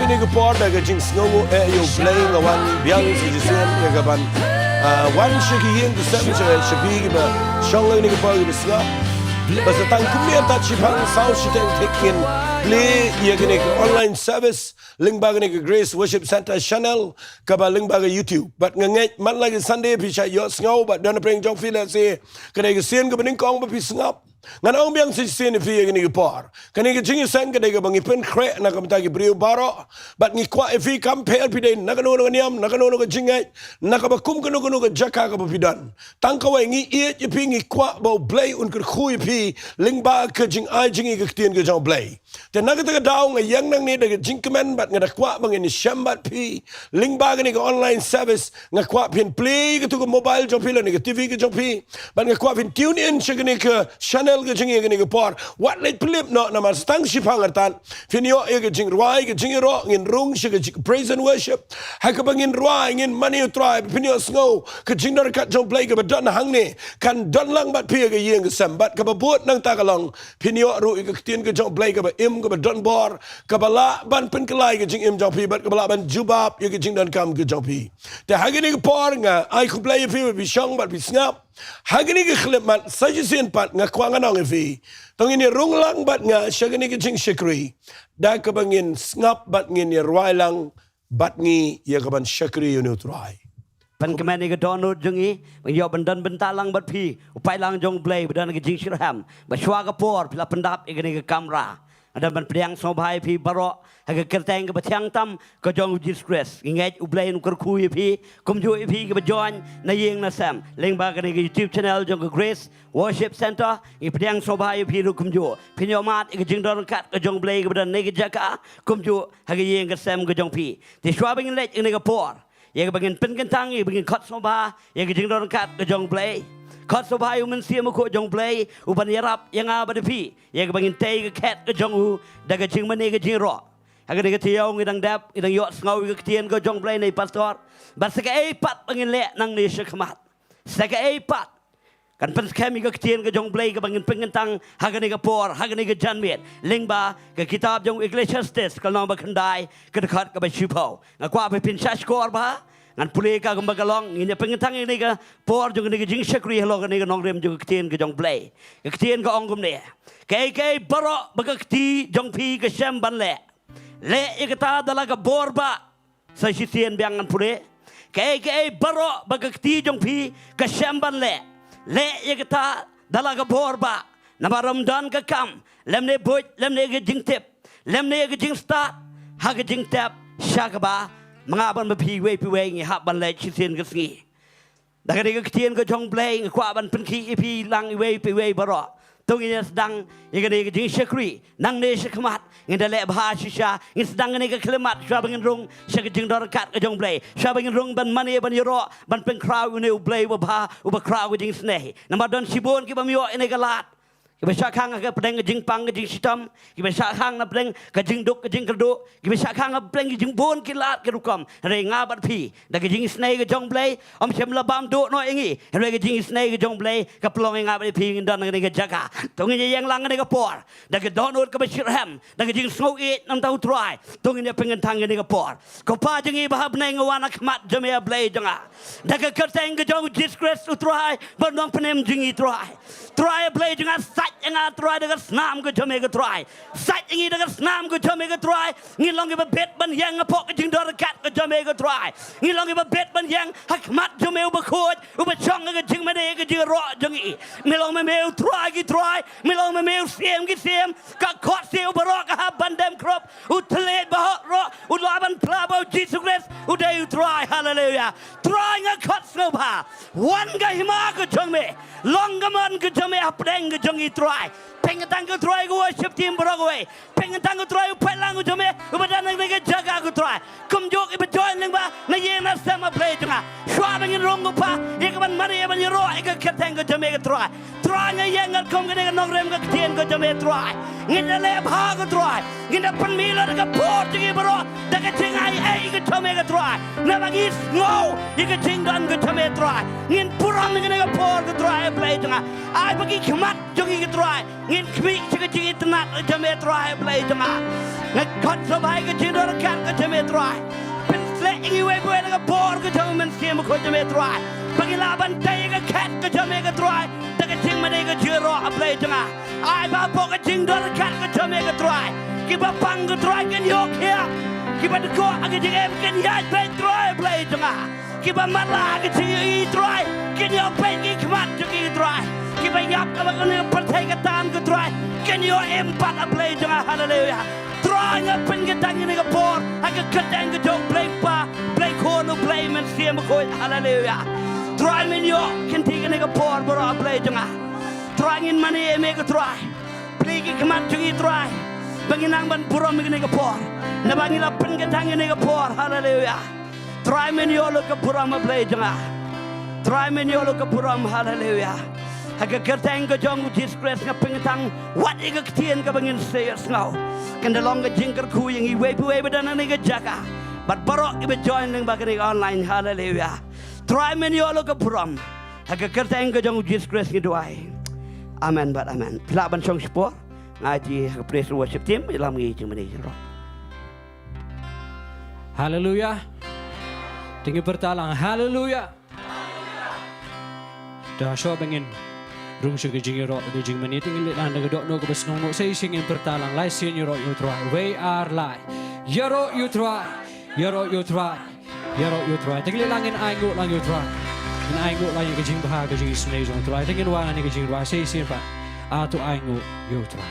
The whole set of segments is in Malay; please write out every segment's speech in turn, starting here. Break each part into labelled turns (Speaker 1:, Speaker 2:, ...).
Speaker 1: Ini kepor daga jing sngowo yo playing wan biang si jisen daga ban wan shiki yin the seven shabi ba shong ni kepor ba sna bas tang kumia ta chipang sau shiteng taking play yegene online service link bagane Grace Worship Center channel ka ba link baga YouTube but nganget man lagi Sunday pi cha yo sngow ba don pring jong feel se ka dai sien ka bening kong ba pi snap ngan ong biang si sien fi yegene kepor kani ke jingi sang ka dai ka bangi pen kre na ka mta ki brio baro but ni kwa fi compare pi dai na ka no niam na ka no ka jingai na ka ba kum ka no ka jaka ka ba pi dan tang ka wai ngi e pi ngi kwa ba blay un ka khui pi link ba ka jing ai jingi ka tien ka jong blay แต่นักตะกดาวไงยังนั่งนี่เด็กจิงกแมนบัดงาดกว่าบางเงินแชมบัดพี่ลิงบากันนี่ก็ออนไลน์เซอร์วิสงากว่าเพียนเพลย์ก็ทุกโมบายจอพี่แล้วนี่ก็ทีวีก็จอพี่บัดงากว่าเพียนทิวน์อินเชกันนี่ก็ชาแนลก็จิงกันนี่ก็พอร์วัดเล็ดเพลิบเนาะนามาสตั้งชิพังกันตันฟินิโอเอก็จิงรวยก็จิงรอเงินรุ่งชิก็จิง praise and worship ให้ก็บางเงินรวยเงินมันอยู่ตรายฟินิโอสโง่ก็จิงดอร์กัดจงเพลย์ก็บัดดอนหังนี่กันดอนลังบัดพี่ก็ยิงก็สัมบัดก็บัดพูดนั่งตากะลองฟินิโอรู้ก็เตียนก็จงเพลย์ก็บัดอิมก็บัดดอนบอร์ก็บัดละบันเป็นกลายก็จิงอิมจงพี่บัดก็บัดละบันจูบาบก็จิงดอนคำก็จงพี่แต่หากนี่ก็พอร์งะไอ้คุเพลย์พี่บัดพี่ช่องบัดพี่สงับหากนี่ก็ขลับมันสัจสินปัดงะควางนองพี่ตรงนี้รุ่งลังบัดงะชักนี่ก็จิงชิกรีได้ก็บังเงินสงับบัดเงินเนี่ยรวยลังบัดงี้ยังก็บันชิกรีอยู่ในตราย
Speaker 2: ปันกแมนี่ก็ดอนจงงี้มันยอบันดันบันตาลังบัดพี่ไปลังจงเปลย์บันดันก็จิงชิรแฮมบัดชัวก็ปอร์พิลาปันดับอีกนี่ก็กัมราอันนั้นมันเปลี่ยนสบายพี่บารอให้ก็กระแตงก็บัดยังตั้มก็จงอุจิสเกรสยังไงอุเปลย์นุกระคุยพี่คุมช่วยพี่ก็บัดจอยในยิงนะแซมเล่งบากันนี่ก็ YouTube channel จงก็ Khrist Worship Center อีเปลี่ยนสบายพี่รู้คุมช่วยพี่ยอมาดอีกจิงดอนกัดก็จงเปลย์ก็บัดนี่ก็จักรคุมช่วยให้ก็ยิงก็แซมก็จงพี่ที่ชัวเป็นเล็กอีกนี่ก็ปอร์ยังก็บังเป็นกันตั้งยังบังคัดสบายยังก็จิงดอนกัดก็จงเปลย์คัดสบายมันเสียมโคจงเปลย์อุปนิรับยังอาบัดพี่ยังก็บังเตยก็แคทก็จงหูแต่ก็จิงมันนี่ก็จิงรอหากนี่ก็เที่ยวงี้ดังดับงี้ดังยอดสงาวก็เทียนก็จงเปลย์ในพาสตอร์บัดสกเอปัดบังเละนั่งในเชคมัดสกเอปัดกันเป็นแค่มีก็เทียนก็จงเปลย์ก็บังเป็นกันตั้งหากนี่ก็ปอร์หากนี่ก็จันเมียดเล็งบาก็คิดาบจงอิกเลชัสเตสก็ลองบังคันได้ก็ขัดก็ไปชิบเอางากว่าไปเป็นชาชกอร์บางั้นผู้เลี้ยงก็มาลองงี้เป็นกันทั้งนี้ก็ปอร์จงนี่ก็จิงชักรีฮัลโหลกันนี่ก็น้องเรียมจงเทียนก็จงเปลย์ก็เทียนก็องกุมเนี่ยแก่บารอบกตีจงพีก็แชมบันเละเละอีกตาดลากบอร์บะใส่ชิเทียนเบียงกันผู้เลี้ยงแก่บารอบกตีจงพีก็แชมบันเละเละอีกตาดลากบอร์บะนบารมดันก็คำเล่มเนบุยเล่มเนก็จิงเทปเล่มเนก็จิงสตาร์หากจิงเทปชากบะมังอาบันมาพีเวพีเวงี้ฮับบันเละชิเทียนก็สีดังนั้นก็เทียนก็จงเปลงกว่าบันเป็นขี้พีลังเวพีเวบารอตรงนี้sedang yang ini jadi syakri nang ni syakmat yang dalam bahasa Sya yang sedang ini ke kelimat syabang rung syak jeng dorkat ke jong blay syabang rung ban mani ban yoro ban pengkraw ini ublay ubah ubah kraw jeng sneh nama don sibon ki bamyo ini kelat ki bisa khang ke pedeng jeng pang ke jeng sitam ki bisa khang na pedeng ke jeng duk ke jeng kerdu ki bisa khang ke pedeng jeng bon ki lat ke rukom re ngabat pi da ke jeng sneh ke jong blay om Syiemlieh bam do no ingi re ke jeng sneh ke jong blay ke pelong ngabat pi don ni ke jaga tong ini yang lang ni ke por da ke donut ke besirham da ke jeng snow it nam tau try tong ini pengen tang ni ke por ko pa jeng i bah beneng wan akmat jemia blay jenga da ke kerteng ke jong disgrace utrai bonong penem jeng i try blay jenga yang try dengan senam ke jome ke try sat ini dengan senam ke jome ke try ngilong ke bet ban yang ngapok ke jing dorkat ke jome ke try ngilong ke bet ban yang hakmat jome ubakut ubachong ke jing made ke jing ro jong i ngilong me meu try ke try ngilong me meu siem ke siem ka khot siu barok ka bandem krop utlet bahot ro ulaban plabo Jisu Khrist udai try hallelujah try ngakot snobha wan ga hima ke jome long gaman ke jome apdeng ke jong i try pengen tangga try go worship team beragoi pengen tangga try pelang go jome ubadan nang nang jaga go try kum jok ibe join nang ba na ye na sama play tunga shwa bangin rong pa ye ban mari ban yero e ka keteng go jome go try nga ye ngat kom ga nong rem ga tien go jome try ngin le bha go try ngin pan mi la ga port gi bro da ga ting ai go jome go try na ba gi ngo ye ga ting dan go jome try ngin puram ngin ga port go try play tunga ai ba gi khmat jogi go try ngin kmi chika chiki tenat jame try play jama ngakot sabai ke jindor kan ke jame try pen slek ingi we we ga bor ke jame men sim ko jame try bagi laban tay ke kat ke jame ke try ta ke ting mane ke jiro play jama ai ba bo ke jindor kan ke jame ke try ki ba pang ke try ken yok ya ki ba ko age jing em ken ya try play jama ki ba mala ke jing try ken yo pe ki khmat jiki try ki ba yap ka ba ne pertai ka tan ko try ken yo empat a play janga hallelujah try nga pen ka tang ni ka por ha ka kadang ka jong play pa play ko no play men siem ko hallelujah try men yo ken ti ni ka por bro a play janga try ngin mani e me ka try play ki kamat jungi try Banginang ban puram igni kapor. Na bangila pen katang igni kapor. Hallelujah. Trai men yolo ka puram play janga. Trai men yolo ka puram. Hallelujah. Haga kertang ka jong Jesus Christ nga pengatang wat iga ketien ka bangin sayers ngau. Kendalong ka jingker ku yang iwe badan ni ka jaga. But barok iba join ng bagay online. Hallelujah. Trai men yolo ka puram. Haga kertang ka jong Jesus Christ nga Jowai. Amen but amen. Pila ban song sport. Ngaji haga praise and worship team ilam ngi Jingiasyllok.
Speaker 3: Hallelujah. Tinggi pertalang. Hallelujah. Dah syok bangin. Rung syok Jingiasyllok ke Jingmani tinggi litan naga dok no ke besnong no say singin pertalang. Lai sin you try. We are lai. Yaro you try. Yaro you try. Yaro you try. Tinggi langin aingu lang you try. In aingu lang yung ke Jingbaha ke Jingiasyllok you try. Tinggi wana ni ke Jingduwai say sin pa. Atu aingu you try.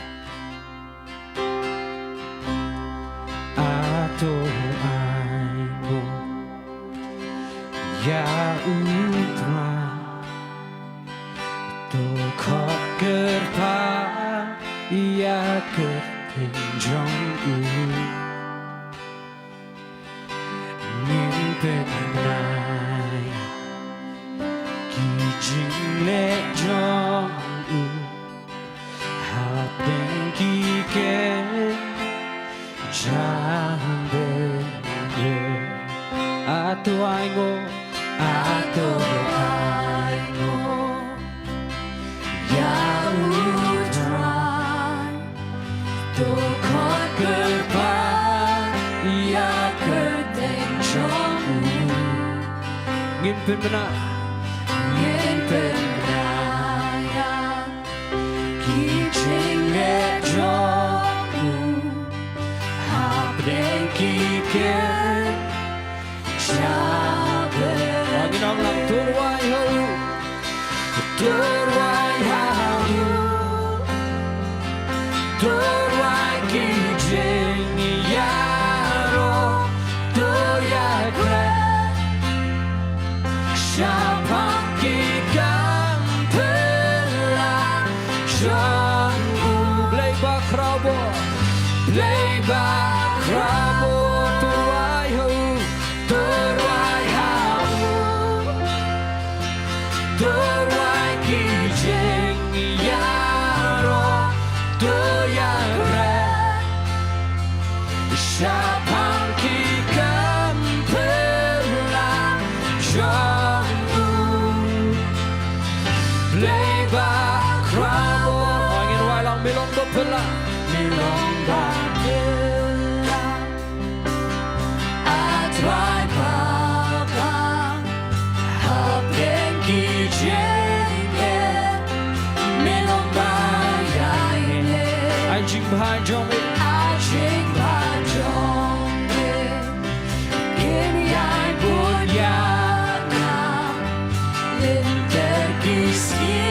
Speaker 3: Atu aingu ya utra. Tukok kerta ia ketenjong Nyimpen nai Kijing lejong Hapeng kiken Jambe Atu aingo Atu aingo Yang utrai Tukot kerpan Ia ketenjong Ngimpen benar Ngimpen benar Kijing lejong Hapdeng kiken Jabe Lagi Nonglam turwai ho Turwai hau Turwai kijing yaro Tuyakre Syapang kikang pelang Syanggu Bleba krabo Bleba krabo Turwai hau Turwai hau Turwai kijing yaro Tuyakre Syapang kikang pelang Syanggu Bleba krabo Angin walang milong bepelang Milong bepelang Atrai babang Hapdeng kijing Milong bayaine Ajing bahajong Ajing bahajong Kini ay bunyana Linter kiski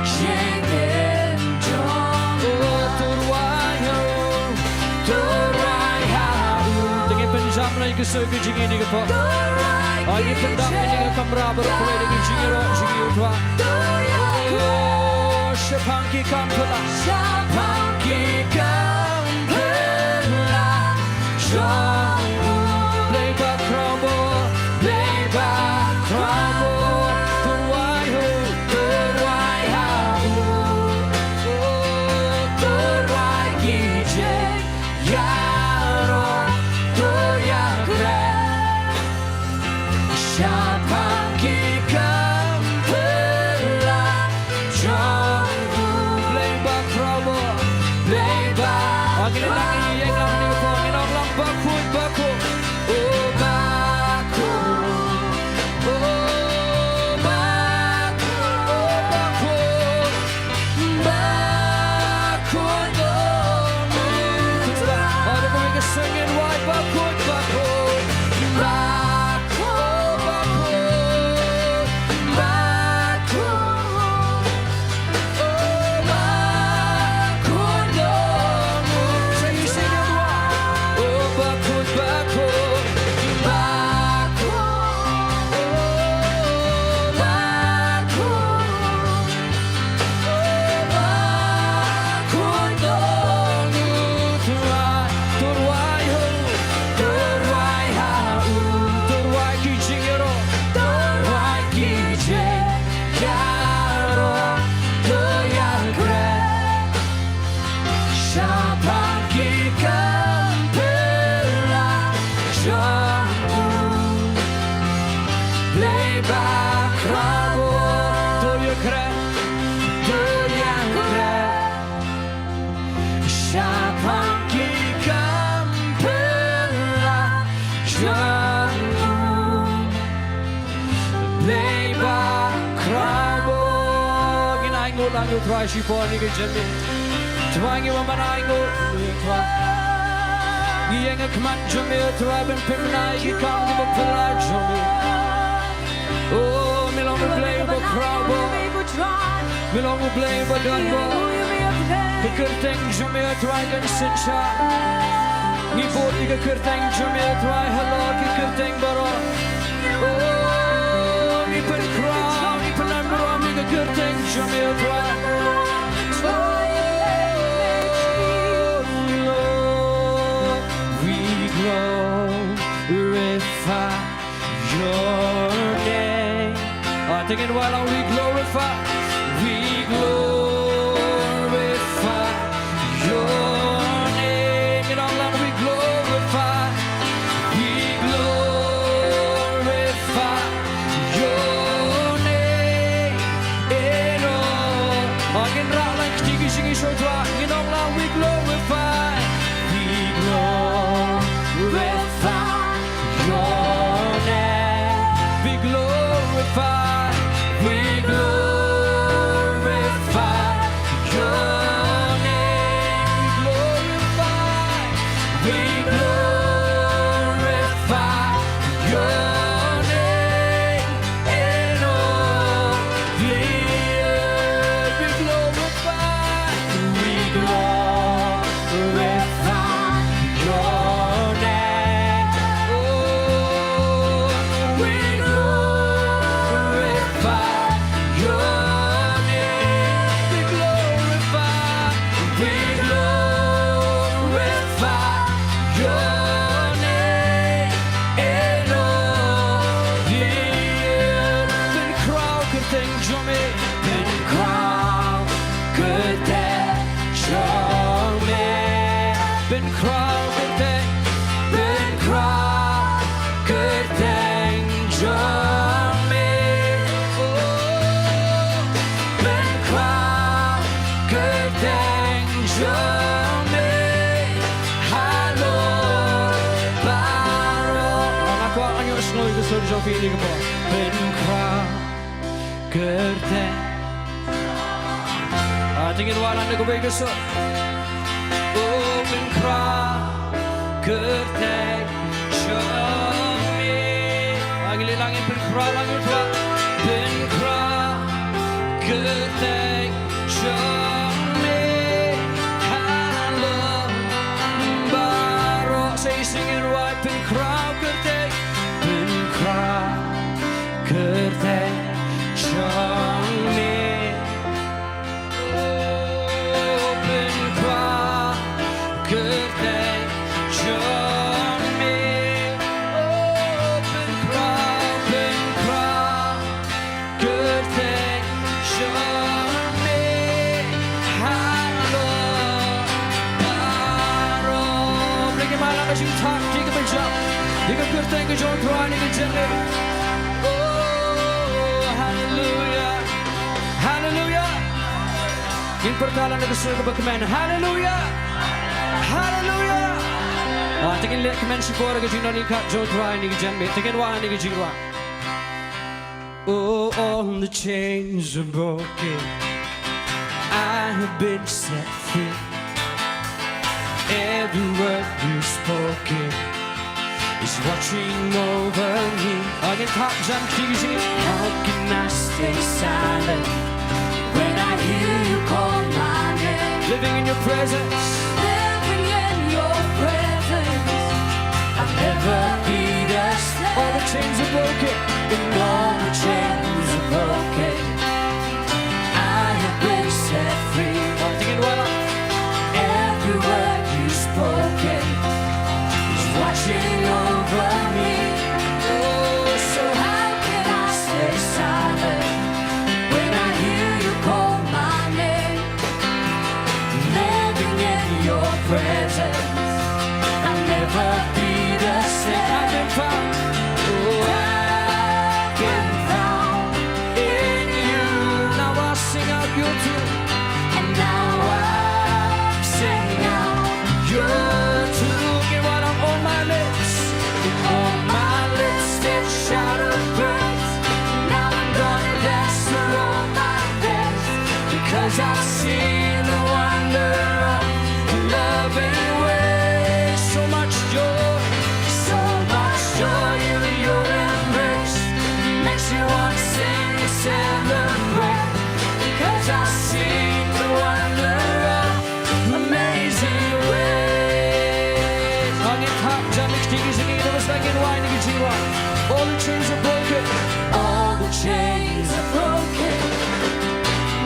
Speaker 3: Shengen jong Turwai hau Turwai hau Tingin penjam na yung gusto yung jingin ni kapo Ay pendam na yung kamera berkuwi dengan Jingiasyllok Jingiasyllok Syapang kikang pula Syapang kikang pula Syanggu Bleba krabo Bleba krabo Turwai ho Turwai hau Turwai kijing yaro Tuyakre Syapang kikang pula Syanggu Bleba krabo Bleba Angin langit yang lang ni po Nonglam bakut bakut Oh bakut Oh bakut Oh bakut Bakut Ada kami kesengin wai bakut bakut Bakut bakut Bakut Oh bakut Saya sing dua Oh bakut bakut Bakut Oh bakut Oh bakut jauh lebar kabur tu yang keren siapa kikan belah jauh lebar kabur gina ingut langu Trai Syiemlieh ni ke jemi Trai waman ingut Trai Yang kemat jemi Trai ben pernah ikam di bapela jemi Oh milong play bo krabo milong play bo danbo kekerteng jemi Trai kan sencha ngibot di kekerteng jemi Trai hello kekerteng baro Oh ni pen krau ni penan baro mi kekerteng jemi Trai glorify your name. Thinking while we glorify your name. In our land we glorify your name. In all, in our land we glorify in our land we glorify your name. We glorify your name. We glorify your name. In all the earth we glorify your name. Oh, we glorify your name. We glorify your name. In all the earth. Ben crowd could think Jommy. Ben crowd could think Jommy. Ben crowd could think. Ben crowd could think Jommy. Oh, Ben crowd could think Jommy. Hello, Baro. Aku akan yung snow itu sudah jauh pilih ke bawah. Ben crowd could think. Tingin walan na kubay gusto. Oh, Ben crowd could think Jommy. Ang ililangin Ben crowd lang yung tuwa. Ben crowd could think Jommy. Hello, Baro. Say singing right. Ben crowd could think. Ben crowd could think Jommy. Oh, Ben crowd could think Jommy. Oh, Ben crowd could think Jommy. Hello, Baro. Bring malam as you talk, take a big jump. You can good thing is your Trai ni gently. Oh, hallelujah, hallelujah. In perkalan na gusto ko kemen, hallelujah, hallelujah. Tingin lihat kemen si Kora ke Jingduwai ni kat jo Trai ni gently. Tingin wah ni Jingduwai. Oh, all the chains are broken. I have been set free. Every word you've spoken is watching over me. Again, top jump, singing. How can I stay silent when I hear you call my name? Living in your presence, living in your presence. I'll never be the same. All the chains are broken, and all the chains are broken. I have been set free. Every word you've spoken is watching over me. Oh, so how can I stay silent when I hear you call my name? Living in chains are broken.
Speaker 4: All the chains are broken.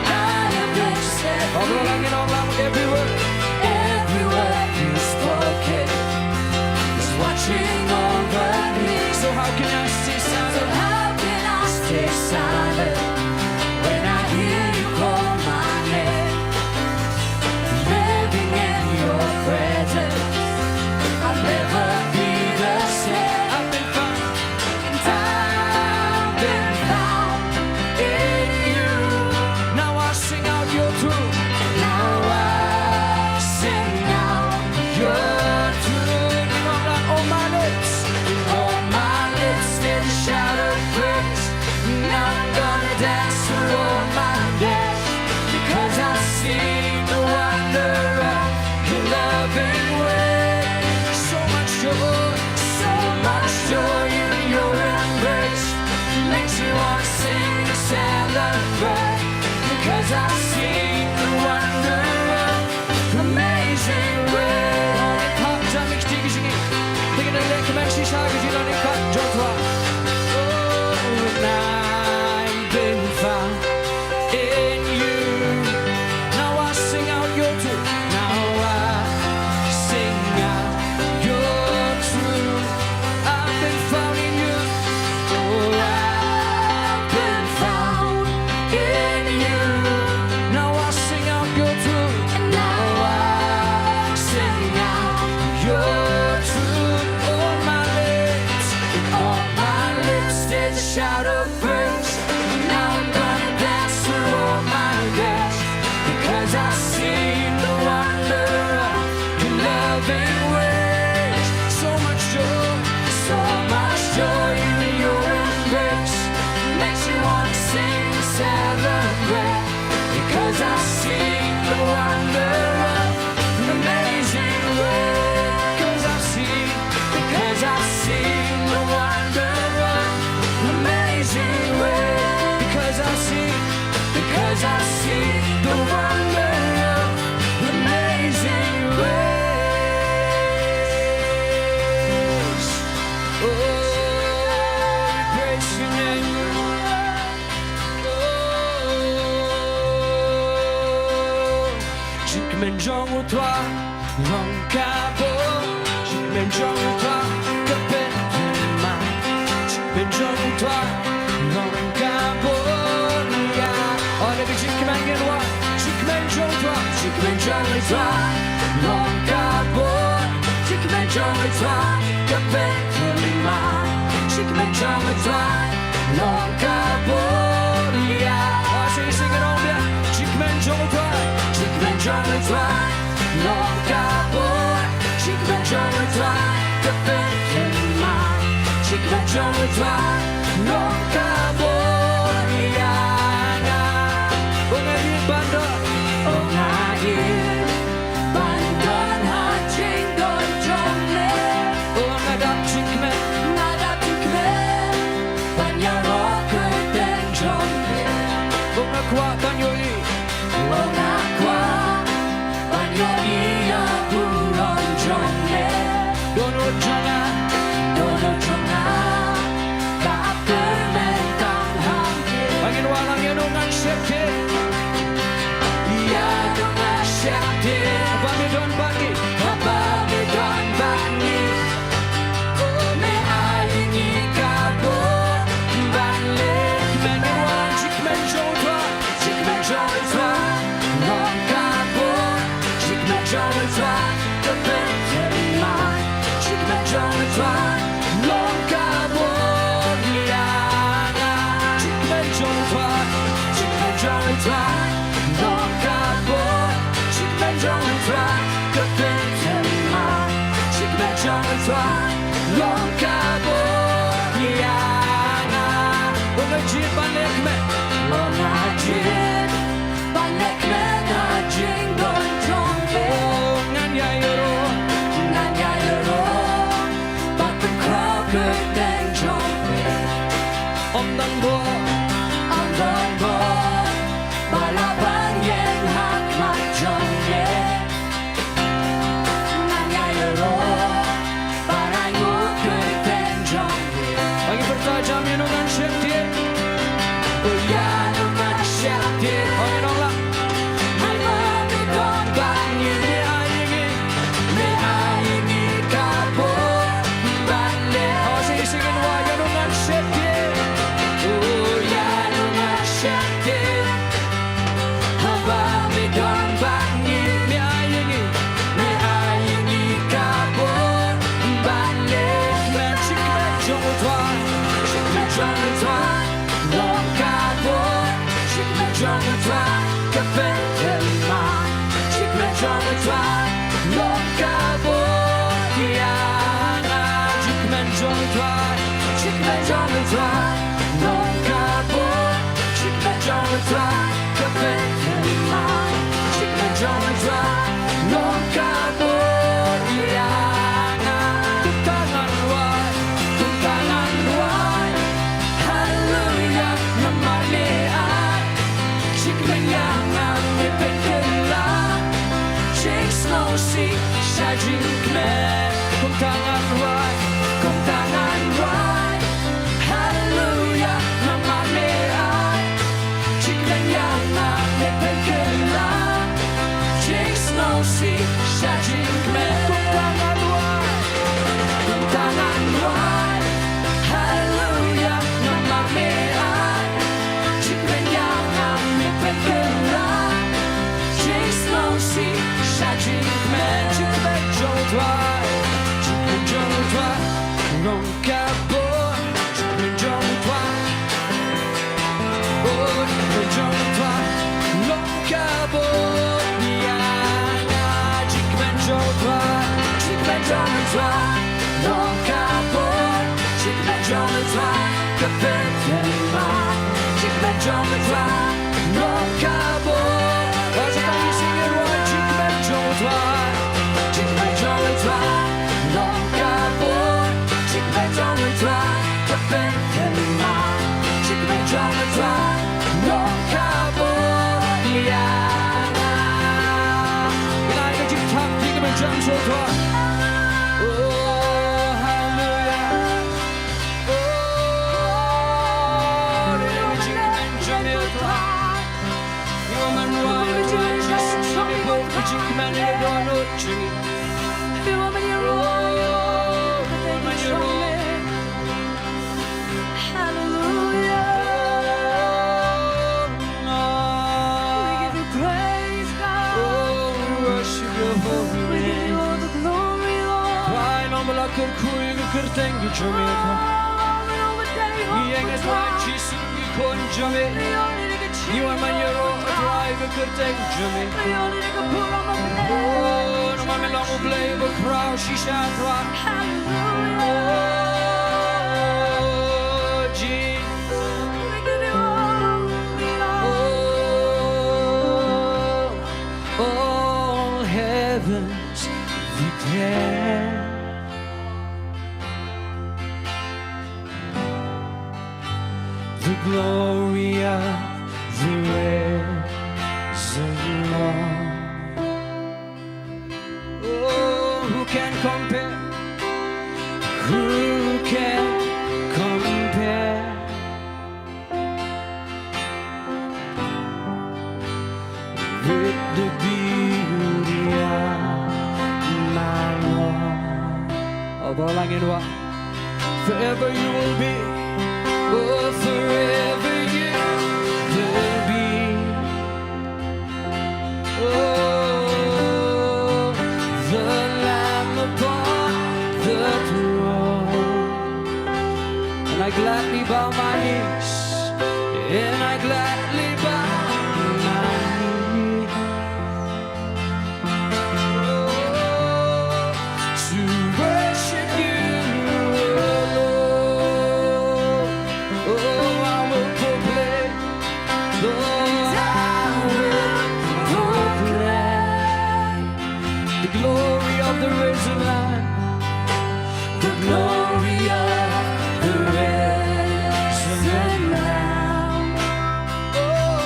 Speaker 4: I am registered.
Speaker 3: Ngobrol lagi Nonglam, every word.
Speaker 4: Every word you spoken is watching over me.
Speaker 3: So how can I stay
Speaker 4: So
Speaker 3: silent?
Speaker 4: how can I stay silent when I hear you call my name? Living in your presence, I'll never be the same.
Speaker 3: I've been found.
Speaker 4: And I've been found in you.
Speaker 3: Now I sing out your truth.
Speaker 4: Now I sing out your truth.
Speaker 3: Nonglam on my lips.
Speaker 4: On my lips there's a shout of praise. Now I'm gonna dance through all my days, because I've seen the wonder of your loving way.
Speaker 3: So much joy.
Speaker 4: So much joy in your embrace makes me want to sing and celebrate, because I've seen the wonder of amazing grace.
Speaker 3: Kaptan ikhtigi jingi. Tingin na lek meksi shaga jilan ikat jotwa. Oh, I've been found in you. Now I sing out your truth. Now I sing out your truth. I've been found in you. Oh,
Speaker 4: I've been found in you.
Speaker 3: now I sing out your truth.
Speaker 4: And now I sing out
Speaker 3: Your truth on my lips.
Speaker 4: on my lips there's a shout of praise. Now I'm gonna dance through all my days, because I've seen the wonder of your loving ways.
Speaker 3: So much joy.
Speaker 4: So much joy in your embrace makes me want to sing and celebrate, because I've seen the wonder of an amazing grace.
Speaker 3: Cause I've seen.
Speaker 4: Because I've seen the wonder of an amazing grace.
Speaker 3: Because I've seen.
Speaker 4: Because I've seen the wonder of an amazing grace.
Speaker 3: Oh, praise your name. Oh, Jikmen jong u toi, long cabo. Jikmen jong u toi, que ma. Jikmen jong u toi, long cabo. Oh, le jikmen genwa. Jikmen jong toi, jikmen jong u toi, long cabo.
Speaker 4: Jikmen jong u toi, que ma. Jikmen jong u toi, long caboria.
Speaker 3: Oh, sing it on bien. Jikmen jong u toi.
Speaker 4: Jikmen jong u toi, long cabor. Jikmen jong u toi, que ma. Jikmen jong u toi, long caboria.
Speaker 3: Oh, ngayon banda.
Speaker 4: Oh ngayon, bandon ha jingdon jongle.
Speaker 3: Oh, ngadap jikmen.
Speaker 4: Ngadap jikmen, banyarok den jongle.
Speaker 3: Oh, ngakwa banyoi.
Speaker 4: Oh ngakwa, banyoi ya buron jongle.
Speaker 3: Dono jangan.
Speaker 4: Dono jonga, kaper mentang hamke.
Speaker 3: Angin walang yan ang aksepte.
Speaker 4: Ya dong asyakte,
Speaker 3: Bami don bagi.
Speaker 4: kabami don bani. Me alingi kabor, balik
Speaker 3: Angin walang jikmen jodwa.
Speaker 4: Jikmen jong u toi, long kabor. Jikmen jong u toi, kaper terima. Jikmen jong u toi, long kabor.
Speaker 3: Jikmen jodwa.
Speaker 4: Jikmen jong u toi, long kabor. Jikmen jong u toi, kaper terima. Jikmen jong u toi, long kabor.
Speaker 3: Oh, ngajit balik me.
Speaker 4: Oh ngajit, balik me na jingdon jongle.
Speaker 3: Oh, nganya yoro.
Speaker 4: Nganya yoro, but the crowd could then jongle.
Speaker 3: Om dan bo.
Speaker 4: Ang dongbo, balaban yen hak mak jongle. Nganya yoro, parangu could then jongle.
Speaker 3: Bagi pertaja
Speaker 4: jungle Trai, Nongpoh, Shikmen jungle Trai, Kapen Kelman, Shikmen jungle Trai, Nongpoh, Diana, Shikmen jungle Trai, Shikmen jungle Trai, Nongpoh, Shikmen jungle Trai, Kapen Kelman, Shikmen jungle Trai, Nongpoh, Diana, Tuntangan Ruai, Hallelujah, Namane Ai, Shikmen Yangan, Nipen Kelang, Shake Snow Sea, Shajin Kmen, Tuntangan Ruai, Hallelujah, Namane Ai, Shikmen Yangan, Nipen Kelang, Shake Snow Sea, Shajin Kmen, Tuntangan Ruai, Hallelujah, Namane Ai, Shikmen Yangan, Nipen Kelang, Shake Snow Sea, Shajin Kmen, Shikmen jungle Trai, Shikmen jungle Trai, Nongpoh, Shikmen jungle Trai, oh, Shikmen jungle Trai, Nongpoh, Diana, Shikmen jungle Trai, Shikmen jungle Trai, Nongpoh, Shikmen jungle Trai, Kapen Kelman, Shikmen jungle Trai, Nongpoh, as I sing it right, Shikmen jungle Trai, Shikmen jungle Trai, Nongpoh, Shikmen jungle Trai, Kapen Kelman, Shikmen jungle Trai, Nongpoh, Diana.
Speaker 3: Lại cái chim thăng thì cái bên trong số thôi. Oh, hallelujah. Oh, để cái chim bên trong yêu thôi. Yêu mình rồi, Jisu cho mình một cái chim bên yêu đó nó chừng. Kerteng di Jamaica, yang Trai Jisu di kon Jamaica, yang menyero Trai kerteng Jamaica. Oh, nama melang ublay berkrau shisha Trai. Oh, Jesus. Oh, all heavens declare. The glory of the risen Lord. Oh, who can compare? Who can compare? With the beauty of my Lord. Oh, balangin wa. Forever you will be. Oh, forever you will be. Oh, the Lamb upon the throne. And I gladly bow my knees, and I gladly bow my knees. Oh, to worship you. The risen Lamb, the glory of the risen Lamb. Oh,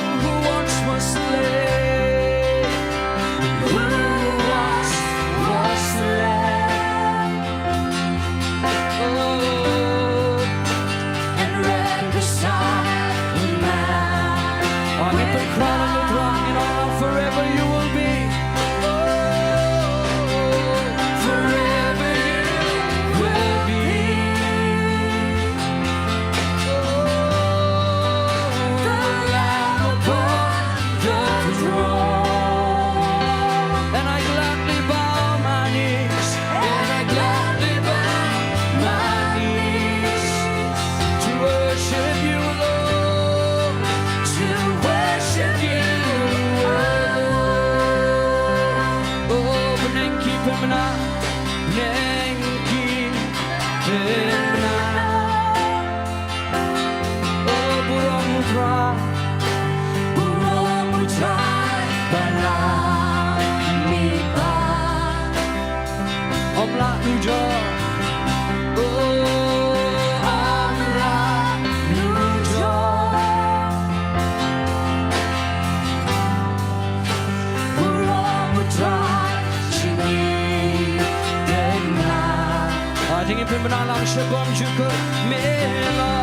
Speaker 3: cukup mela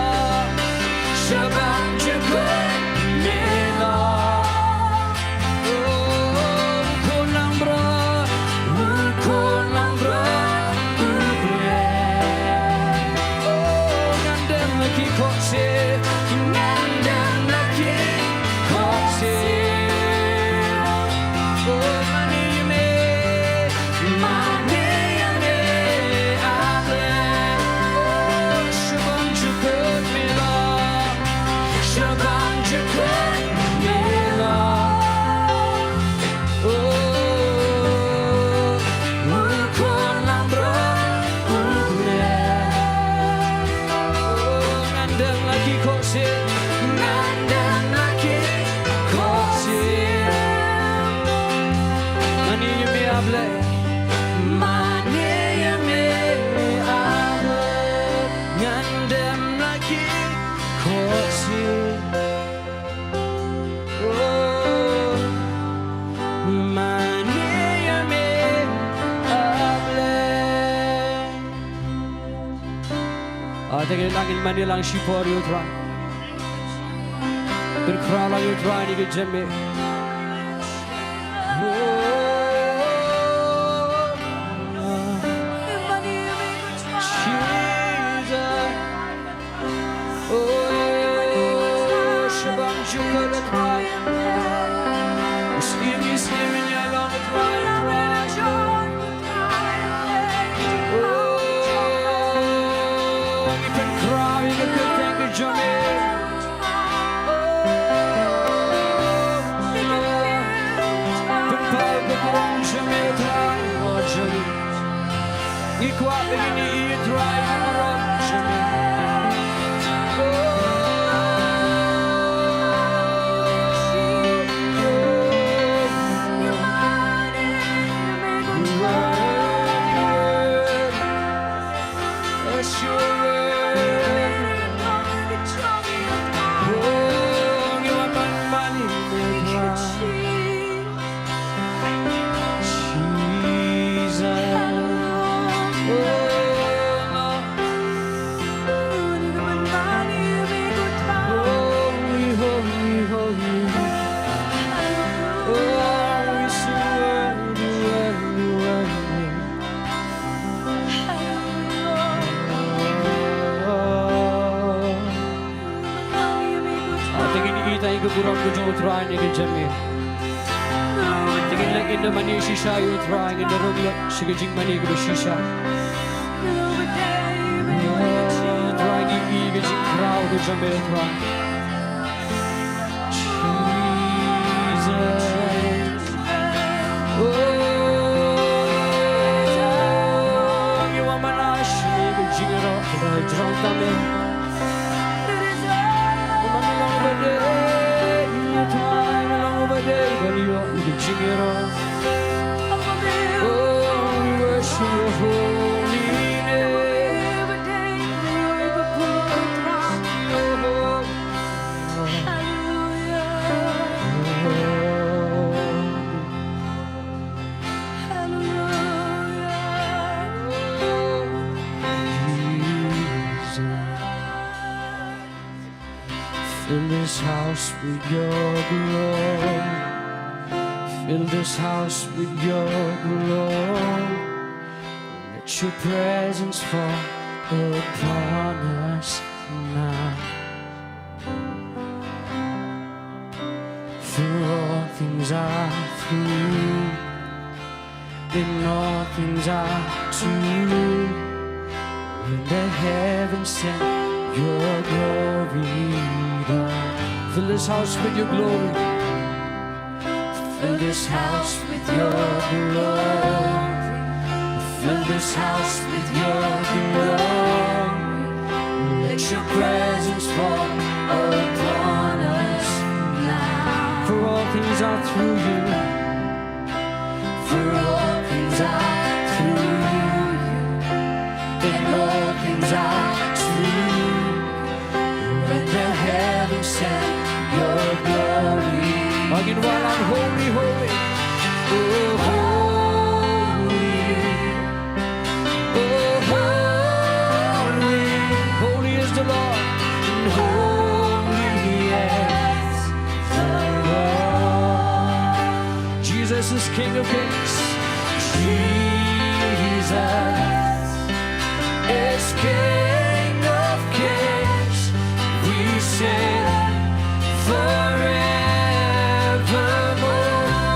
Speaker 3: Sebab cukup mela Oh kulang berat kulang berat Oh ngandem lagi kok sih ngandem lagi kok sih Oh mani me able Oh sebab cukup mela sebab cukup mela Oh kulang berat Oh ngandem lagi kok sih ngandem lagi kok sih Mani me able Mani me able ngandem lagi kok sih Oh Mani me able Tinggal langit mani lang shipor you try Berkra lang you try ni ke jeme Ikwa begini i try Kurang kujung try ni kejami. Tingin lang in the mani shisha you try in the ruglet shigajing mani kudu shisha. Try ni kejing crowd kejami try. Jesus. Oh, you are my lash ni kejing rock drunk tame. Jingiasyllok. Oh, we worship your holy name. Fill this house with your glory. Fill this house with your glory. Let your presence fall upon us now. For all things are through, and all things are true. When the heavens send your glory down. Fill this house with your glory. Fill this house with your glory. Fill this house with your glory. Let your presence fall upon us now. For all things are through you. For all things are through you. And all things are true. Let the heavens send your glory. Again, while I'm holy, holy, oh holy, oh holy, and holy is the Lord. Jesus is King of Kings. Jesus is King of Kings. We sing forevermore.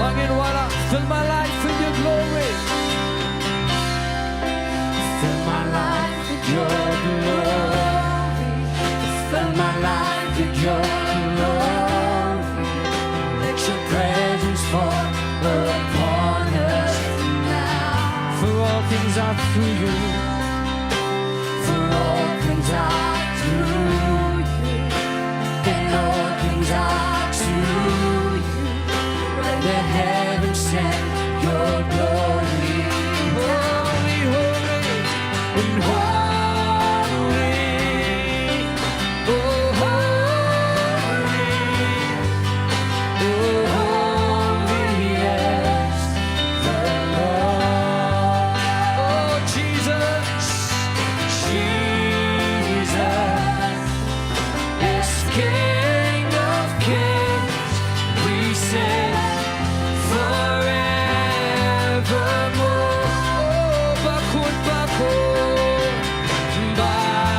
Speaker 3: Wangin wala, fill my life with your glory. Fill my life with your glory. Fill my life with your glory. Let your presence fall upon us now. For all things are through you. For all things are through you. And all things are to you. Let the heavens send your glory. Holy, holy, and holy. Oh, holy. Oh, holy is the Lord. Oh, Jesus, Jesus is King of Kings. We sing forevermore. Oh, bakun, bakun, bakun.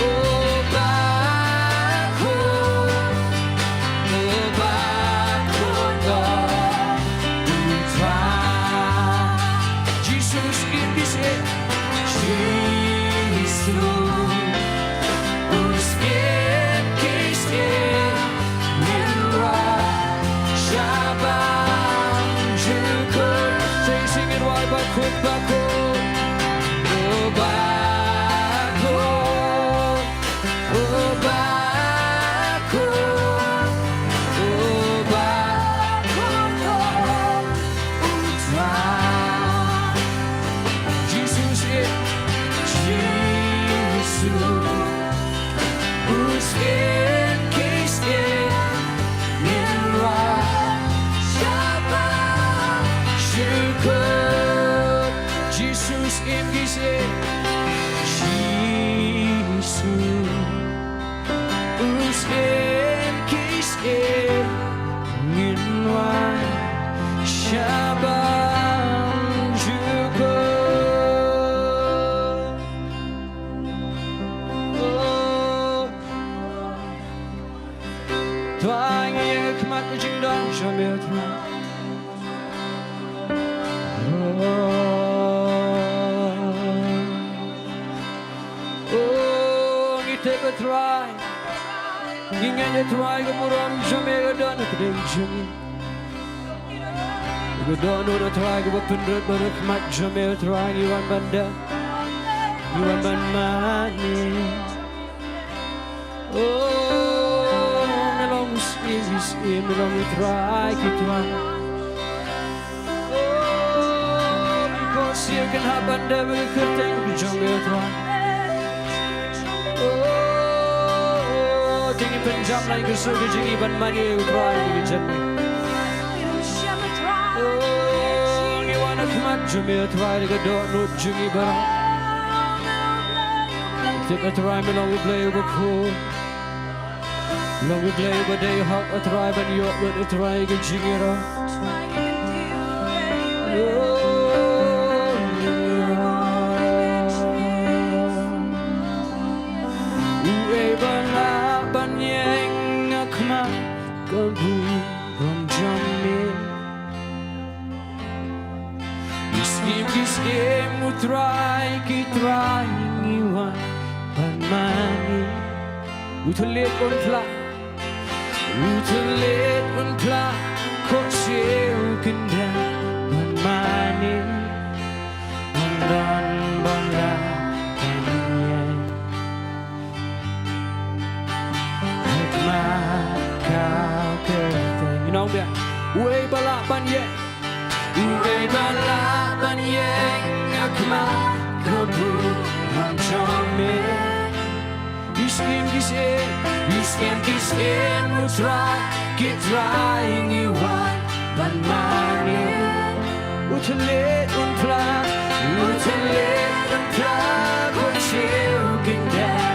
Speaker 3: Oh, bakun, bakun, God, Trai. Jesus in this end. Jisu. Uskin kiskin Nilrai Shabam Jukun. Say singing why bakun bakun. Oh bakun. Oh bakun. Oh bakun. Trai. Jesus in Jisu. Uskin kiskin Nilrai Shabam Jukun. Jesus in kiskin Jisu. Uskin kiskin Nilrai Shabam Jukun. Oh, Trai yang hikmat Jingduwai Syiemlieh. Oh, ngite ke Trai. Inganya Trai ke muram Syiemlieh dan kedeng Jingi. Ke dono da Trai ke bapendret berhikmat Syiemlieh Trai iwan banda. Iwan ban manis. Oh, melong is melong Trai ke Trai. Oh, because you can have banda berketeng Syiemlieh Trai. Oh, tinggi penjam lain ke surga jingi ban mani Trai ke Jingi. Oh, ni wana khmat Syiemlieh Trai ke dono jingi barang. Tip Trai melong play over cool. Long we play over day hot a Trai ban yok with a Trai ke jingira. Uwe bala ban yeng akma kabu rom jamme. Iskim mu Trai ki Trai iwan ban mani. Utelit on pla. Utelit on pla. Kok siu kendang ban mani. Ondan bangla kanyang. Hikmat kau keteng. You know that? Uwe balak ban yeng. Uwe balak ban yeng. Hikmat kabu ram jamme. Iskim kiskin mu Trai ki Trai iwan ban mani. Utelit on pla. Utelit on pla. Kok siu kendang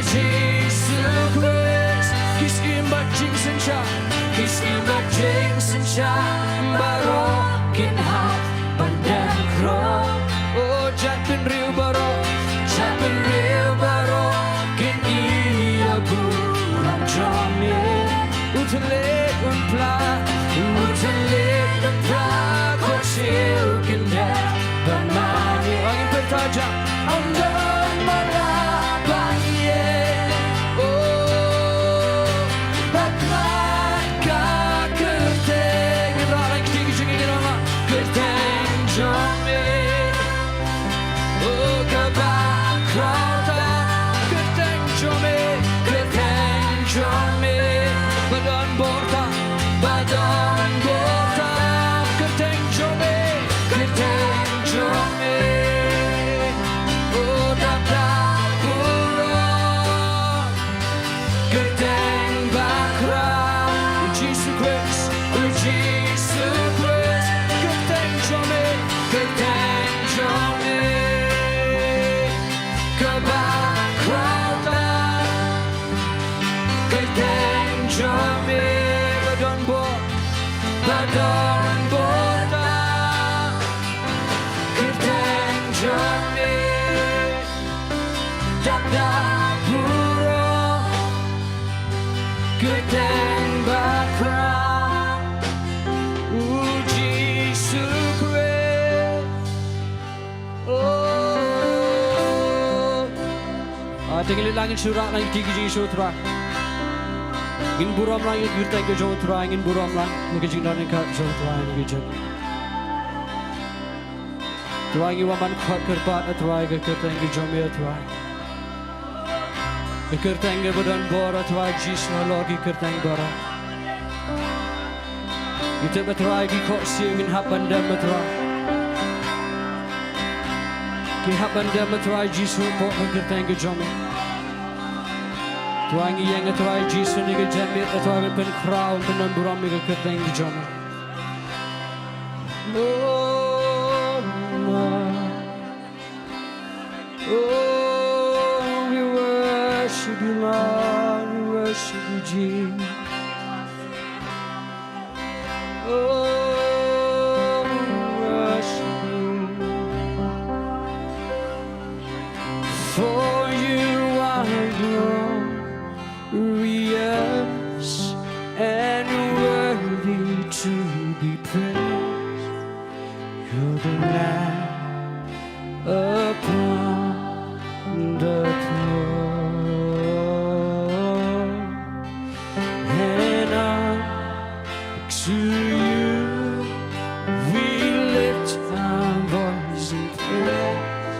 Speaker 4: Jisu Khrist, Kis imbat jing sencha, Kis imbat jing sencha, barokin hat pandang kro. Oh jatun riu barokin iya buram jami. Utalik unpla, kosil kenda bamani. Angin bertajam, ondon malabanye. Oh, bakmat ka kerteng, rarang tinggi tinggi rama kerteng jami. Oh, kebakrata kerteng jami. Badan borta, kerteng jome. Oh dada burung, kerteng bakra. Jisu Khrist, kerteng jome. Kebakrata, kerteng jome. Badan borta, kerteng jame. Dada burung, kerteng bakra. Jisu Khrist. Oh,
Speaker 3: tinggal langit surat langit tinggi Sohthri. Ingin buram lang yung kerteng ke Sohthri, ingin buram lang yung Jingduwai ke Sohthri yung Jing. Trai yung waman kuat kerpat Trai ke kerteng ke Jomia Trai. Ke kerteng ke badan bora Trai Jisu lagi kerteng bora. Kita Trai ki kok siungin hapan dan Trai. Ki hapan dan Trai Jisu pok ke kerteng ke Jomia. Tuangi yang Trai Jisu ni ke jamir Trai pen crown penan buram ni ke kerteng di jom. Oh, we worship you, Lord, we worship you, Jesus. Oh, we worship you. For you are glorious and worthy to be praised. You're the Lamb upon the throne, and unto you we lift our voice in praise.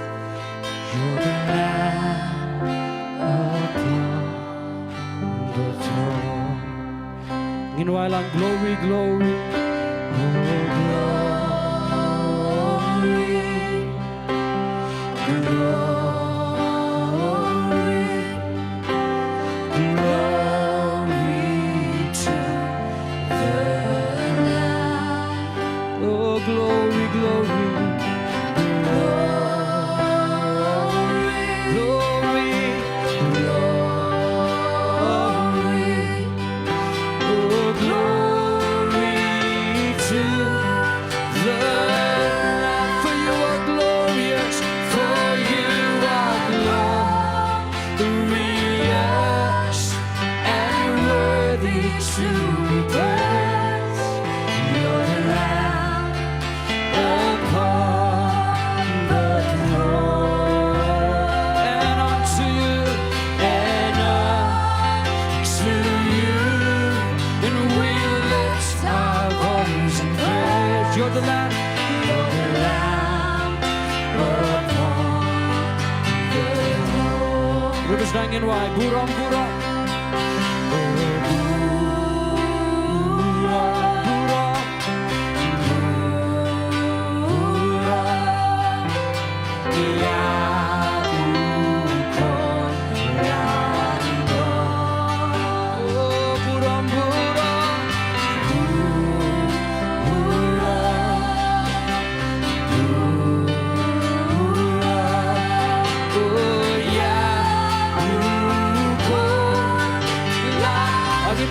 Speaker 3: You're the Lamb upon the throne. Meanwhile, I'm glory, glory, glory, glory to the Lamb. Oh, glory, glory. Diengdoh, buram-buram.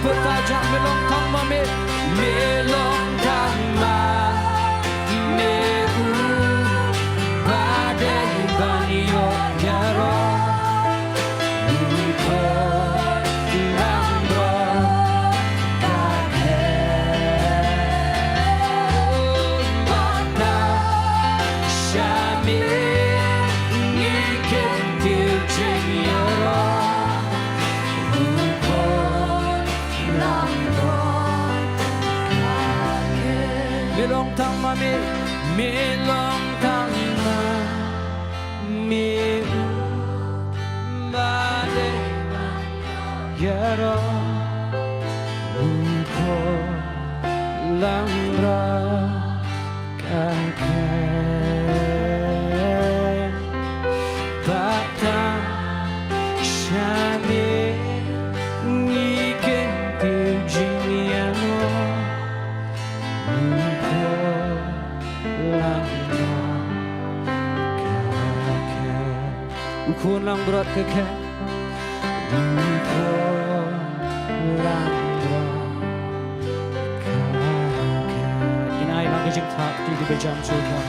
Speaker 3: bertajam melong tang mame melong tang ma meu badai banio yaro uko lambro kake bata shami ngikin tiu jingiaro uko lambro kake melong tang mame melong tang ma meu badai yaro uko lambro kake bata shami ngiken tiu jingiano uko lambro kake uko lambro kake uko lambro kake inai lang jing thak ti be jam so tha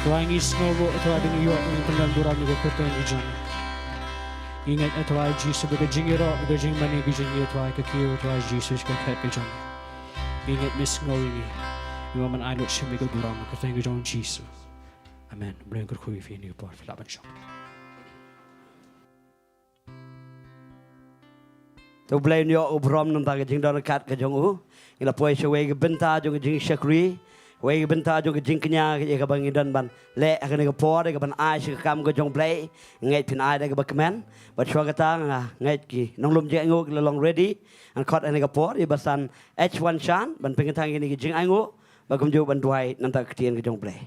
Speaker 3: tuang is no bo to ading yo ni pendan duram ni ko ten jam ingat atwa Jisu be jingiro be jing mani be jing atwa ka kiyo atwa Jisu ka khat be jam ingat mis ngori yo man ai lot shim be duram ka ten jam Jisu amen bring ko khui fi ni por fla ban shop
Speaker 2: tu blay nyo ubrom nam ta ke jing don kat ke jong u ila poi shwe ke Bynta jong jing Sohthri we ke Bynta jong jing knya ke ka bang dan ban le ka ne ka por ke ban ai shi kam ke jong blay ngai pin ai da ke ba kmen ba chwa ka ta ngai ki Nonglum je ngo ke long ready an khot ane ka por i basan H1 chan ban ping thang ke ni ke jing ai ngo ba kum ju ban duai nam ta ke tien ke jong blay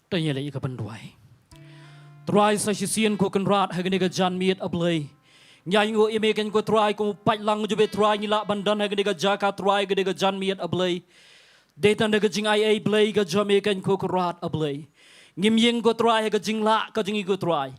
Speaker 3: tanya le ka ban duai Trai sa sisian ko kan rat hagani ka jan miet ablay nyai ngo ime kan ko trai ko pai lang ju be trai ni la bandan hagani ka jaka trai gade ka jan miet ablay detan da ka jing ai ai blay ka jame kan ko rat ablay ngim yeng ko trai ka jing la ka jing ko trai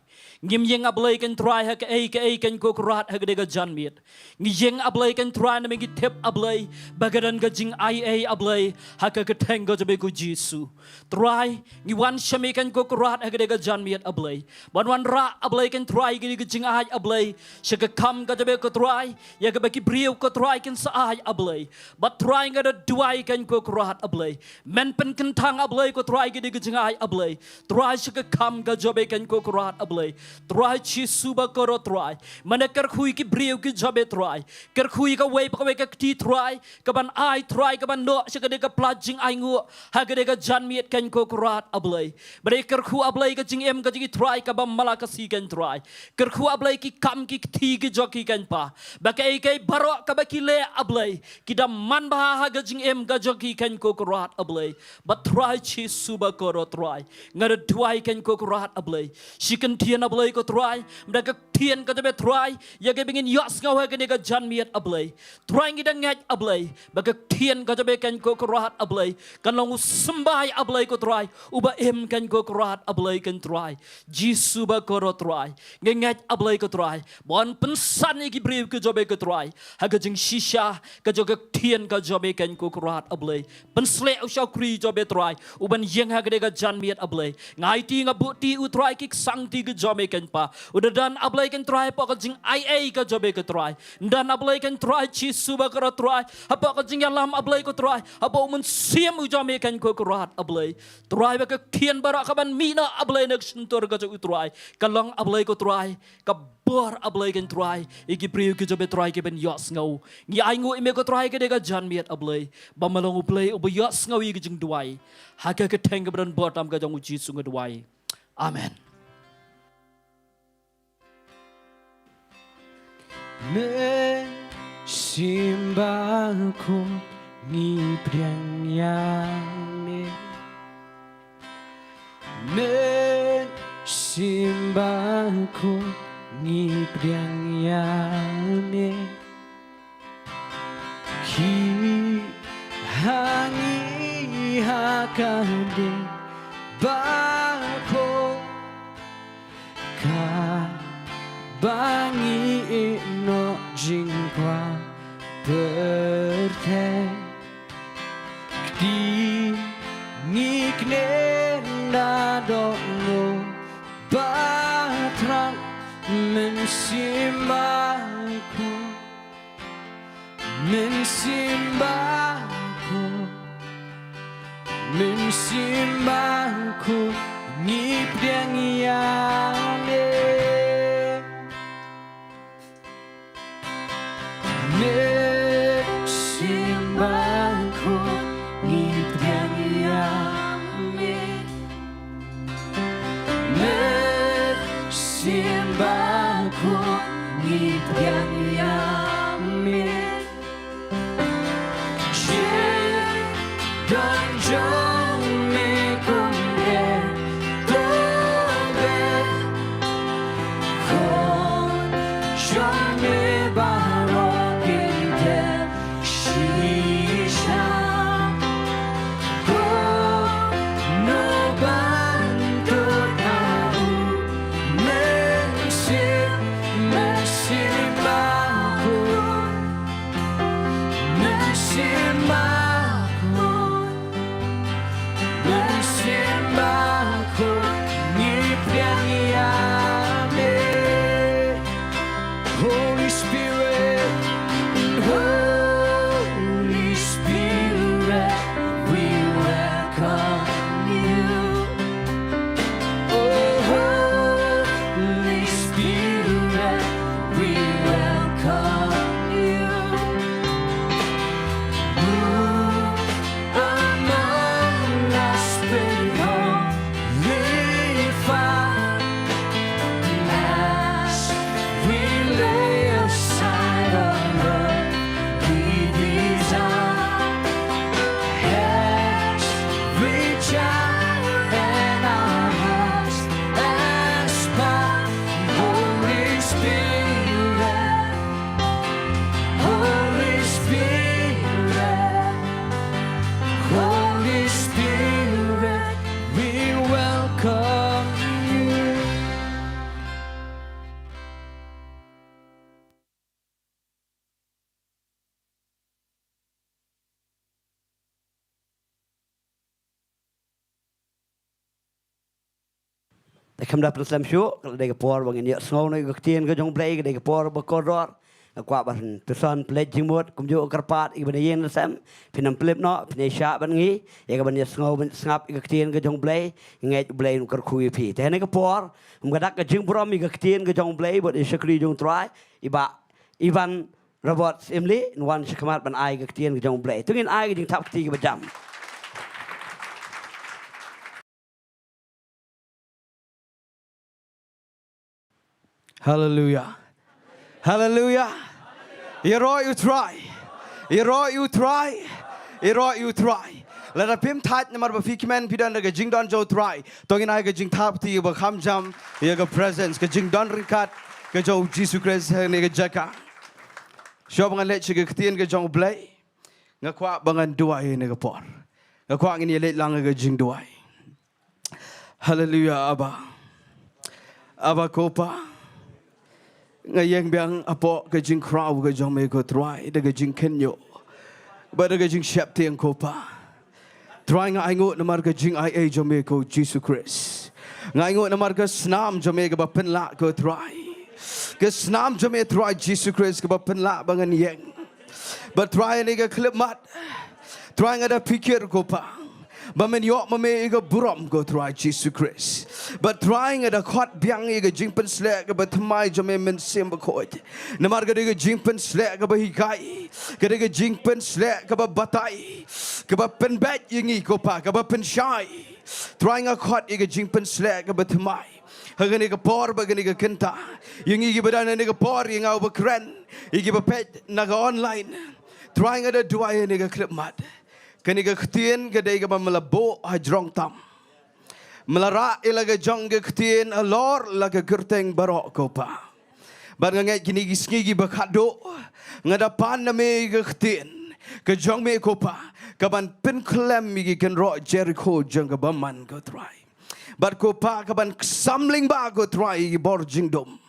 Speaker 3: ngim yeng ablay kan trai ha ka ai kan ko rat hagani ka jan miet ngi yeng ablay kan trai na mengi tep ablay bagadan ka jing ai ablay ha ka teng ko jabe ko Jisu trai ngi wan shame kan ko rat hagani ka jan miet ablay wan ra ablay kan trai gi jing ai ablay shaka kam ka jabe ko trai ya ka baki brio ko trai kan sa ai ablay but trai ga da duai kan ko rat ablay men pen kan thang ablay ko trai gi jing ai ablay trai shaka kam ka jabe kan ko rat ablay trai Jisu ba ko trai mana kar khui ki brio ki jabe trai kar khui ka wei pa ka ti trai ka ban ai trai ka ban no shaka de ka plajing ai ngu ha ga de ka jan miet kan ko rat ablay bare kar khu ablay ka jing em ka ji trai ka bam mala ka si kan trai kar khu ablay ki kam ki thi ki joki kan pa ba kai kai baro ka ba ki le ablay ki dam man ba ha ga jing em ka joki kan ko rat ablay but trai Jisu ba ko trai ngara duai kan ko rat ablay shi kan tien ablay ko trai mda ka tien ka be trai ya ga bingin yos ngau ha ga ne ka jan miet ablay trai ngi da ngat ablay ba ka tien ka be kan ko rat ablay kan long sembai ablay ko trai uba em kan ko rat ablay kan trai Jisu ba ko trai ngat ablay ko trai bon pensan iki brief ke jobe ko trai ha ga jing shisha ka joga tien ka jobe kan ko rat ablay pensle usau kri jobe trai uban yeng ha ga jan miet ablay ngai ti ngabu ti u trai ki sang ti ke jobe kan pa udah dan ablay kan trai pa ka jing ai ka jobe ka trai dan ablay kan trai Jisu ba ko trai apa ka jing yalam ablay ko trai apa mun siam u jobe kan ko rat ablay trai ba ka tien bara ka ban mina ablay nak sentor ka u trai kalong ablay ko trai ka bor ablay kan trai iki priu ke jobe trai ke ben yos ngau ngi ai ngu ime ko trai ke de ka jan miet ablay ba malong ublay ubo yos ngau i ke Jingduwai ha ka teng ke ben botam ka jong Jisu ngduai amen me simbaku ni priang yame me simbaku ni priang yame ki hangi hakade bako bangi no jingkwa berte di niknenda donglo batrang mensimbahku mensimbahku ngipdiangiane mensimbahku ngipdiangiane mensimbahku ngipdiangiane They come up to some show, they get poor when you're snow, you can go play, they get poor, but corridor, a quaban, the sun, pledging wood, come to carpat, even a yen the same, pin and flip not, pin a sharp and ye, you can your snow and snap, you can go play, and get blame Kurkui P. Then a poor, I'm going to jing from you can go play, but it's a creed try, Ivan Robert Syiemlieh, and one should come up and I get go play. To in I getting top tea with jump.
Speaker 5: Hallelujah. Hallelujah. You try. You try. Let a pim tight number of Fikman Pidan the Jingduwai try. Tongin I get Jing Tap to you, but come jump, you have presence, get Jingduwai recut, get Jisu Khrist, and nigga Jacka. Shop and let you get tea and get John Blay. Nakwa Bangan Duai nigga por. Nakwang in your late long ago Jingduwai. Hallelujah, Abba Kopa. Ngayang biang apo ke jing crowd ke jong me ko try de ke jing kenyo ba de ke jing shep tiang ko pa try nga ai ngot namar ke jing ai a jong me ko Jisu Khrist ngai ngot namar ke snam jong me ke ba pen la ko try ke snam jong me try Jisu Khrist ke ba pen la bangan yeng ba try ni ke klip mat try nga da pikir ko pa Bamen yok mame iga buram go try Jisu Khrist. But trying at a hot biang iga jingpen slag but my jame men simba coit. Namarga iga jingpen slag about hikai. Gadiga jingpen slag about batai. Kaba pen bat yingi kopa kaba pen shy. Trying a hot iga jingpen slag about my. Haganiga por baganiga kenta. Yingi gibadan and nigga por ying over kren. He give a pet naga online. Trying at a duai nigga clip mud. Kaniga ktien gadai ga malabo hajrong tam. Melara ilaga jong ga ktien alor laga gerteng barok kopa. Bar ngai kini gisngi bakado ngadapan na me ga ktien ka jong me kopa kaban pin klem mi kan ro Jericho jong ga baman go try. Bar kopa kaban samling ba go try bor jingdom.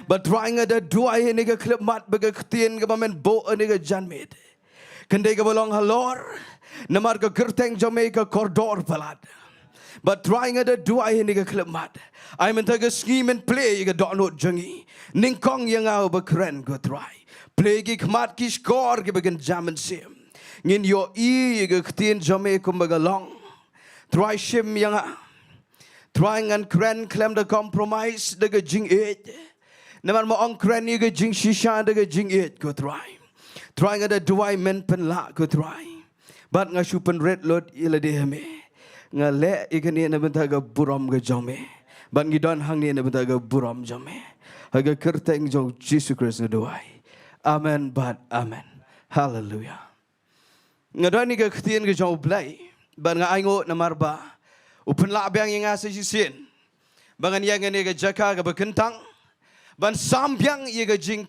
Speaker 5: But trying ada dua ini ke klub mat bagi ketien ke mamen bo ini ke janmit. Kendai ke bolong halor, namar ke kerteng jomai ke koridor pelat. But trying ada dua ini ke klub mat. I minta ke scheme and play ke donut jengi. Ningkong yang au berkeren ke try. Play ke kemat ki skor ke bagian jaman sim. Ngin yo ke ketien jomai ke bagalong. Try sim yang trying and keren claim the compromise de ke jing it. Namar mo ong keren ni ke jing shisha de ke jing it ke try. Trying ada dua men pen la ke try. But ngasupen red load ila dehme. Ngale ikan ni nabenta ke buram ke jome. But ngidon hang ni nabenta ke buram jome. Haga kerteng jong Jisu Khrist ngedawai. Amen but amen. Hallelujah. Ngadon ni ke ketien ke jong blai. But ngaingo namarba. Upen la biang yang asa jisin. Bangan yang ni ke jaka ke bekentang. Ban sambiang ye ke jing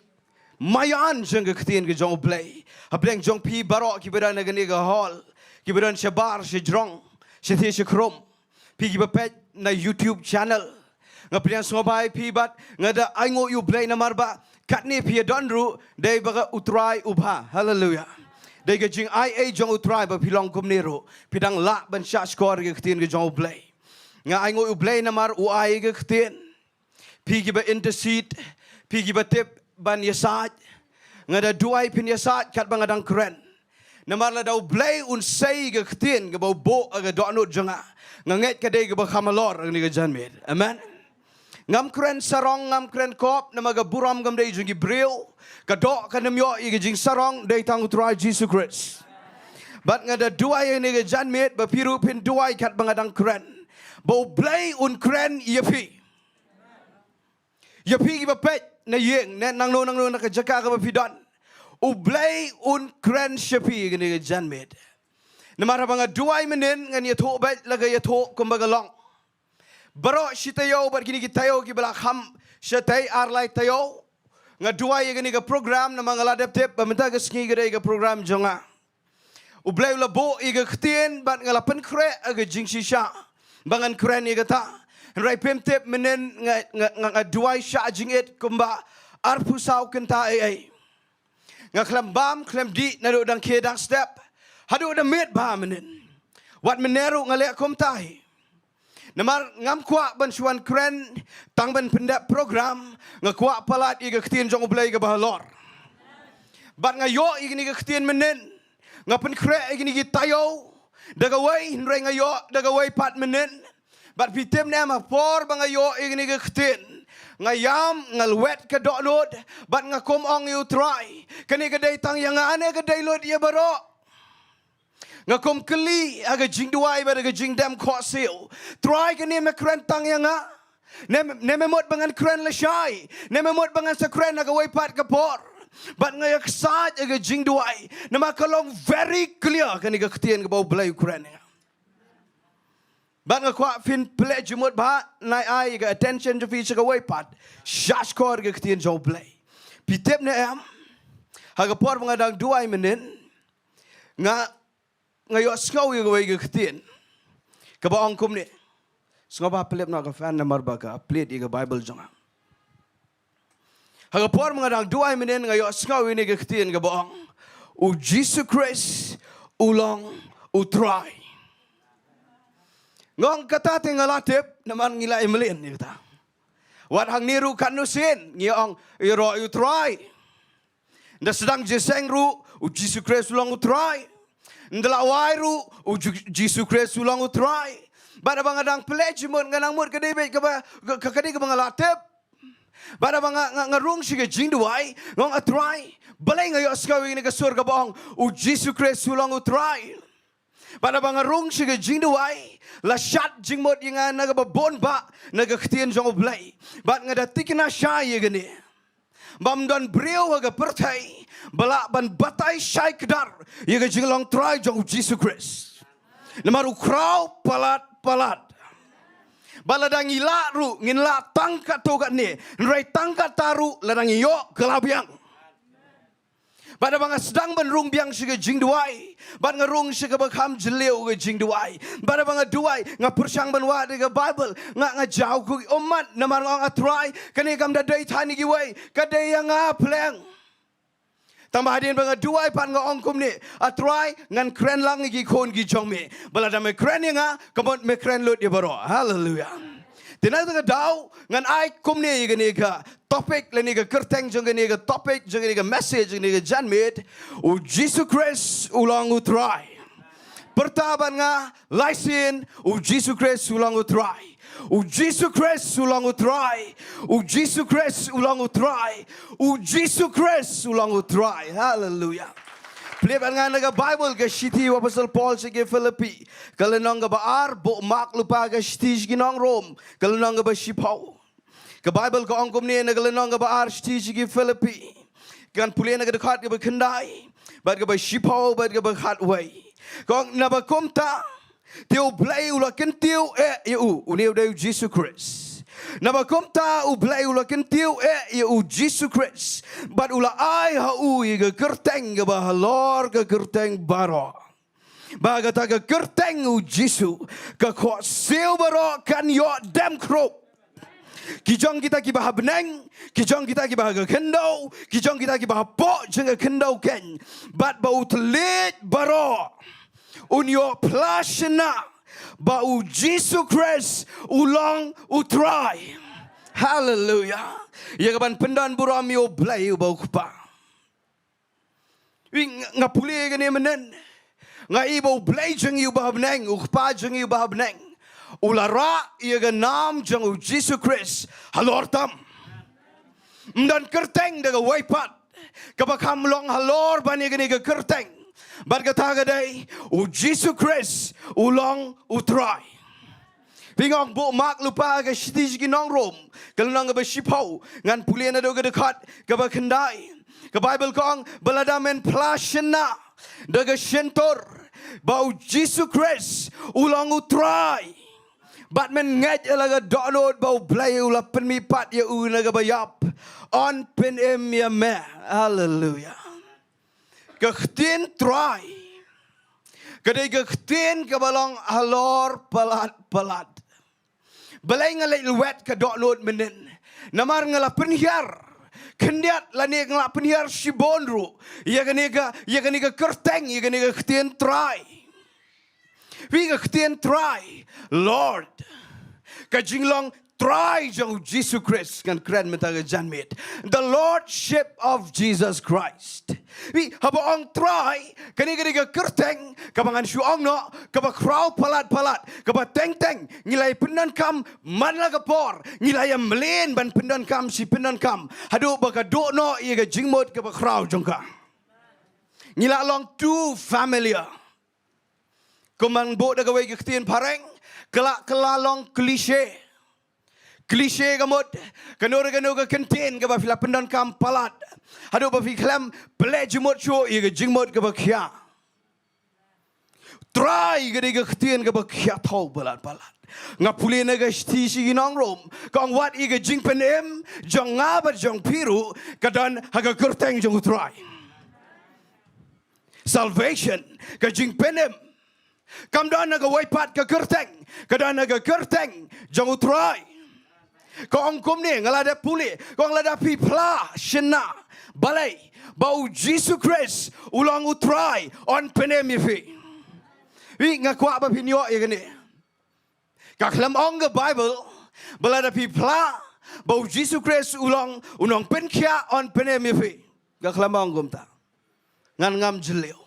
Speaker 5: mayan jeng ke ketien ke jong blai. Hableng jong pi barok kiberan negani ke hall. Kiberan sebar sejrong. Sethi sekrom. Pi kibepet na YouTube channel. Ngapriang sobai pi bat ngada aingo you blai namarba. Katni pi donru dai baga utrai ubha. Hallelujah. Dai ke jing IA jong utrai ba pilong kumnero. Pidang la ban syak skor ke ketien ke jong blai. Nga aingo you blai namar uai ke ketien. Pi kibe intercede. Pi kibe tip ban yesaj. Ngada duai pin yesaj kat bangadang keren. Namar la dau blai un sei ke ketien ke bau bo ke donut jonga. Nganget ke dai ke bakhamalor ni ke janmit. Amen. Ngam keren sarong ngam keren kop namaga buram ngam dai jungi bril. Kadok kanam yo i ke jing sarong dai tang utrai Jisu Khrist. Bat ngada duai ni ke janmit bapiru pin duai kat bangadang keren. Bau blai un keren yepi. Yepi ki bapet na yeng net nang no na ke jaka ke bapidon. Ublay un kren shapi gani janmit. Namara banga duai menen ngani yato bet laga yato kumbaga long. Baro shitayo bar gini tayo ki bala kham shatay arlay tayo. Nga duai gani ka program na mga ladap tip baminta ka ski gani ka program jonga. Ublay labo iga ktien bat ngalapan kre aga jingshisha. Bangan kren iga ta. Rai pem tip menen nga duai sha jingit kumba arpusaw kenta ay. Nga klam bam, klam di, nado dang kedang step. Hado da met bamanin. Wat meneru nga lek kom tahi. Namar ngam kwa ban suan kren, tang ban pendap program, nga kwa palat iga ketien jong ublay ka bahalor. Bat nga yo iga ni ka ketien menen, nga pen kre iga ni tayo, dagaway, hinray nga yo, dagaway pat menen. Bat pitim na mapor ba nga yo iga ni ka ketien. Ngayam ngalwet ka donod bat nga komong you try kani gaday tang yang ane gaday lod ya baro nga kom keli aga Jingduwai ba aga Jingdam kosil try kani makren tang yang ne memot bangan kren la shy ne memot bangan sa kren aga way pat kapor bat nga yaksad aga Jingduwai na makalong very clear kani ga ketien ga bau blay kren Bat nga kwa fin pledge jumut ba nai ai ga attention to fi chaka way pat shash kor ga ketien jong play pitep na am haga por mga dang duai menen nga yo skaw ga way ga ketien ka ba ong kum ni snga ba plep na ga fan na marba ka plate ga bible jonga haga por mga dang duai menen nga yo skaw ni ga ketien ga ba ong u Jisu Khrist ulong u Trai Ngong kata tinggal latip naman ngila imelin ni kata. Wat hang niru kanusin ngiyong iro you try. Nda sedang jeseng ru u Jisu Khrist ulang u try. Ndalawai ru u Jisu Khrist ulang u try. Bada bang adang pledge mun nganang mut kadibet ka kadi ka mga latip. Bada bang ngarung siga Jingduwai ngong a try. Balay ngayo skawing ni ka surga bang u Jisu Khrist ulang u try. Pada bang arung siga Jingduwai la shat jingmot yang naga babon ba naga ketien jong oblay bat ngada tikina shay gani bam don brio aga pertai bala ban batai shay kedar yaga jinglong try jong Jisu Khrist namaru kraw palat bala dang ila ru ngin la tangkat to kat ni nrai tangkat taru ladang yo kelabiang Bada banga sedang benrung biang siga Jingduwai. Bada ngerung siga bakam jeleu ke Jingduwai. Bada banga duai nga persang benwa de Bible nga jauh ku umat namar nga Trai kani kam da dai thani gi wai kadai nga pleng. Tambah hadirin banga duai pan nga ongkum ni Trai ngan kren lang gi kon gi jong me. Bala da me kren nga kamot me kren lut ye baro. Hallelujah. Tinang tengah daw ngan ai kum ni gani ka topik lani ka kerteng jong gani ka topik jong gani ka message gani ka janmit u Jisu Khrist ulang utrai. Pertaban nga laisin u Jisu Khrist ulang utrai. U Jisu Khrist ulang utrai. U Jisu Khrist ulang utrai. U Jisu Khrist ulang utrai. Hallelujah. Pilihan nga naga Bible ka shiti wa Apostle Paul sige Philippi. Kalanang nga baar bo mak lupa ka shiti sige Nonglum. Kalanang nga ba shipau. Ka Bible ka ongkom ni nagalanang nga baar shiti sige Philippi. Kan pilihan naga dekat ka ba kendai. Bad ka ba shipau bad ka ba khatway. Kong nabakumta tiu blay ula kentiu yu uniu deu Jisu Khrist. Nabakumta u blay ula kentiu yu Jisu Khrist. Bad ula ai ha u ga kerteng ga ba halor ga kerteng baro. Ba ga ta ga kerteng u Jisu ka ko sil baro kan yo dem krop. Kijong kita ki bah beneng, kijong kita ki bah kendo, kijong kita ki bah po jeng kendo ken. Bad bau telit baro. Unyo plasena bau Jisu Khrist ulang utrai. Hallelujah. Ya kapan pendan burami o blay bau kupa. Ngapuli gani menen. Nga ibo blay jeng yu bah beneng, ukpa jeng yu bah beneng. Ulara ia ganam jeng u Jisu Khrist halortam. Mdan kerteng daga waipat. Kapakam long halor bani gani ga kerteng. Berkata gadai u Jisu Khrist ulang utrai. Pingong bo mak lupa ke shiti gi Nonglum. Kalunang ga shipau ngan pulian ado ga dekat ga ba kendai. Ke Bible kong beladamen plasena daga shentor bau Jisu Khrist ulang utrai. Batman ngaj alaga download bau play ula penmipat ya u naga bayap on pen ya me. Hallelujah. Kekhtin Trai. Kadai kekhtin kebalong halor pelat. Balai ngalai luwet ke download menen. Namar ngala penhiar. Kendiat lani ngala penhiar shibonru. Ya kaniga kerteng ya kaniga kekhtin Trai. Wi kekhtin Trai. Lord. Kajinglong Trai jang Jisu Khrist kan keren mentaga janmit. The Lordship of Jesus Christ. Wi habang Trai kani kerteng kabangan syuong no kaba kraw palat kaba teng ngilai pendan kam manla kapor ngilai melin ban pendan kam si pendan kam hadu baka do no ia ga jingmot kaba kraw jongka ngila long too familiar kumang bo daga wei gitien pareng kelalong klise gamot kanur ga kentin ga ba fila pendan kam palat hadu ba fi klam ple jumot cho ye ga jingmot ga ba khia Trai ga de ga ktien ga ba khia thau balat nga puli na ga sti si Nonglum kong wat ye ga jing penem jong nga ba jong piru kadan ha ga kerteng jong Trai salvation ga jing penem kam dan na ga waipat ga kerteng kadan na ga kerteng jong Trai. Kong kum ni ngalada puli, kong lada pipla shena balai bau Jisu Khrist ulang utrai on penemifi. Wi ngakwa ba pinyo ye gani. Kaklam ong ga Bible balada pipla bau Jisu Khrist ulang unong penkia on penemifi. Kaklam ong gumta. Ngan ngam jeleu.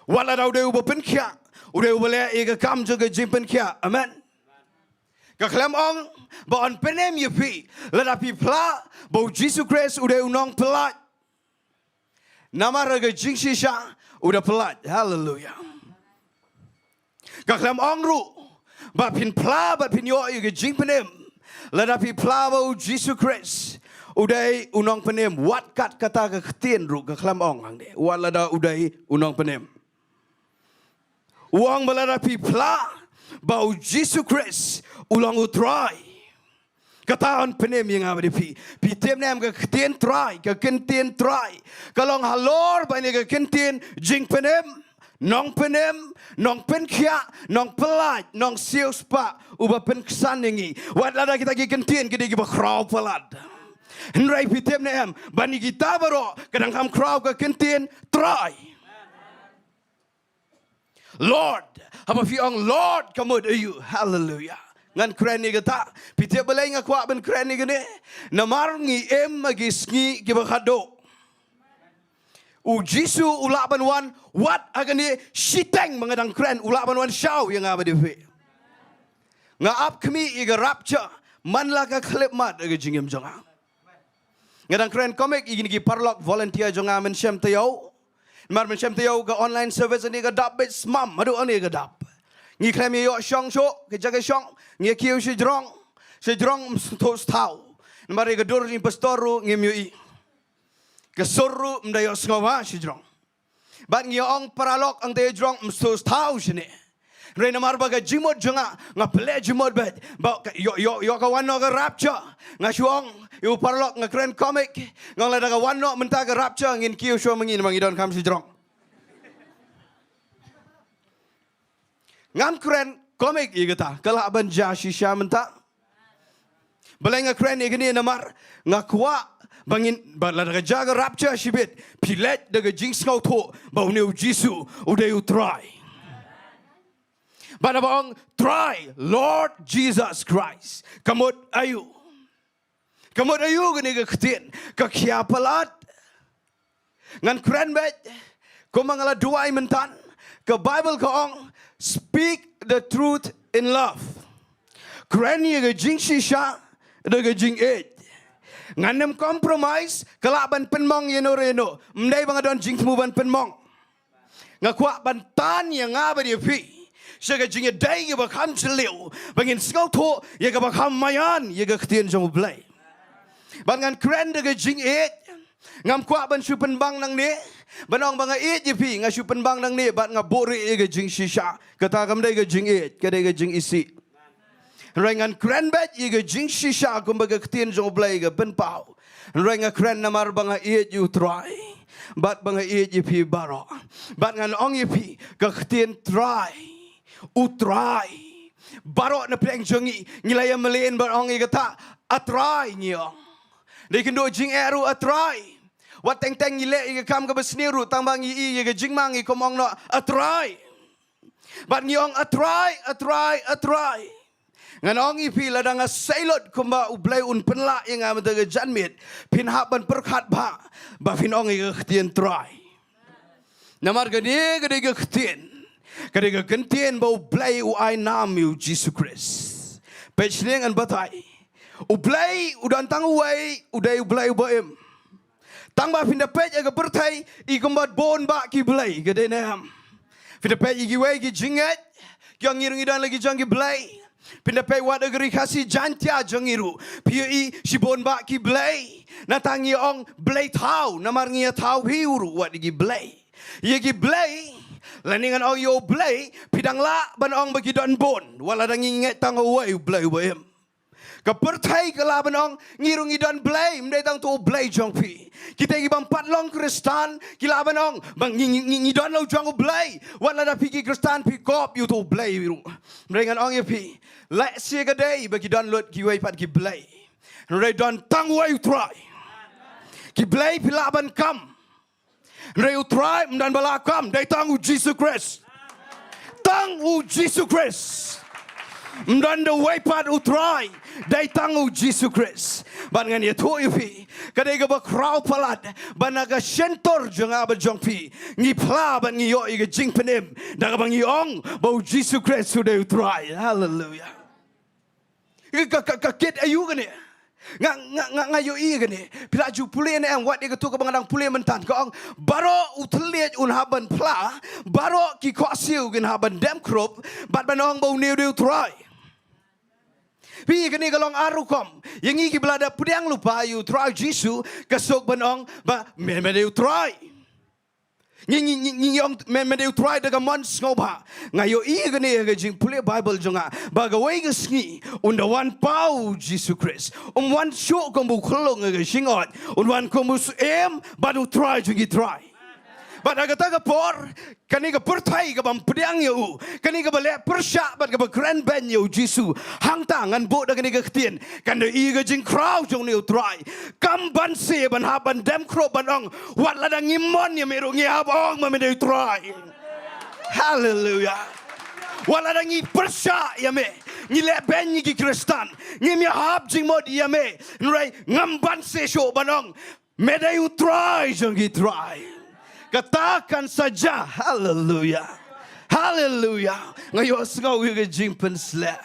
Speaker 5: Wala daw de ubo penkia, ude ubale ye ga kam juga jing penkia. Amen. Kaklam ong ba on penem yepi lada pipla bau Jisu Khrist udah unong pelat. Nama raga jingsisha udah pelat. Hallelujah. Kaklam ong ru ba pin pla ba pin yo ye jing penem lada pipla bau Jisu Khrist udah unong penem wat kat kata kekhtin ru kaklam ong hang de wat lada udah unong penem. Uang balada pipla bau Jisu Khrist ulang utrai. Kataon penem yang abadi pi tem nem ke ketien trai ke kentien trai kalong halor bani ke kentien jing penem nong penem nong penkia nong pelaj nong siu spa uba pen kesan nengi wat lada kita ki kentien ke ba krau pelad henrai pi tem nem bani kita baro kadang kam krau ke kentien trai Lord apa fi ong Lord kamud ayu hallelujah ngan kren ni kata pite belai ngakwa ben kren ni gene namar ngi em magis ngi gibakado u Jisu ulaban wan wat agani shiteng mengadang kren ulaban wan shaw yang abadi fe nga ap kmi iga rapcha man la ka klip mat aga jingem jonga ngadang kren komik igini gi parlok volunteer jonga men shem tayo mar men shem tayo ga online service ni ga dap bet smam adu ani ga dap ngi klem yo shong sho ke jaga shong ngi kiu si drong to stau mari ga dur ni pastoru ngi mi ke soru mdayo sngawa si drong bat ngi ong paralok ang te drong to stau sine rena mar baga jimod jonga nga ple jimod bet ba yo ka wano ga rapture nga shuong yu paralok nga kren comic nga la ga wano menta ga rapture ngin kiu sho mangin mangidon kam si drong ngam kren komik igata kala ban ja shisha menta balai kren igini namar ngakwa bangin bala daga jaga rapture shibit pilet daga jings ngau tho bau new Jisu uday Trai bana bang Trai Lord Jesus Christ kamut ayu gani ga ktin ka khia palat ngan kren bet ko mangala duai mentan ka Bible ka ong speak the truth in love. Kren ye ga jing shisha da ga jing it. Nganem compromise kalaban penmong ye no reno. Mdai bang adon jing muban penmong. Ngakwa bantan ye ngaba di pi. Siya ga jing ye day ye bakam Syiemlieh. Bangin skau to ye ga bakam mayan ye ga ketien jong blay. Bangan kren da ga jing it. Ngam kwa ban supen bang nang ni. Banong banga it je pi nga supen bang nang ni bat nga bori ga jing shisha kata kam dai ga jing it ka dai ga jing isi rengan kren bet ye ga jing shisha kum ba ga ktien jong blai ga ben pau renga kren namar banga it you try bat banga it je pi baro bat ngan ong ye pi ga ktien try u try baro na pleng jongi ngilaya melen bar ong ye kata a try ngiong dei kendo jing eru a try wat teng ile iga kam ka besniru tang bang i iga jingmang i komong no a try bat ngiong a try nganong i pi ladang a sailot kumba ublai un penla yang am daga janmit pin hab ban perkhat ba fin ong iga ktien try namar gade ga ktien gade ga kentien ba ublai u ai nam yu Jisu Khrist pechling an batai ublai udan tang uai udai ublai baem tang ba pinda pej aga bertai i kumbat bon ba ki blai gede nam pinda pej igi wei gi jinget yang ngirung idan lagi jang gi blai pinda pej wat agri kasi Jaintia jangiru pi si bon ba ki blai na tangi ong blai tau namar ngia tau hiuru wat gi blai ye gi blai laningan ong yo blai pidang la ban ong bagi don bon wala dang inget tang wei blai wem kapertai kalaban ong ngirung idan blai mdai tang tu blai jong pi kita gi bang patlong Kristan kilaban ong bang ngidon lo jong blai wala da pi Kristan pi kop you tu blai wiru mdai ngan ong ye pi la sia ga dai bagi don lot gi wei pat gi blai mdai don tang wei try ki blai pi laban kam mdai try mdan bala kam dai tang u Jisu Khrist tang u Jisu Khrist mdan de wei pat u try dai tangu Jisu Khrist ban ngan ye to pi kadai ga ba krau palat banaga sentor jonga ba jong pi ngi pla ban ngi yo i ga jing penem da ga bang i ong ba Jisu Khrist su dai try hallelujah ka kit ayu gane nga yo i gane pila ju pulen em wat de ga tu ka bang dang pulen mentan ka ong baro utliet un haban pla baro ki ko siu gen haban dem krop bat banong ba new dai try pi kini kalong arukom yang iki belada pudiang lupa you try Jisu kasok banong ba me you try Yong medeu try daga mon snoba. Ngayo igane ga jing pule Bible jonga. Bagaway ga sngi. Unda wan pau Jisu Khrist. Wan show kombu khlong ga shingot. Wan kombu em badu try jungi try. But agataga por kaniga pertai ka bam pediang yo kaniga bale persya bat ka grand ben yo Jisu hang tangan bo da kaniga ktien kan de iga jing crowd jong ni try kam ban se ban ha ban dem kro ban ong wat la dang imon ya meru ngi ha ong ma me de try hallelujah wala dang i persya ya me ni le ben ni ki kristan ni mi hab jing mod ya me nrai ngam ban se sho ban ong me de try jong gi try. Katakan saja, hallelujah, hallelujah. Ngayon sengau yang jimpen sela.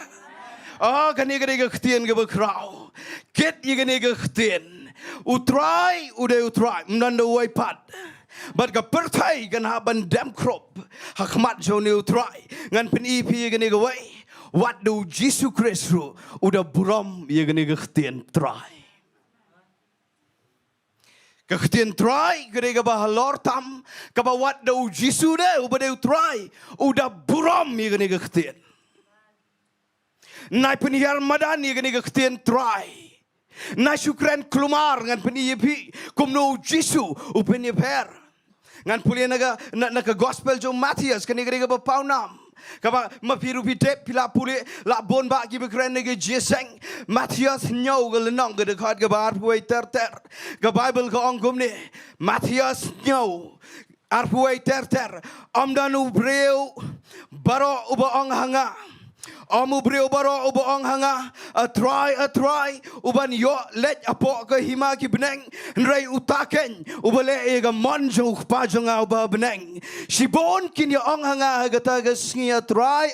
Speaker 5: Oh, kani kani kektian ke berkrau, ket yang kani kektian. Utrai, udah utrai, menanda waipat. But ke pertai kan haban dam crop, hakmat joni utrai. Ngan penipi yang kani kawai, what do Jisu Khrist ru, udah buram yang kani kektian trai. Kektian try kerja bahalor tam kabawat dau Jisu deh ubadeu try udah buram ya kene kektian nai penihar madan ya kene kektian try nai syukran kelumar ngan peniyepi kumno Jisu upeniper ngan pulia naga gospel jo Matias kene kerja bapaunam kaba mapiru pidep pila pule la bon ba ki bekren nege jeseng Matias nyau ke lenong ke dekat ke bar puai ter ke Bible ke ongkum ni Matias nyau arpuai ter amdanu breu baro uba ong hanga amu breu baro uba ong hanga a try uban yo let apo ke hima ki beneng nrai utaken ubale ega monjo pa jonga uba beneng sibon kin yo ong hanga gata gesngi a try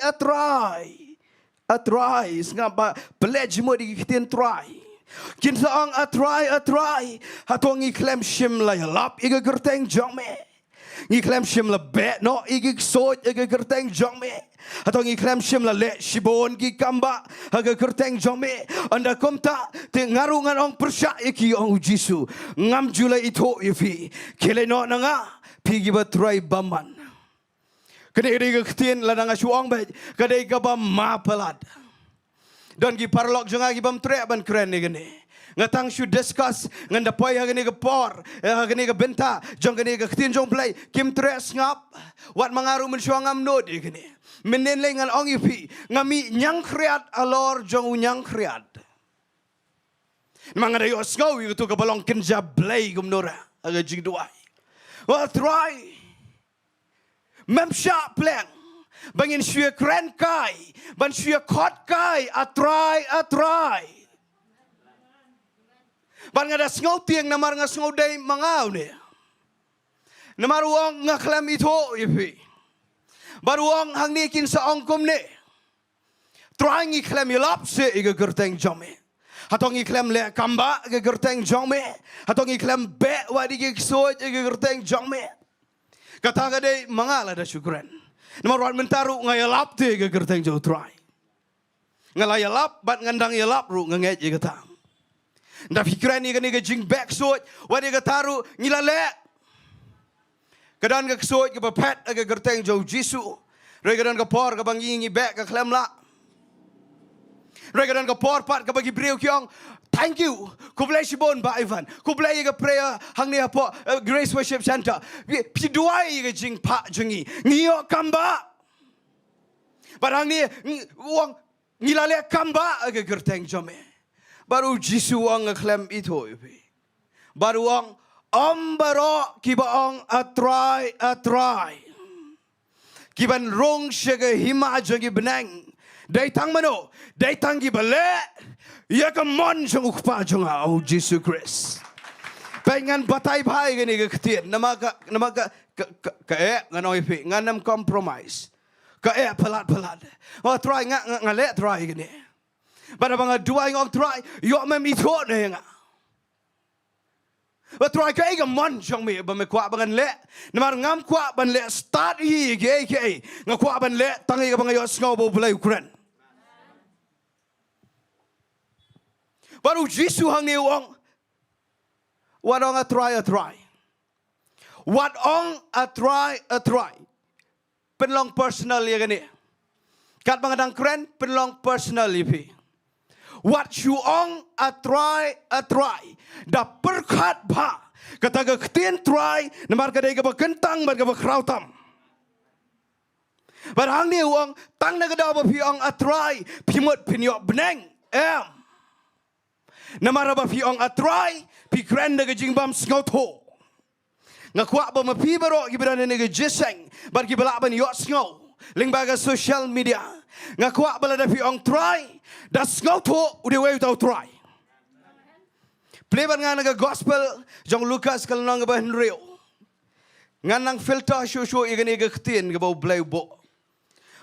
Speaker 5: ngapa pledge mo di kiten try kin saong a try hatong iklem Syiemlieh lap iga gerteng jome iklem Syiemlieh be no igi soj iga gerteng jome atau ngiklem Syiemlieh le shibon ki kamba haga kerteng jome anda komta te ngarungan ong persya iki ong Jisu ngam julai ito ifi kele no nanga pigi batrai baman kene ide ktien la nanga suang ba kade ka bam ma pelad dan gi parlok jonga gi bam tre ban kren ni gene ngatang should discuss nganda poi hagani ke por hagani ke Bynta jong gani ke ktien jong play kim tre ngap wat mangaru men suangam no di gene menenlengan ong ipi ngami nyang kriat alor jong nyang kriat mangada yo sngau itu ke balong kenja blay gumnora aga Jingduwai wa try mem sha plan bangin shue kren kai ban shue khot kai a try ban ngada sngau tieng namar ngasngau dai mangau ne namar wong ngaklam itu ipi baruang hang ni kin sa ongkom ne trying iklem yelap se iga gerteng jome hatong iklem le kamba iga gerteng jome hatong iklem be wadi ge soj iga gerteng jome kata gade mangala da syukran nomor wan mentaru ngayalap te iga gerteng jo try ngalayalap bat ngandang yelap ru ngenge iga ta nda pikiran iga ni ge jing back soj wadi iga taru ngilale kadan ka ksoj ka pet ka gerteng jo Jisu re kadan ka por ka bangingi back ka klem la re kadan ka por pat ka bagi breu kyong thank you ku blay sibon ba Ivan ku blay ka prayer hang ni apo Grace Worship Center piduai ka jing pa jingi ngio kamba barang ni wong ngilale kamba ka gerteng jome baru Jisu ang klem ito baru wong Ombaro kibaong atrai kiban rong shega hima jagi benang daitang mano daitang gibale ya kamon jong ukpa jonga oh Jisu Khrist pengan batai bhai gani ketien nama ka nganoi pi nganam compromise pelat oh try ngale try gani pada bang dua ngong try yo mem ito ne nga Try ka iga mon jong me ba me kwa bangan le namar ngam kwa ban le start hi ge ngakwa ban le tangi ka bangayo sngo bo blay ukran baru Jisu hang ni wong wadong a try What ong a try. Penlong personal ya gani. Kat bangadang keren penlong personal ipi. What you ong a try. Da perkat ba. Kata ke ketien try. Namar kadai ke kentang bar ke krautam. Barang ni uang tang na kada ba pi ong a try. Pimot pinyok beneng. Namara ba pi ong a try. Pi keren da ke jingbam Sohthri. Ngakuak ba mapi baro gibran ne ke jeseng. Bar ki balak ban yok Sohthri. Ling baga social media. Ngakuak bala da pi ong try. Da Sohthri udah wei tau try. Pleban ngan ke gospel jong Lukas kalau nang ba Henrio. Ngan nang filter show igani ke ketien ke bau blai bo.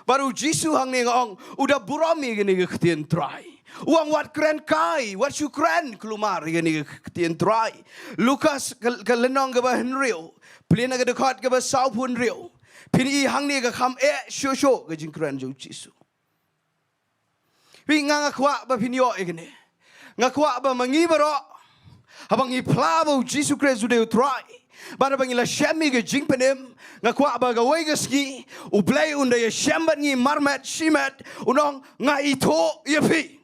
Speaker 5: Baru Jisu hang ni ngong udah burami igani ke ketien try. Uang wat keren kai, wat su keren kelumar igani ke ketien try. Lukas ke lenong ke ba Henrio. Pelina ke dekat ke ba South Henrio. Pini hang ni ke kam show ke jing keren jong Jisu. Pi ngang akwa ba pinyo igani. Ngakwa ba mangibaro. Habang iplabo Jisu Khrist udah try. Bada bang ila shemi ke jing penem. Ngakwa ba gawai ke ski. Uplay unda ya shembat ngi marmet shimet. Unong nga ito yapi.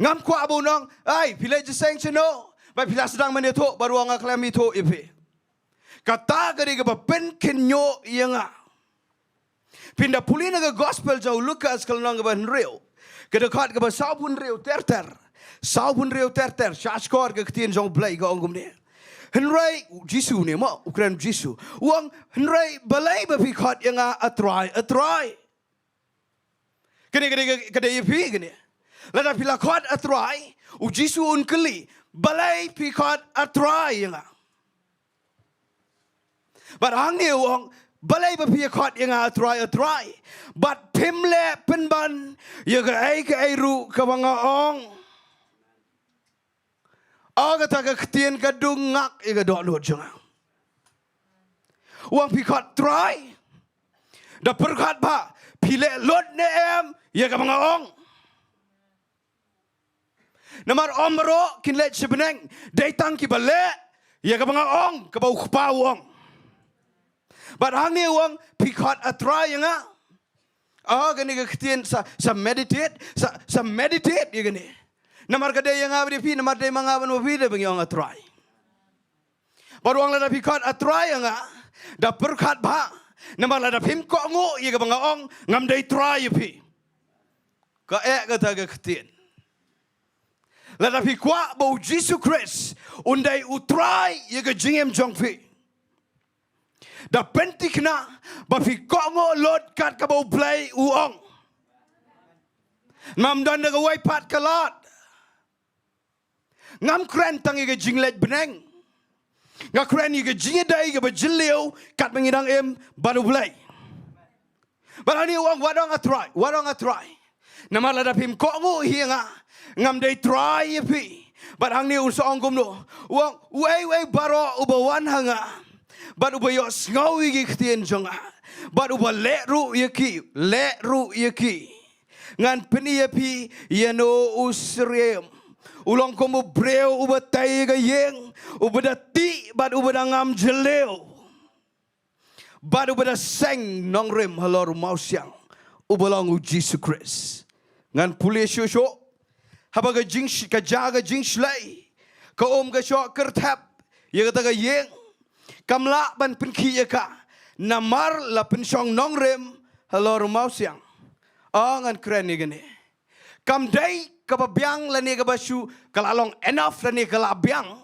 Speaker 5: Ngam kwa ba unong. Ay pilay jeseng chino. Ba pilay sedang menito. Baru nga klam ito yapi. Kata kari ke ba pen kenyo iya nga. Pindah puli na ke gospel jauh Lukas kalau nang ke ba Henrio. Kedekat ke ba South Henrio ter. Saupun reu ter syashkor ke ketien jong blai ke ongum ni. Henry Jisu ni mak ukran Jisu. Uang Henry balai berfikat yang a try. Kene yepi kene. Lada pila kot a try. U Jisu unkeli balai fikat a try yang a. Barang ni uang balai berfikat yang a try. But pimle penban ya ke airu ke banga ong. Aga tak ketien kadung ngak ega dok lot jangan. Uang pikat try. Da perkat ba pile lot ne ya ka mga ong. Namar omro kinlet sebeneng datang ki bale ya ka mga ong ka bau khpa uang. Barang ni uang pikat try nga. Aga ni ketien sa meditate ya gani. Namar kadai yang abdi pi, namar kadai mangaban wapi dah bagi orang try. Baru orang lada pikat try yang dah perkat bah. Namar lada pim kok ngo, ia ke bangga orang ngam dai try pi. Ka kata ke ketien. Lada pikwa bau Jisu Khrist, undai utry ia ke jingem jong pi. Dah pentikna, bapi kok ngo lot kat ke bau play uong. Ngam dan ke waipat ke lot. Ngam keren tangi ke jinglet beneng. Ngam keren ke jingedai ke bajilio kat mengidang baru belai. Barang ni uang wadang a try. Nama lada pim kok ngo hianga ngam dai try pi. Barang ni usa ongkom no. Uang wei baro ubawan hanga. Bad uba yo ngawi ki ktien jonga. Bad uba leru yaki. Ngan peni yapi yano usrem. Ulang komu breu uba tai ga yeng uba dati bad uba ngam jeleu bad uba seng nongrem halor mausyang uba lang Jisu Khrist ngan puli shosho haba ga jing ka jaga jing shlai ka ga sho kertap ye ga ga yeng kamla ban pinki ye ka namar la pinshong nongrem halor mausyang ngan kren ni gane kam dai kababiang lani kabasu kalalong enough lani kalabiang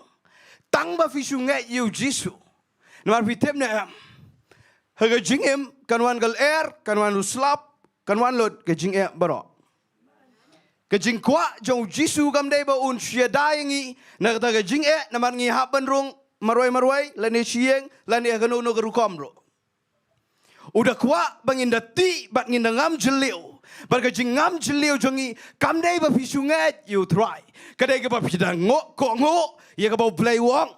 Speaker 5: tang ba fisu ngai yu Jisu namar fitem na haga jingem kanwan gal kanwan uslap kanwan lot ke jing baro ke jing kwa jong Jisu kam dai ba un sia daingi na kata ke jing namar ngi haban rung marwai lani sieng lani kanu no gerukom ro udah kwa bangin dati bat ngindangam jeliu Barga jingam jeliu jongi kam dai ba pisungat you try. Kadai ke ba pidang ngo ko ngo ye ka ba play wong.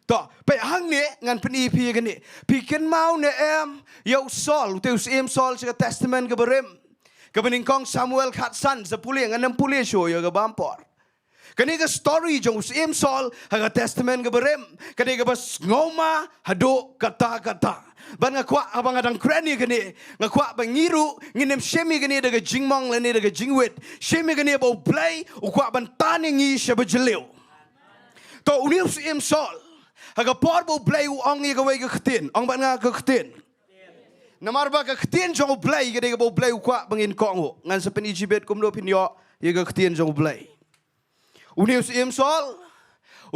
Speaker 5: To pe hang ni ngan peni pi ke ni. Pi ken mau ne yo sol te us sol se testament ke berem. Ke bening kong Samuel khat san 10 ngan 60 show yo ke bampor. Kani ka story jong usim sol haga testament ka berem. Kani ka bas ngoma hado kata-kata. Ban ngakwa abang adang kreni kani ngakwa bangiru nginem shemi kani daga jingmong lani daga jingwit shemi kani bau play ukwa ban tani ngi shabajeleu to unius im sol haga por bau play u ong ngi gawe ka khtin ong ban nga ka khtin namar ba ka khtin jong play kani bau play ukwa bangin kongo ngan sa penijibet kumdo pinyo ye ka khtin jong play unius im sol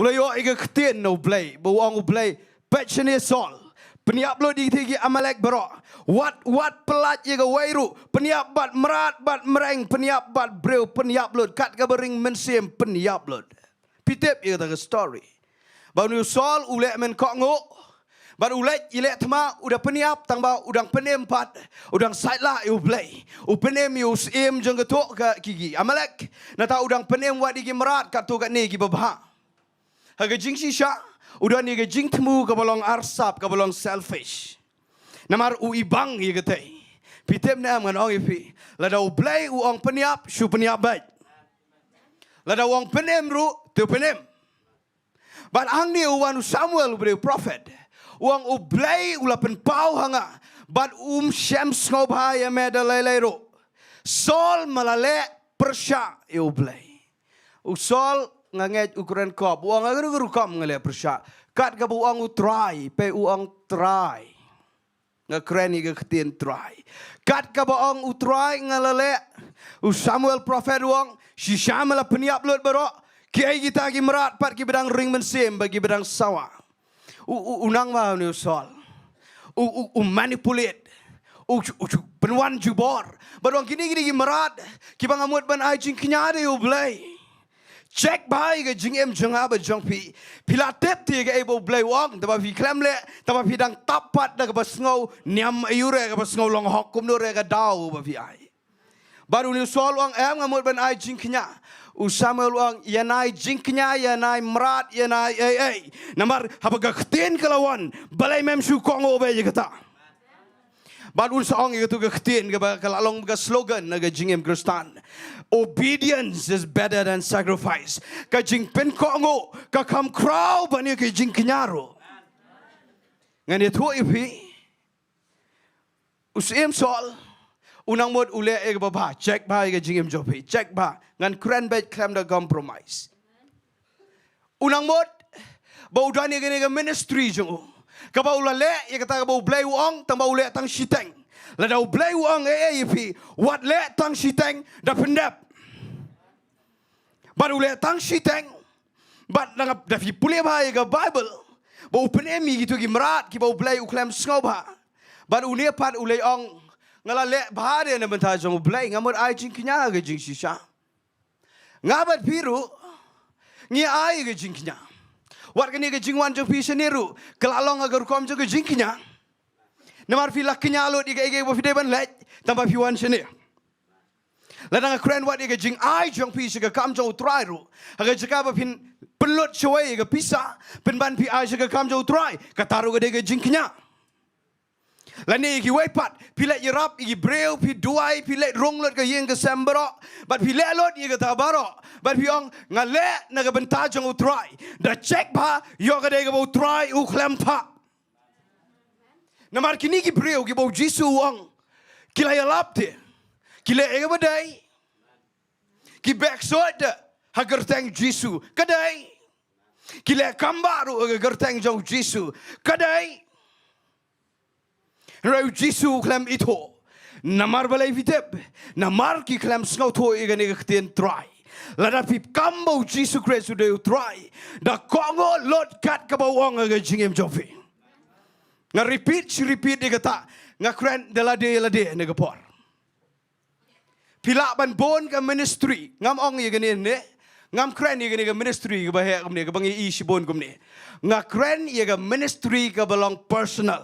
Speaker 5: ulayo i ka khtin no play bau ong play passionate sol Peniap lo di tigi amalek berok. Wat pelat ye ga wairu. Peniap bat merat bat mereng. Peniap bat breu. Peniap lo kat ka bering mensim. Peniap lo. Pitip ye kata story. Bau sol ulek men kok ngok. Baru ulek ilek tema udah peniap tang bau udang penem pat. Udang saitlah you play. Upenem you sim jeng ketuk ke gigi. Amalek nata udang penem wat digi merat kat tu kat ni gi babha. Haga jing shisha. Udah ni ke jing temu ke balong arsap ke balong selfish. Namar u ibang ye ketai. Pitep nam ngan ong ipi. Lada u play u ong peniap shu peniap baik. Lada ong penem ru tu penem. But ang ni u wan Samuel beri prophet. Uang u play u lapen pau hanga. But shem snobha ya medalai ru. Sol malale persya u play. U sol nganget ukuran kop uang agak kam ngale persya kat ka uang u trai pe uang trai ngakren iga ketin trai kat ka uang u trai ngalale u Samuel prophet uang si Syiemlieh peniap lut berok kiai kita gi merat pat ki bedang ring mensim bagi bedang sawa unang ma ni sol manipulate penwan jubor berong kini gi merat ki bang amut ban ai jing knyade u blai Check by ke jing em jeng apa jong pi pilatep ti ke ebo blay wong taba pi klemle taba pi dang tapat da ke basngau niam ayure ke basngau long hok kum no re ke dau ba pi ai baru ni sol wong em ngamut ban ai jing knya u Samuel wong yanai jing knya yanai merat yanai namar habaga khtin kelawan balai mem su kongo be je kata baru song itu ke khtin ke kalalong ke slogan na ke jing em kristan Obedience is better than sacrifice. Kajing pen kongo, kakam kraw bani kajing kenyaro. Ngan itu ipi, usim sol, unang mod ule eg baba, check ba kajing em jopi, check ba, ngan kren bet klem da compromise. Unang mod, bau dani gani ke ministry jongo, kabau lale, ye kata kabau blay uang, tambah ule tang shiteng. Lada blay uang ipi, wat le tang shiteng da pendap. Baru le tang shiteng, bat nangap da fi pule ba ke Bible, bau penemi gitu gi merat ki bau blay uklem sngoba. Baru ne pat ule ong ngala le bahare na benta jong blay ngamur ai jing knya ke jing shisha. Ngabat piru ngi ai ke jing knya. Wat kene ke jing wan jong pi seniru, kelalong agar kom jong ke jing knya. Namar fi lak knya lo di ke bo fi deban le tambah fi wan senir. Ladang keren wat ega jing ai jong pi sega kam jong trai ru aga jaka ba pin penlut chawai ega pisa pen ban pi ai sega kam jong trai kataru ga ega jing knya lani igi wai pat pi let yerap igi breu pi duai pi let rong lot ga yeng ga sembro bat pi let lot ega tabaro bat pi ong ngale na ga benta jong trai da check ba yo ga ega bo trai u klem pa namar kini gi breu gi bo Jisu ong kila yalap te Kila ega badai. Ki backside ha gerteng Jisu. Kadai. Kila kambaru ega gerteng jong Jisu. Kadai. Rau Jisu klem ito. Namar balai vitep. Namar ki klem sngau to ega nega ktien trai. Lada pip kambo Jisu Khrist udah trai. Da kongo lot kat kabawang ega jingem jovi. Nga repeat ega ta. Nga kren delade nega por. Pila ban bon ke ministry ngam ong ye gani ne ngam kren ye gani ke ministry ke bahaya ke bangi i si bon kumne ngakren ye ke ministry ke belong personal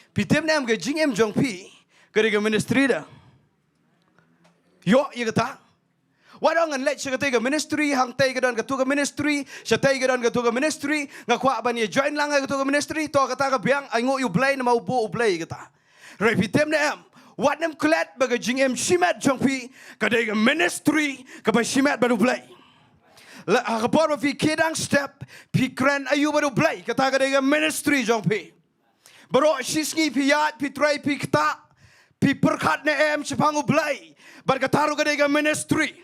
Speaker 5: pitem nam ke jingem jong pi ke ministry da yo ye kata wadong an let ke ministry hang tai ke don ke tu ke ministry shatai ke don ke tu ke ministry ngakwa ban ye join lang ke tu ke ministry to kata ke biang ai ngo you blay na mau bo blay kata repitem nam Wat nem klet baga jingem shimat jongpi kadai ministry kaba shimat baru play. kapor ma pi kedang step pi kren ayu baru blai kata kadega ministry jong pi baro sisngi pi yat pi trai pi kta pi perkhat ne em sepangu blai bar kataru kadega ministry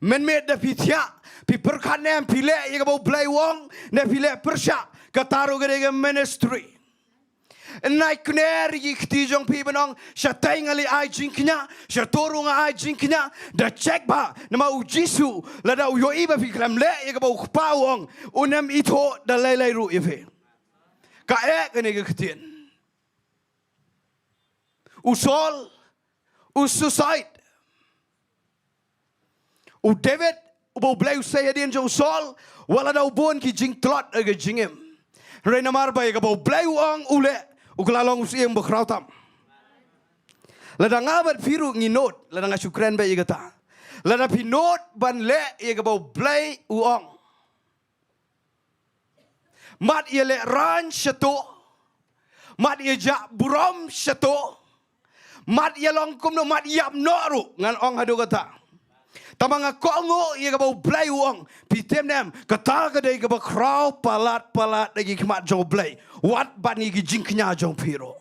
Speaker 5: menmet da pi thia pi perkhat ne em pi le ye ka bau blai wong ne pi le persha kataru kadega ministry Nai kner yi kti jong pi benong shatay ngali ai jinknya shatoru nga ai jinknya da check ba nama u Jisu la da u yo iba pi klam le ye ka ba pa wong unam ito da lai ru ife ka kene ke ktien u sol u suicide u David u bo blai say adin jong sol wala da u bon ki jing tlot ge jingem reina mar ba ye ka ba blai wong ule Uklalong usieng berkrautam. Lada ngabat piru nginot, lada ngasukren bayi kata. Lada pinot ban le ye kabau blai uong. Mat ye le ran shato. Mat ye jak burom shato. Mat ye long kumno mat yam noru ngan ong hadu kata. Tamanga kongo ye kabau blai uong. Pitem nem kata kadai kabau krau palat lagi kemat jong blai. Wat bani gi jingknya jong piro.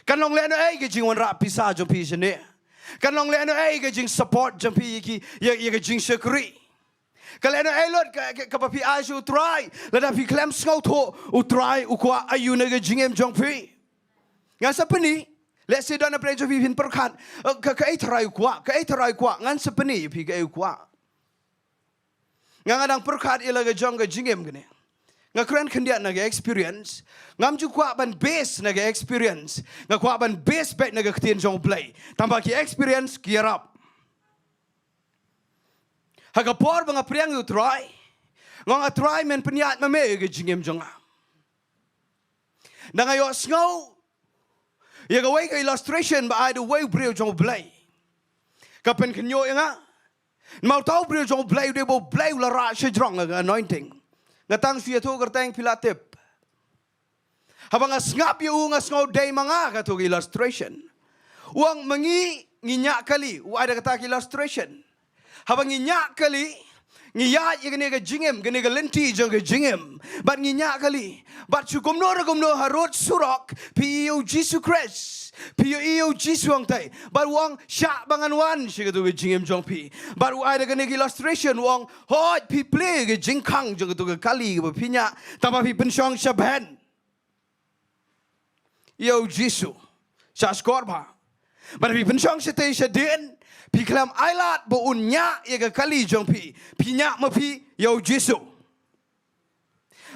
Speaker 5: Kan long leno ge jing wan rap pisa jong pi jene. Kan long leno ge jing support jong pi ki ye ge jing sekri. Kan leno lot ka pa pi aju try. Lada pi klem skau tho u try u kwa ayu na ge jingem jong pi. Ngan sapeni let's say dona pre jong pi pin perkhat ka try kwa ngan sapeni pi ge kwa. Ngan adang perkhat ila ge jong ge jingem gene. Ngakren kendia naga experience ngam ju kwa ban base naga experience ngakwa ban base back naga ktien jong play tambah ki experience ki rap haga por banga priang yu try ngonga try men penyat mame ge jingem jonga nanga yo snow ye ga way illustration ba I the way brio jong play kapen kenyo nga mau tau brio jong play de bo play la ra she jong anointing Ngatang siya to kerteng pilatip. Habang asngap yung asngaw day mga katog illustration. Uang mangi nginya kali. Ada kata illustration. Habang nginya kali. Ngiya yung ganiga jingem. Ganiga lenti jang jingem. Bat nginya kali. Bat sukumno harut surok. Piyo Jisu Khrist. Piyo iyo Jisu ang tay. Bat uang syak bangan wan. Siya katog jingem jang pi. But ada ganiga illustration. Uang hot pi play ge jingkang jang katog kali. Pinya. Tama pi pensyong syaban. Iyo Jisu. Siya skor ba. But pi pensyong siya tayo siya din. Pi klam ailat bo unya ye kali jong pi nya ma pi yo Jisu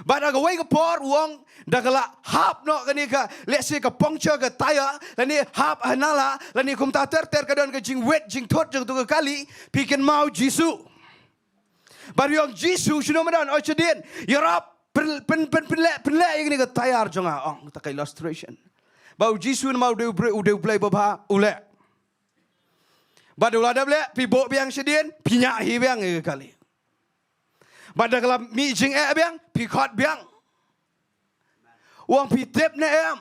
Speaker 5: bada ga wei ga por wong da kala hap no kani ka let's say ka puncture ka taya lani hap hanala lani kum ta ter ka don ka jing wet jing thot jong tu ka kali pi ken mau Jisu bar yong Jisu shino madan o chedin yarap pen le ye ka tayar jonga ong ta ka illustration bau Jisu mau de play baba ule Bada ulada ble pi bo biang sedien pi nya hi biang ge kali. Bada kala mi jing biang pi khot biang. Wang pi tep ne em.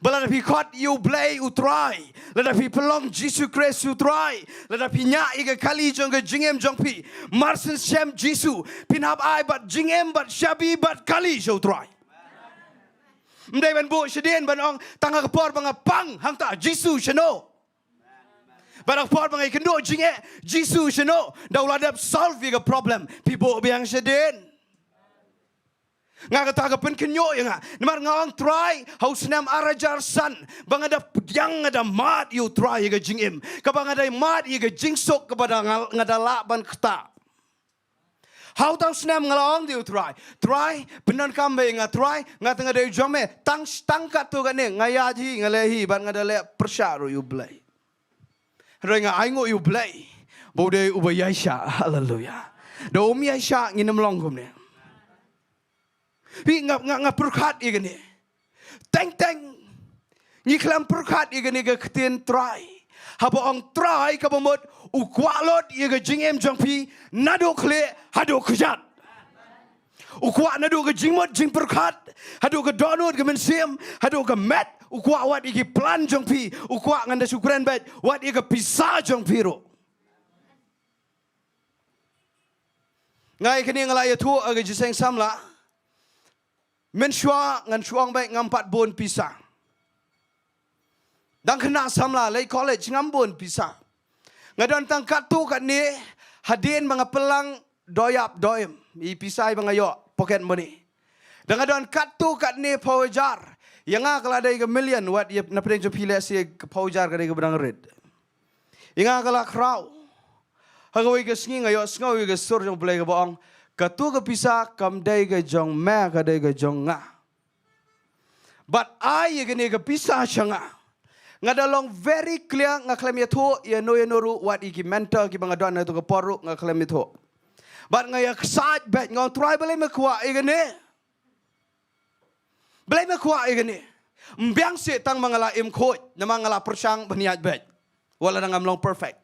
Speaker 5: Bala pi khot you play u try. Lada pi pelong Jisu Khrist u try. Lada pi nya ge kali jong ge jingem jong pi. Marsen shem Jisu pin hab ai but jingem but shabi but kali show try. Mdai ban bo sedien ban ong tanga kapor banga pang hang ta Jisu sheno. Barang por bangai kendo jinge Jisu sheno dauladap solve your problem people biang sedin ngaka taga pen kenyo nga namar ngawang try haus nam arajar san bangada yang ada mat you try ga jingim kabangada mat ye ga jingsok kepada ngadala ban kta how tang snam ngalong you try benan kambe nga try ngatanga de jome tangkat tu gane ngayaji ngalehi ban ngadale persyaru you blay Renga aingo you play. Bode ubayasha. Hallelujah. Da umi aisha nginam longkum ne. Pi ngap perkat igani. Teng. Ni klam perkat igani ga ktien try. Haba ong try ka bomot ukwalot iga jingem jongpi nado kle hado kjat. Ukwa nado ga jingmot jing perkat. Hado ga donut ga mensim. Hado ga met. Ukwa wat iki plan jong pi. Ukwa nganda syukuran bet. Wat ika pisah jong piro. Ngai kini ngalai tu agi jiseng samla. Menshua ngan shuang baik ngampat bon pisang. Dan kena samla lay college ngambon pisang. Ngadon tang katu kat ni hadin mga pelang doyap doim. I pisai mga yo pocket money. Dan ngadon katu kat ni pawajar. Yang kalau ada 1 million wat ia na pedeng pilih si pawajar kada ke bedang red. Yang kalau crowd. Hagawai ke sengi ngayo sengawi ke sur jong pelai ke boong. Katu ke pisah kam day ke jong me kada ke jong nga. But I ke ni ke pisah syanga. Ngadalong very clear ngaklaim itu ya no what iki mental ki bangadon itu ke poru ngaklaim itu. But ngaya kesat bet ngau try boleh mekwa igene. Boleh mekwa igene. Mbiang si tang mangala im khoi na mangala persang baniat bet. Wala nangam long perfect.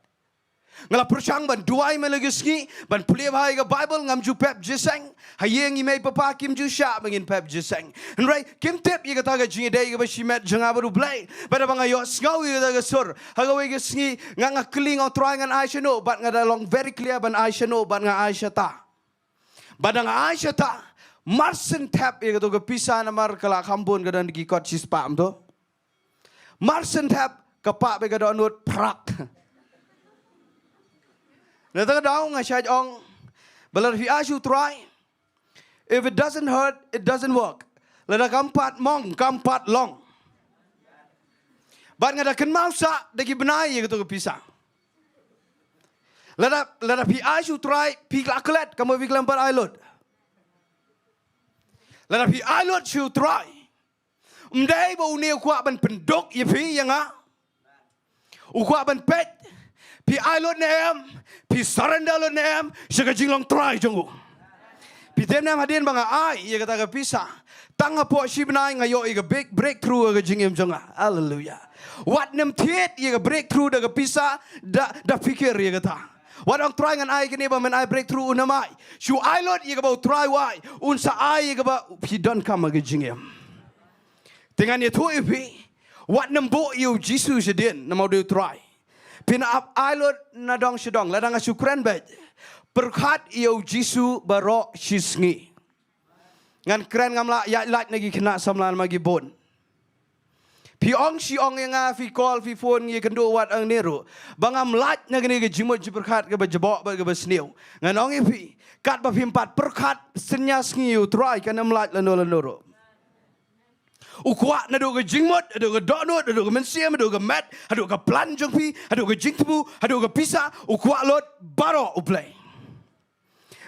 Speaker 5: Ngala persang ban duai melegisngi ban pulia bahai ke Bible ngam ju pep jeseng hayeng imei papa kim ju sya bangin pep jeseng. Right kim tip ye kata ke jingi dai ke basimet janga baru blai pada bangayo ngau ye kata ke sur hagawe ke sngi nganga kling on try ngan Aisha no but ngada long very clear ban Aisha no ban nga Aisha ta. Badang Aisha ta marsen tap ye kata ke pisah namar kala kambun ke dan gikot cispam tu. Marsen tap kepak be ke donut prak. Nada daw nga siya ong balar fi asu try. If it doesn't hurt, it doesn't work. Lada kampat mong, kampat long. Bat nga da kenmau sa dagi benai gitu ke pisang. Lada fi asu try pi klaklet kamu fi kelempar ailot. Lada fi ailot su try. Mdai bau ni kuat ban pendok ye fi yang a. Kuat ban pet. Pi ailot nem, pi surrender lot nem, syaga Jinglong try jonggu. Pi tem nem hadin banga ai, ia kata ke pisah. Tanga po si benai ngayo ia ke big breakthrough ke jingim jonga. Hallelujah. Wat nem tiet ia ke breakthrough dah ke pisah, dah fikir ia kata. Wat orang try ngan ai kini ba men ai breakthrough unamai. Shu ailot ia ke bau try wai, unsa ai ia ke ba he don't come ke jingim. Dengan itu ipi, wat nem bo iu Jisu sedin, namau dia try. Pina ap ailot na dong sedong ladang asukran bet perkat iau Jisu baro sisngi ngan keren ngamla ya lat lagi kena samlan magi bon pi ong si ong yang fi call fi phone ye kendo wat ang neru bangam lat na gani ke jimot ji perkat ke bajebok ke besniu ngan ong pi kat ba pimpat perkat senyas ngiu try kana mlat lanolo Ukwa na do ke jingmot, ado ke donut, ado ke mensiam, ado ke mat, ado ke plan jongpi, ado ke jingtebu, ado ke pisa, ukwa lot baro uplay.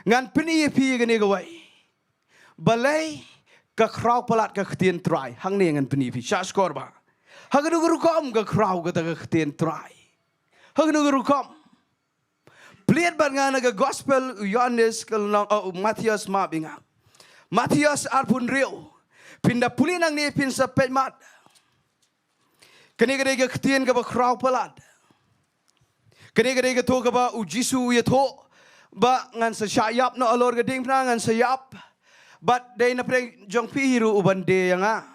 Speaker 5: Ngan peni pi gani gawai. Balai ke kraw pelat ke ketien try, hang ni ngan peni pi syas korba. Hang do rukom ke kraw ke ketien try. Hang do rukom. Pliat ban ngan ke gospel Yohanes ke Matius ma binga. Matius arpun real. Pindah pulih nang ni pin sepet mat. Kene ke ketien ke ba kraw pelat. Kene ke to ke ba Jisu ye to ba ngan sayap no alor ke ding ngan sayap. But day na pre jong pihiru uban de yang a.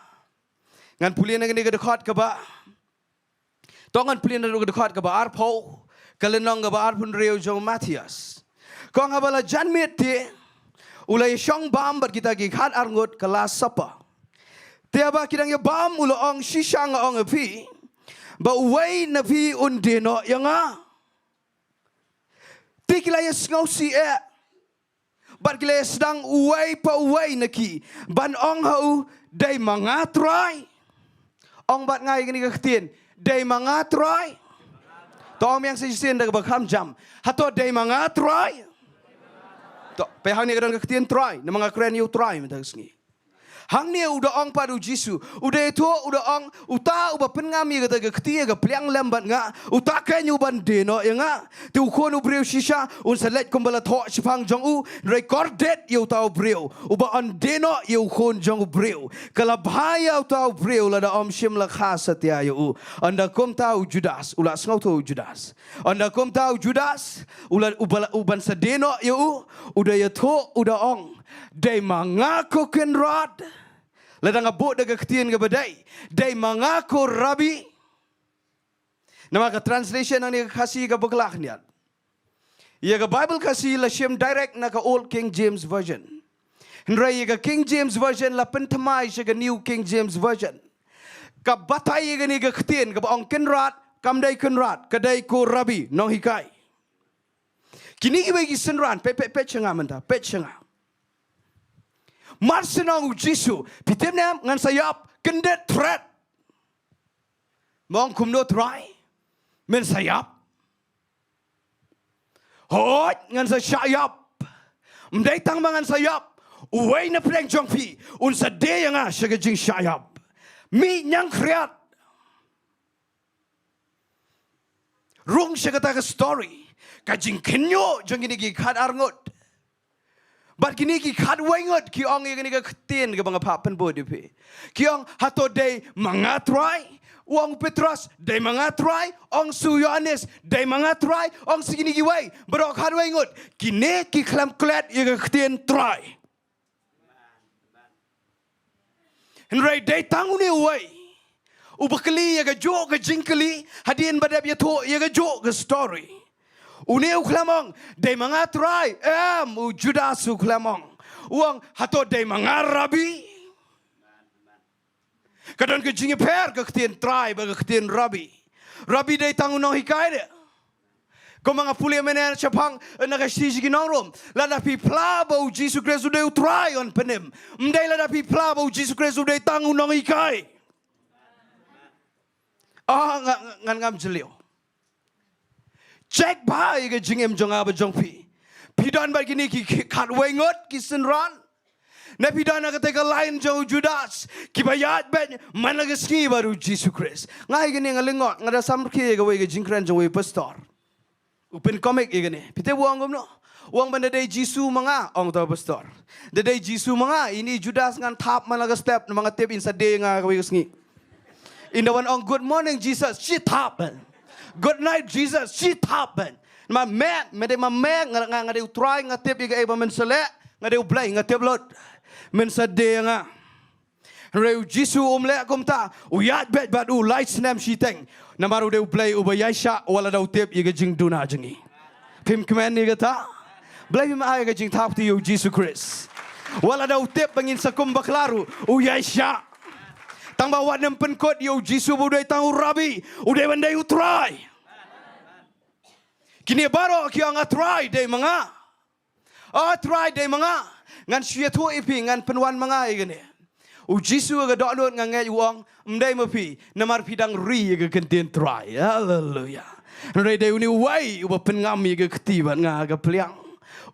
Speaker 5: Ngan pulih nang ke dekat ke ba. Tongan pulih nang ke dekat ke ba arpo. Kalenong ke ba arpun reu jong Matias. Kong abala janmet te ulai syong bam ber kita gi khat arngot kelas sapa. Tiaba kirang ya bam ulo ong shisang ong api. Ba uway na pi undino yang a. Tikilaya ngau si e. Bat kilaya sedang uway pa uway na ki. Ban ong hau day mga try. Ong bat ngay gani kaktin. Day mga try. Tom yang sisisin dah bakam jam. Hato day mga try. To pehang ni kadang kaktin try. Na mga kren you try matagas ni. Hang ni udah ong padu Jisu, udah itu udah ong uta uba pengami kata ketia ke peliang lembat nga, uta kenyu ban deno ya nga, tu kono breu shisha un selet kumbala thok sipang jong u recorded you tau breu, uba on deno you kon jong breu, kalau bahaya tau breu lada om Syiemlieh khasatya you, anda kom tau Judas, ulas ngau tau Judas, anda kom tau Judas, uban sedeno you, udah itu udah ong. Day mengaku kenrad. Ladang abot daga ketien ke badai. Day mengaku rabi. Nama ke translation yang dia kasih ke bekelak ni. Ia ka Bible kasi la siem direct na ka Old King James Version. Henry ia ka King James Version la pentamai siya ka New King James Version. Ka batay ia ka ni ka ketien ka baong kenrat, kamday kenrat, kadai ko rabi, nong hikai. Kini iwe ki senran, pe chenga menta, pe chenga. Marsenang Jisu, pitem nam ngan sayap, kendet threat. Mong kumno Trai, men sayap. Hoi ngan sayap, mday tang mangan sayap. Uway na pleng jong pi, unsa de nga siya ka jing sayap. Mi nyang kreat. Rung siya ka story. Kajing kenyo jong gini ki kad arngot. But gini ki kad wengot ki ong gini ka ketin ka mga papan bodi pi. Ki ong hato day mga Trai, ong Petrus day mga Trai, ong Su Yohanes day mga Trai, ong sigini ki way. But ong kad wengot gini ki klam klet ka ketin Trai. Henry day tangu ni way. Ubakali ya ka jo ka jingkali hadin badab ya to ya ka jo ka story. Uneu klamong day mga Trai Judas klamong uang hato day mga rabi kadon ke jingi per ke ketien Trai ba ke ketien rabi day tangu nong hikai de ko mga pulia menen chapang nakasiji ki Nonglum lada pi plabo Jisu Khrist de Trai on penem mdai lada pi plabo Jisu Khrist de tangu nong hikai ngan ngam jelio. Check ba iga jingem jonga ba jongpi. Pidan ba gini ki kat wengot ki senran. Na pidan na kateka lain jong Judas. Ki bayat ben manageski baru Jisu Khrist. Ngai gini ngalingot ngada samki iga wega jingkran jong we pastor. Open comic iga ni. Pite buang gomno. Uang benda day Jisu mga ong to pastor. Day Jisu mga ini Judas ngan tap managa step na mga tip insa day nga wega sngi. Indawan ong good morning Jesus. Shit happen. Good night Jesus, she happen. Ma mek, mede ma mek nga de Trai nga tip iga eba men sele, nga de blay nga tip lot. Men sade nga. Reu Jisu umle kumta, uyat bet bat light snam shiteng. Namaru de blay ubayasha wala daw tip iga Jingduwai na jingi. Pim kemen iga ta. Blay pim ay iga jing tap to you Jisu Khrist. Wala daw tip bangin sa kumbaklaru uyasha. Tang bawa nem penkot yo Jisu budai tang rabi udai bandai Trai. Kini baro ki ang Trai day mga. Trai day mga ngan siya tu ipi ngan penwan mga igani. U Jisu ga dot ngan ngai uang mdai mapi namar pidang ri ga kenten Trai. Hallelujah. Rai day uni wai u pengam ga ketiban nga ga pliang.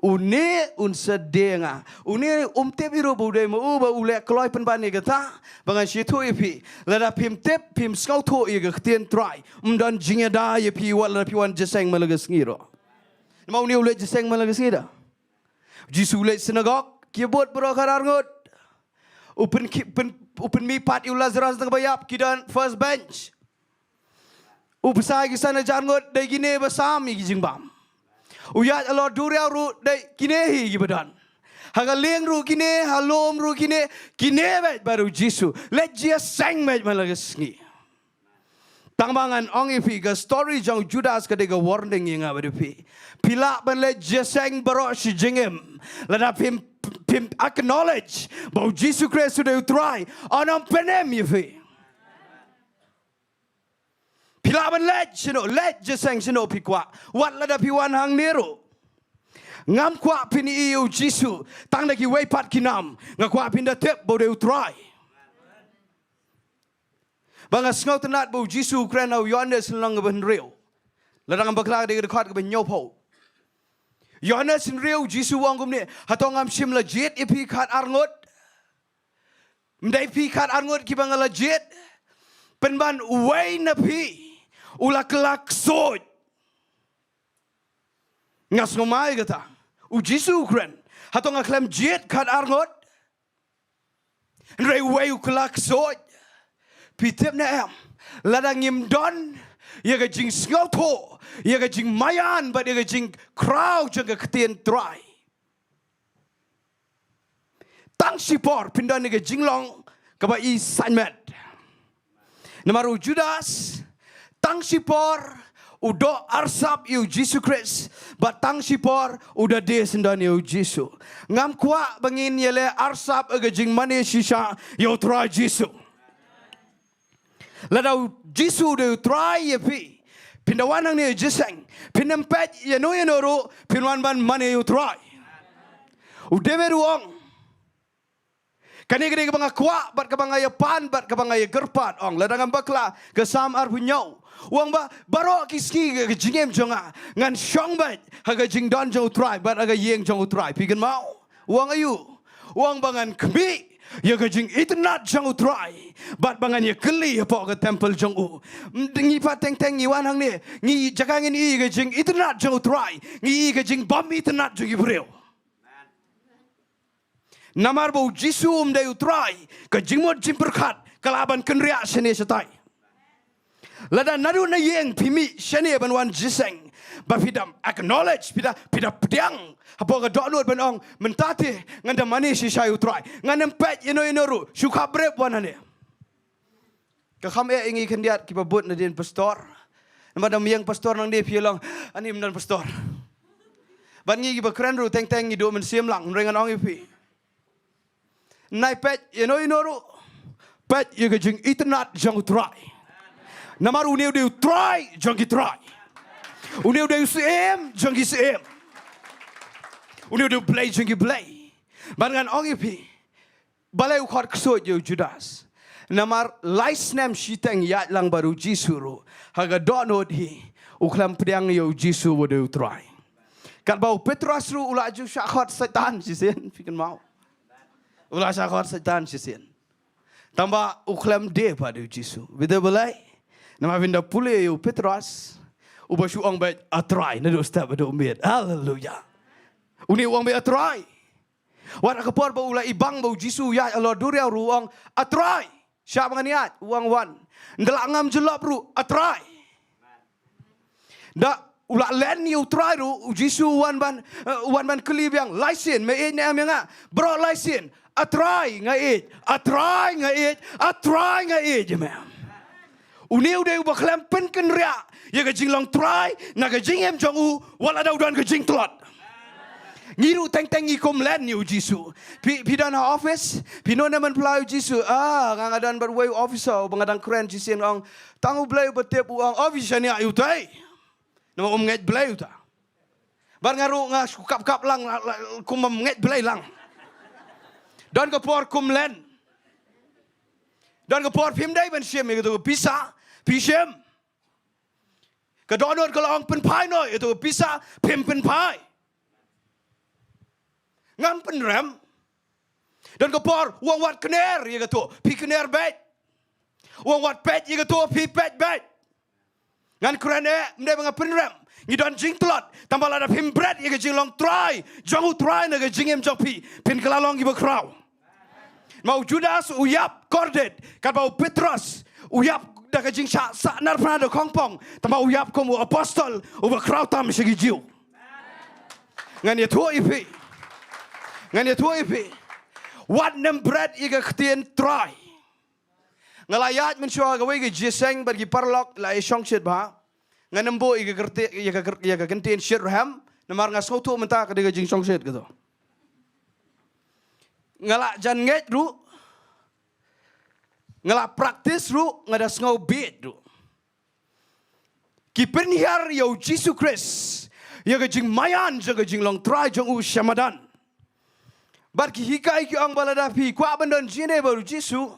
Speaker 5: Une unsadenga une te biro bude mo uba ule kloi penbani gata bangan situ ipi lada pim tep pim skau to iga ktien Trai dan Jingiasyllok ipi wala pi wan jeseng malagas ngiro mau ni ule jeseng malagas ngida Jisu ule sinagog kibot bro karar ngot open mi pat yu Lazarus tang bayap kidan first bench upsai kisana jangot dai gine basam igi jingbam Uyat alor duria ru dai kinehi gibadan. Haga leng ru kine, halom ru kine bet baru Jisu. Let jia sang met malagasngi. Tangbangan ong ipi ga story jong Judas kadega warning yang abadipi. Pila ban let jia sang baro si jingem. Lada pim acknowledge bahwa Jisu Khrist sudah Trai. Anam penem ipi. Pilaban let jeseng sino pikwa. Wat lada piwan hang nero. Ngam kwa pini iu Jisu. Tang lagi weipat kinam. Ngakwa pinda tep bode Trai. Bangas ngau tenat bau Jisu krena Yohanes lang ben real. Ladang bakla de dekat ke ben Nongpoh. Yohanes real Jisu wang gumne. Hatong ngam Syiemlieh jet ipi kat arngot. Mdai pi kat arngot ki bangala jet. Penban uway na pi. Ulak-lak soj. Ngas ngomai kata. Jisu kren. Hatong aklam jet kat arngot. Nrei way uklak soj. Pitip na em. Ladang imdon. Yaga jing skauto. Yaga jing mayan. But yaga jing crowd jaga ketien Trai. Tang sipor. Pindan yaga jinglong. Kaba i sanmet. Namaru Judas. Tang sipor udah arsap yu Jisu Khrist, batang sipor udah dia sendan yu Jisu. Ngam kuat bangin yele arsap agajing mani sisa yu Trai Jisu. Ladau Jisu de Trai yepi. Pindawanang ni jiseng, pinempet yanoru, pinwan ban mani yu Trai. Udah beruang. Kani banga kuat, bat kabanga ya pan, bat kabanga ya gerpat ong. Ladang bakla kesam arpunyau. Uang ba baro kiski ke jingem jonga ngan syong bat haga jingdon jong Trai, bat haga yeng jong Trai. Pigen mau. Uang ayu. Uang bangan kemi. Ya ke jing itnat jong Trai. Bat bangan ya keli apa ke temple jong u. Ngi pateng teng ngi wan hang ni. Ngi jakangin i ke jing itnat jong Trai. Ngi ke jing bom itnat jong ibreu. Namar bau Jisu dayu Trai ke jingmot jimperkat kalaban kenriak seni setai. Lada nadu na yeng pimi seni banwan jiseng bafidam acknowledge pida pediang apa ke doknut banong mentati nganda mani si sayu Trai ngandam pet inu suka brep wanane. Ke kham ingi kendiat ki babut na din pastor. Namadam yang pastor nang dia piolong ani mendan pastor. Ban ngi ki bakran ru teng ngi do men Syiemlieh rengan ong ipi. Nai pet inu pet ye ke jing itnat jong Trai. Namar uniu de Trai jong ki Trai. Uniu de Siem jong ki Siem. Uniu de play jong ki play. Bangan ong ipi. Balai ukhot ksot yo Judas. Namar lais nem shiteng yat lang baru Jisu ru. Haga donot hi uklam pediang yo Jisu wo de Trai. Kat bau Petrus ru ula ju syakhat setan sisen fikan mau. Ulah syakhat setan sisen. Tambah uklam de pada Jisu. Bida balai. Nama vinda pule yo Petrus. Uba syuang baik Trai. Nadu ustaz pada umbit. Haleluya. Uni uang baik Trai. Wan akapor bau ulah ibang bau Jisu ya Allah duriau ruang Trai. Siapa nganiat? Uang wan. Ndelak ngam jelap ru Trai. Dak ulah len yu Trai ru Jisu wan ban kelib yang laisin me ne am yang bro laisin Trai ngait Trai ngait jemam. Uniu de ubaklam pen kenria ya ke jinglong Trai na ke jingem jong u wala da udan ke jing tlot. Ngiru teng ikom len yu Jisu. Pidan office, pino naman plau Jisu. Ngangadan berway officer, bangadang keren Jisu ang tangu blay betep uang office ni ayu tai. Nama nget blay ta. Bar ngaru nga kap lang kum nget blay lang. Dan kapor kum len. Dan kapor pim dai ban Siem gitu bisa pisem. Kedonor kalau ang penpai no itu bisa pim penpai. Ngam penrem. Dan kapor uang wat kener ya gitu pi kener bet. Uang wat pet ya gitu pi pet bet. Ngan keren mendai banga penrem. Ngidan jing telot tambah lada pim bread ya ke jinglong Trai. Jangu Trai na ke jingem jong pi pin kelalong iba kraw. Mau Judas uyap kordet kat bau Petrus uyap dah ke jing sak nar pernah ada kongpong tambah uyap komu apostol uba kraw tam segi jiu. Ngan ya tua ipi. Wat nem bread iga ketien Trai. Ngalayat mensyua gawe ke jiseng bagi parlok la isong shit ba. Ngan nembo iga gerte iga gentien shit ram namar ngasau tu menta ke jing song shit gitu. Ngalak jan nget ru. Ngalak praktis ru ngadas ngau bit ru. Ki penhiar yo Jisu Khrist. Ya ke jing mayan jaga jing long Trai jong u syamadan. Bar ki hikai ki ang balada pi kwa bandon jine baru Jisu.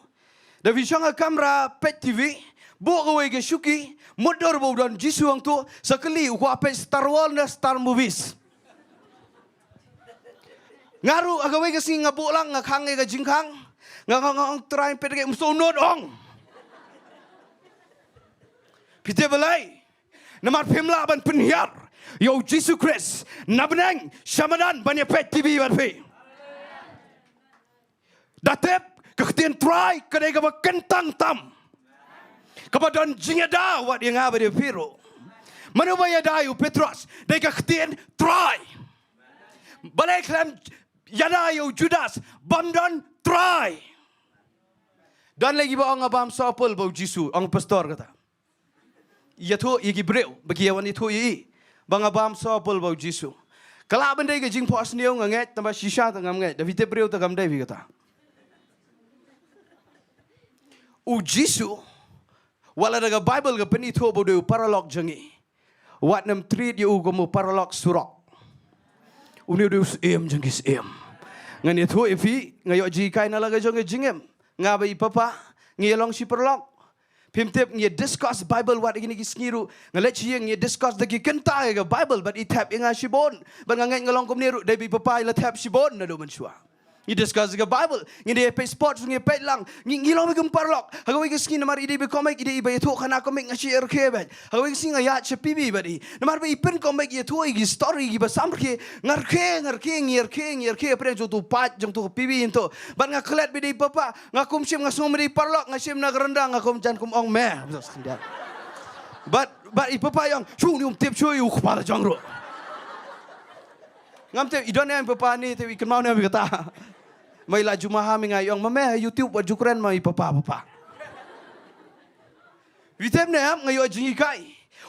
Speaker 5: Da visong kamera pet TV. Bo gawe ke syuki modor bau don Jisu ang tu sekali kwa pet Star Wars na Star Movies. Ngaru agawe ke sing ngabuk lang ngakang ke jingkang ngakang Trai pet ke musonod ong. Pite balai. Namar pimla ban penhiar. Yo Jisu Khrist nabneng syamadan banyak pet TV barfi. Datep keketian Trai kedai kaba kentang tam. Kepada Jingiasyllok wat yang apa dia piru. Mana bayar dayu Petrus dai keketian Trai. Balai klam yadayu Judas bandon Trai. Dan lagi bawa ngabam sapel bau Jisu ang pastor kata. ia thu igi breu bagi awan itu i bang abam sopol bau Jisu kala bandai ke jing pos niau nganget tambah shisha tangam ngai da vite breu tagam dai vi kata u Jisu wala daga Bible ke peni thu bodo paralog jangi wat nam treat you gomu paralog surok uni deus em jangis em ngani thu ifi ngayo ji kai na laga jong jingem ngabai papa ngilong si paralog Pimtip ngi discuss Bible wat gini ngiru ngalet chi ngi discuss dagi kenta ga Bible but it tap inga shibon ban ngangai ngalong kom niru dai bi papai la tap shibon na do mansua ngi discuss ga Bible ngi de pe sports ngi pe lang ngi long bi parlok hagawi ga skin mar ide bi komik ide ibe thu khana komik ngashi erke ba hagawi singa ya chepi bi badi namar bi pen komik ye thu igi story gi ba samke ngarke ngi pre jo tu pat jong tu pibi into ban nga klet bi de papa ngakum sim ngasum di parlok ngasim na rendang ngakum jan kum ong me but i papa yang chu ni tip chu yu kepala jangro ngam te idon yang papa ni te ikan mau ni abi kata mai la jumaha mi ngai yang mame YouTube buat jukran mai papa vitem ne am ngai jingi kai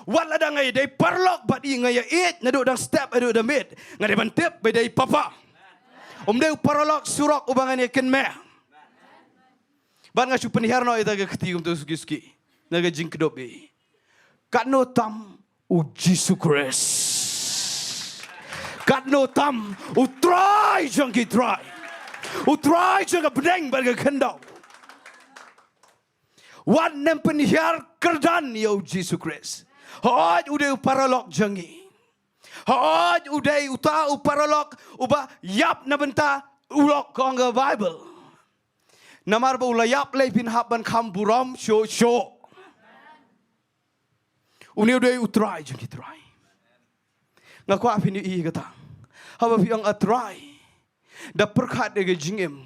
Speaker 5: wala da ngai dai parlok but i ngai it na do dang step ado da mid ngai ban tip be dai papa dai parlok surok ubangan ye ken me ban nga chupen herno ida ga khti um to ski naga jing kedobe katno tam u Jisu Khrist katno tam u Trai jangki Trai u Trai jaga bedeng baga kendau wan nempen her kerdan yo Jisu Khrist hoj ude paralog jangi hoj ude uta u paralog uba yap na benta ulok ko nga Bible namar ba ulayap lay pin haban kam buram show uni ude u Trai jangi Trai ngaku apin i kata haba piang atrai da perkhat de jingem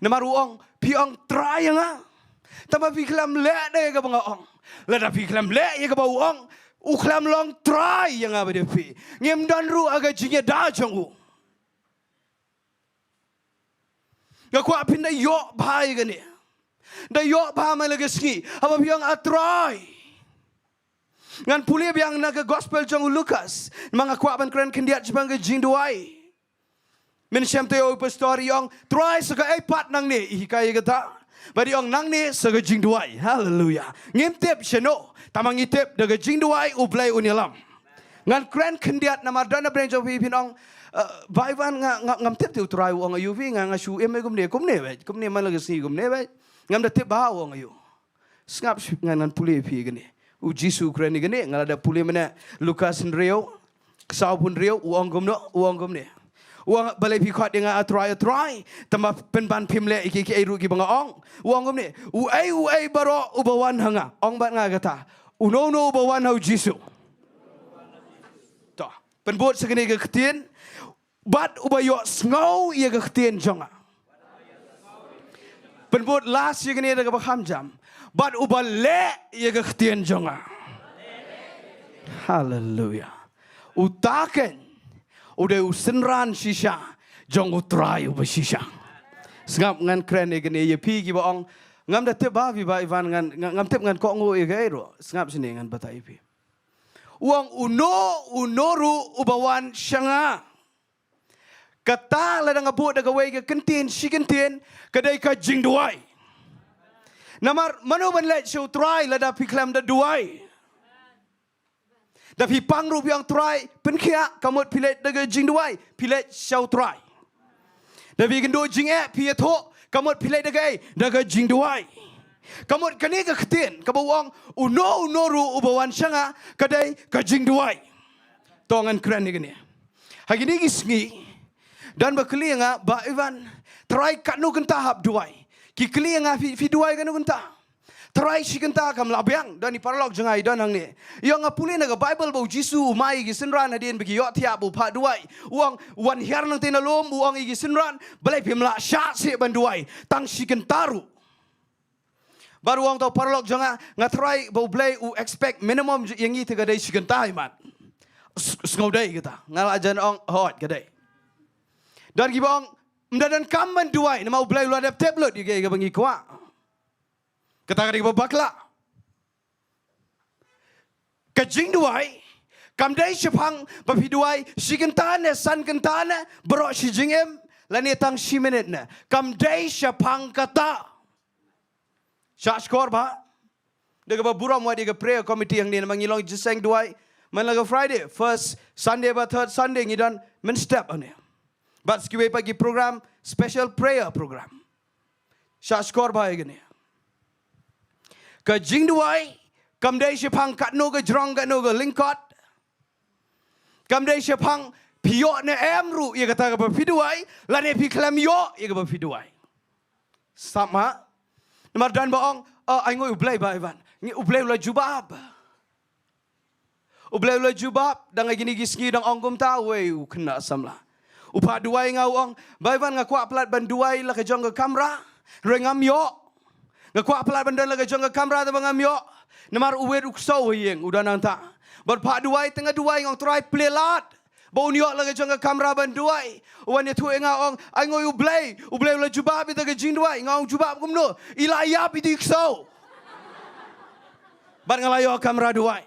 Speaker 5: namar uang piang Trai nga tama piklam le de ga bang ong la da piklam le ye ga ba uang uklam long Trai yang aba de pi ngem dan ru aga jinge da jongu ngaku apin da yo bhai ga ni da yo bha ma la ga ski haba piang atrai ngan puli biang naga gospel jong Lukas mga kwaban kren kendiat jibang Jingduwai min syamte o pastori yong Trai saga epat nang ni ikai gata bari yong nang ni saga Jingduwai hallelujah ngimtep sheno tamang itep daga Jingduwai ublai unilam ngan kren kendiat nama dana branch of pinong baiwan ngam tep tu Trai wong ayu vi nga shu em kumne man lagasi kumne ba ngam da tep ba wong ayu ngap ngan puli pi gani u Jisu kreni gani ngalada puli mana Lukas nrio sau pun rio uang gomne uang balai pi khat dengan atrai tambah penban pimle iki eru ki banga ong uang gomne u ai baro ubawan hanga ong bat nga kata no ubawan hau Jisu to penbot segini ke ketien bat ubayo ngau ia ke ketien jonga penbot las ye gani daga Paham jam but ubale ye ke ketien jonga hallelujah utaken udah usenran shisha jong utrai ubashisha ngam ngan kren ye gani ye pi ki baong ngam da tep ba vi ba ivan ngam tep ngan ko ngo ye gairo ngap sini ngan batai pi uang unoru ubawan syanga kata ladang abut daga wei ke kentin si kentin kadai ka Jingduwai namar manu ban let show Trai lada piklam da duai da pi pangru yang Trai penkia kamot pilet daga Jingduwai pilet show Trai da pi gendo jinge pi tho kamot pilet daga Jingduwai kamot kani ka ktin ka bawang unoru ubawan syanga kadai ka Jingduwai tongan keren ni gani hagini gisngi dan baklianga ba Ivan Trai kanu kan tahap duai ki klianga fi duai kanu kan ta Trai si kan ta kam labyang dan ni paralog jangai dan hang ni yang apuli naga Bible bau Jisu mai gi senran hadin bagi yo tiap bu pa duai uang wan hiar nang tinalom uang igi senran balai pimla sya se ban duai tang si kan taru baru uang tau paralog janga ngatrai bau blai u expect minimum yang i tiga dai si kan ta imat ngau dai kita ngal ajan ong hot gadai dan gibong mendadan kamban duai nama ublai lu ada tablet juga ga bangi kwa kata kali bakla ke Jingduwai kam dai shapang ba piduai shi kentane san kentane bro shi jingem lani tang shi minute ne kam dai shapang kata Shashkor ba Dega ba buram wa dega prayer committee yang ni mangilong jiseng duai Malaga Friday, first Sunday but third Sunday ngidan men step ane. But skiwe pagi program special prayer program. Shashkor ba gini. Ke Jingduwai kam dai shapang kat no ke jrong kat no ke lingkot. Kam dai shapang pio ne emru ye kata ke piduai lane pi klam yo ye ke piduai. Sama. Namar dan baong ai ngoi ublai ba Ivan. Ngi ublai la jubab. Ublai la jubab dang gini gisngi dang ongum ta we kena samla. Upa duai ngau ong ba Ivan ngakwa plat ban duai la ke jong ke kamera rengam yo. Ngakwa plat ban la ke jong ke kamera ta bangam yo. Namar uwe ukso yeng udah nanta. Bar pa duai tengah duai ngong trai plelat. Bau niok la ke jong ke kamera ban duai. Wan ye tu ngau ong ai ngoi ublai la jubab ita ke Jingduwai ngau jubab kumno. Ilayap itu ikso. Bar ngalayo kamera duai.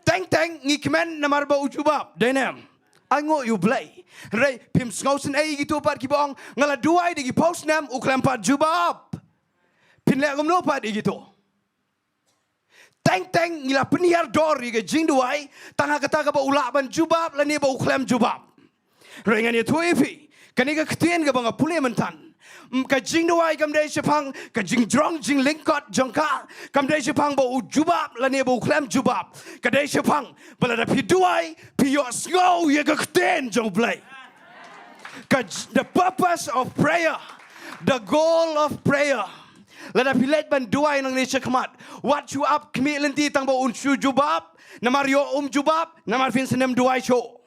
Speaker 5: Teng ngikmen namar ba ujubab denem. Ango you play. Rei pim sngosen gitu pat kibong ngala duai di post nam uklempat jubab. Pinle gumno pat gitu. Teng ngila peniar dori ke Jingduwai tanga kata ba ulaban jubab lani ba uklem jubab. Rengan ye tu ipi. Kaniga ketien ke banga pule mentan. Ka Jingduwai kam dai shapang ka jingjrong jing lingkot jongka kam dai shapang ba ujubab lani ba uklem jubab ka dai shapang bala da piduai pio snow ye ka kten jong play ka the purpose of prayer the goal of prayer lada pilet ban duai nang ni chakmat what you up kmi lenti tang ba unshu jubab namar yo jubab namar fin senem duai show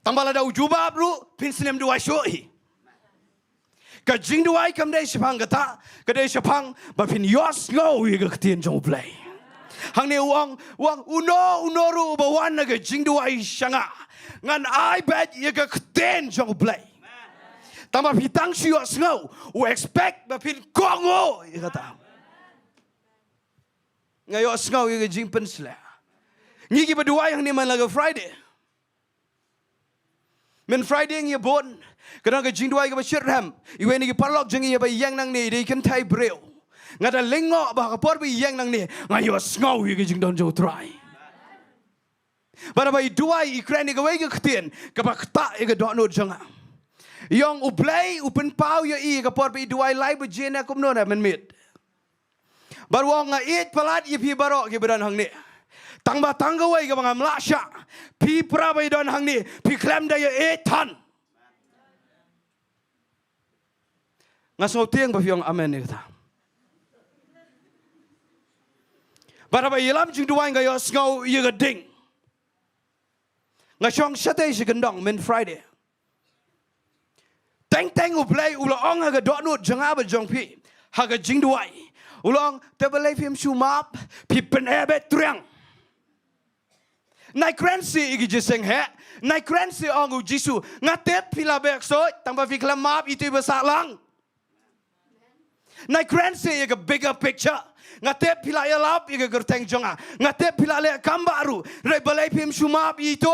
Speaker 5: tang bala da ujubab lu fin senem duai show Ka Jingduwai kam dai shapang kata, ka dai shapang ba pin yos go ye ka tien jong play. Hang ne wang uno ru ba wan na ka Jingduwai shanga. Ngan I bet ye ka tien jong play. Tama pitang shi yos go, u expect ba pin kongo ye kata. Ngayo sngau ye ka jing pen sla. Ngi ki ba duai hang ne man la Friday. Men Friday ngi bon kadang ke Jingduwai ke Shirham iwe ni ke parlok jengi ba yang nang ni de kan thai breu ngada lengo ba ka por bi yang nang ni ngayo ngau ye ke Jingdon jo Trai bara ba duai Ukraine ke we ke ktien ke ba kta ye ke donut janga yong uplay upen pau ye i ke por bi duai lai bu jena kum no na men mit bar wong nga it palat ye pi baro ke badan hang ni tang ba tang ke we ke bangam la sha pi pra ba don hang ni pi klem da ye 8 ton Ngasau tiang ba fiong amen ni kata. Bara ba yelam Jingduwai ga yo ngau ye ga ding. Ngasong sate si gendong men Friday. Teng uplay ulong ha ga donut janga ba jong pi. Ha ga Jingduwai. Ulong te ba leifim shumap pi pen ebe triang. Nai krensi igi jiseng he. Nai krensi ongu Jisu. Ngatep pila bek so tang ba fi klam map itu ba salang. Nai krensi ye bigger picture. Ngate pila ya lap ye gerteng jonga. Ngate pila le kambaru. Re balai pim shumap itu.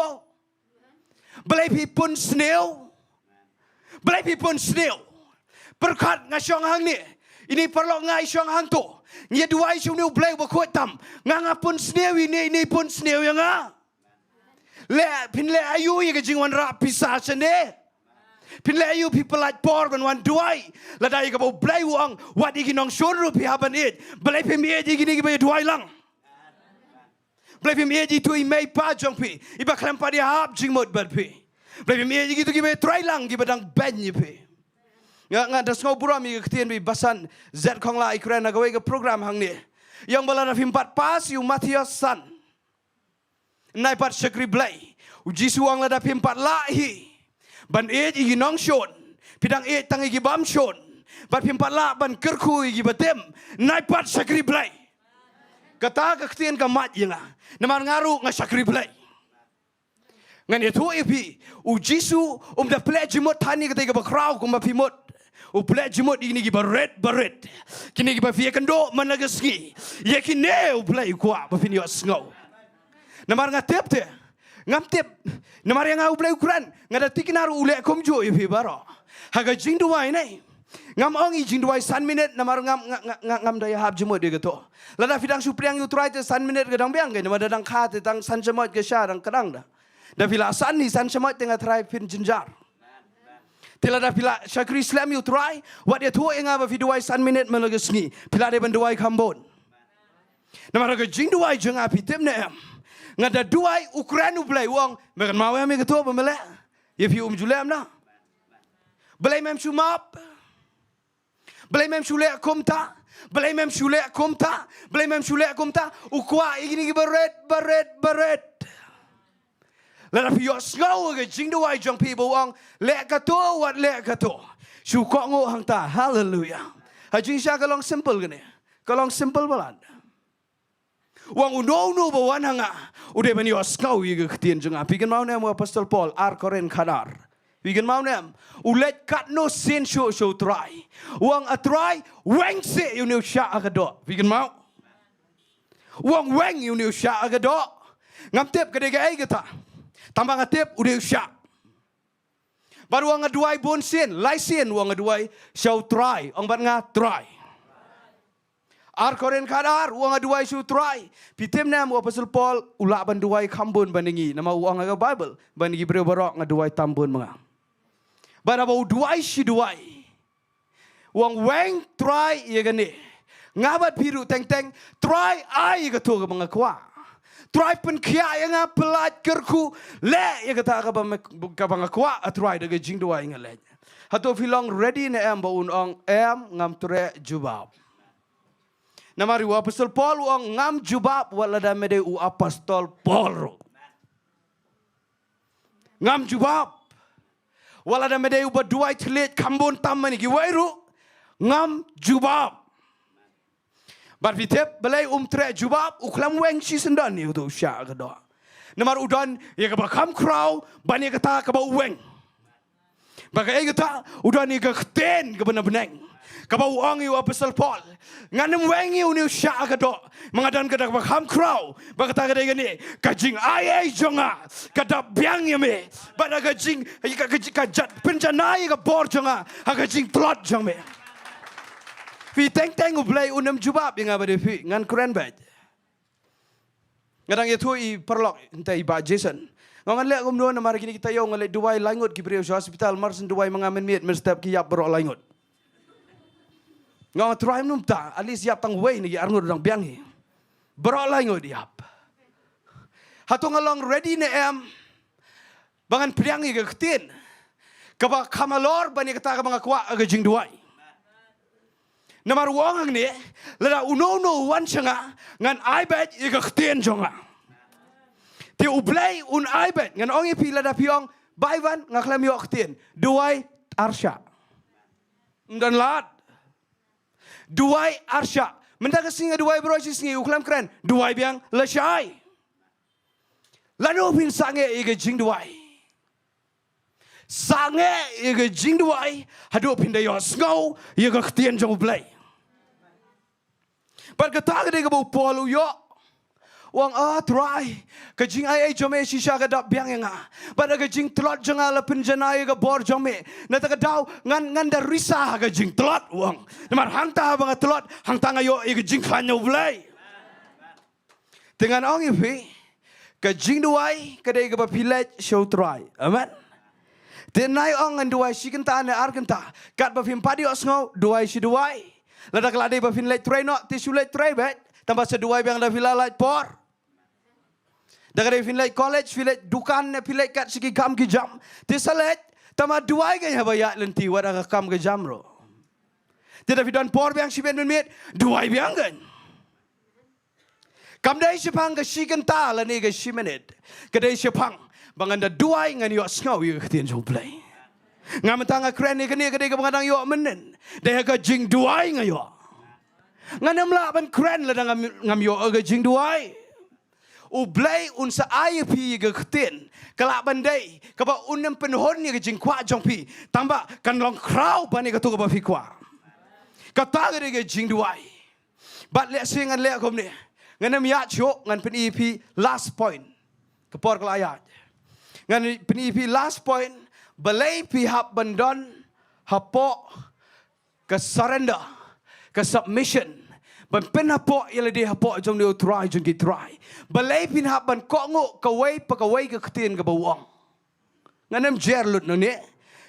Speaker 5: Balai pi pun snail. Balai pi pun snail. Perkat ngasyong hang ni. Ini perlu ngai syong hang tu. Nye duai syong ni balai bakut tam. Nganga pun snail ini pun snail yang nga. Le pin le ayu ye jingwan rap pisah sene. Pinle you people like poor when one duai. Ladai ka bo blai wang wat igi nong shonru pi haban it. Blai pi mi igi ni ba duai lang. Blai pi mi igi tu I mei pa jong pi. Iba klem pa dia hap jing mod bad pi. Blai pi mi igi tu gi ba trai lang gi ba dang ben ni pi. Nga das ngau buram igi ktien bi basan Z khong la Ukraine ga we ga program hang ni. Yang bala na fimpat pas yu Matthias san. Nai pat shakri blai. Jisu ang la da fimpat la hi. Ban igi nong shon pidang tang igi bam shon ban pimpat la ban kerku igi batem nai pat sakri blai kata ka ktien ka mat yinga namar ngaru nga sakri blai ngan itu ipi u Jisu da ple jimot tani ka ba kraw kum ba pimot Uplek jemut ini giba red. Kini giba via kendo managasngi. Ye kine uplek ukwa bafini yo sngau. Namar ngatep te. Ngamtep. Namar yang uplek ukuran. Ngada tikinar ulek komjo ifi baro. Haga Jingduwai nei. Ngam ongi Jingduwai 1 minute namar ngam daya hab jemut dia gato. Lada fidang supriang yu try te 1 minute gadang biang ke nama dadang kha te tang san jemut ke sha dang kadang da. Da fila san ni san jemut tengah try fin jinjar. Tila da pila syakri Islam you try what dia tu enga ba Jingduwai 1 minute melagasni pila de banduai kambon nama ga Jingduwai jenga pitem ne em ngada duai ukuran ublai wong megan mawe me ketua pemele if you julam na belai mem sumap belai mem shule komta belai mem shule komta ukwa igini baret Lada piyo sngau ke Jingduwai jong people wong lek kato wat lek kato. Syukok ngo hang ta. Hallelujah. Hajing sya kalong simple gini. Kalong simple balan. Wong uno bawan hanga. Udah bani yo sngau ye ke ketien jenga. Pigen mau nem Apostle Paul ar koren kadar. Pigen mau nem ulet kat no sin show try. Wong a try weng se you new sya agado. Pigen mau. Wong weng you new sya agado. Ngam tep kedega ai kata. Tambah ngatip udah usyak. Baru orang ngeduai bon sin, lai sin orang ngeduai show try, orang bat ngah try. Ar koren kadar orang ngeduai show try. Pitim nam Apostle Paul ulak banduai kambun bandingi nama orang ngaga Bible bandingi berbarok ngeduai tambun menga. Bara bau duai si duai. Wang weng try ye gani. Ngabat biru teng try ai ketu ke mengakwa. Try pen kia yang pelat kerku le ya kata kabang akwa try daga Jingduwai ngale. Hato filong ready na em baun ong em ngam ture jubab. Namari wa Apostle Paul ong ngam jubab wala da mede u Apostol Paul. Ngam jubab wala da mede u baduai tlet kambon tamani ki wairu ngam jubab. Bar vitep belai tre jubab uklam weng si sendan ni tu syak kedo. Namar udan ya ke bakam krau bani kata ke bau weng. Bagai kata udan ni ke keten ke benar-benar. Ke bau ong yu Apostle Paul. Nganem weng yu ni syak kedo. Mengadan ke bakam krau. Bakata ke gini kajing ai jonga kada biang ya me. Bada kajing kajat penjanai ke bor jonga. Kajing plot jong me. Fi teng ublai unam jubab yang abade fi ngan keren baj. Ngadang itu I perlok entai ba Jason. Ngan lek kumdo na mari kini kita yo ngalek duai langut ki brio hospital marsen duai mengamen miet merstap ki yap berok langut. Ngan try num ta alis yap tang wei ni arngut dang biangi. Berok langut yap. Hatu ngalong ready ne em. Bangan priangi ke ketin. Kaba kamalor bani kata ka mga kwa aga Jingduwai. Namar wong ni lada uno wan changa ngan ibet ika ktien jonga. Ti ublay un ibet ngan ongi pi lada piong baiwan ngaklam yo ktien. Duai arsya. Dan lat. Duai arsya. Mendaga singa duai bro singi uklam keren. Duai biang lesyai. Lalu pin sange ika Jingduwai. Sange ika Jingduwai hadu pinda yo sngau ika ktien jong ublay. Berkata ke bau Paul yo, wang try kajing ai jome shisha ke dap biang yang pada kajing telot jenga lepin jenai ke bor jome, nata ke dau ngan dar risah kajing telot wang, namar hangta bang telot hangta ngayo kajing klanyo belai. Dengan orang ipi kajing duai kedai ke bapilet show try, amen. Tenai orang duai si kenta ne ar kenta, kat bapim padi osngau duai si duai. Lada kelade bafin let try no tisu let try bet tambah seduai yang dah villa light por. Dah kada fin let college filet dukan ne filet kat segi kam ki jam. Tisalet tambah duai ke ya bayak lenti wada kam ke jam ro. Tidak fidan por yang siben menit duai biang kan. Kam dai sipang ke siken ta la ni ke simenit. Kedai sipang banganda duai ngan yo skau yo ketien jo play. Ngam tanga keren ni kini kedai kebangadang yo menen. Dia ke Jingduwai ngayo. Nganam lah ban keren lah ngam yo ke Jingduwai. blay unsa IP ke ketin. Kelak bandai. Kaba unem penhon ni ke jingkwa jong pi. Tambah kan long crowd bani ke tu ke bafi kwa. Kata ke Jingduwai. But let's sing and let kom ni. Ngan ya chok ngan pen EP last point. Kepor ke ayat. Ngan pen EP last point. Balai pihak bandon hapo ke surrender. Ke submission. Ban pen hapo ialah dia hapo jong dia try jong ki try. Balai pihak ban kok nguk kawai ke ketin ke bawang. Ngan jerlut no ni.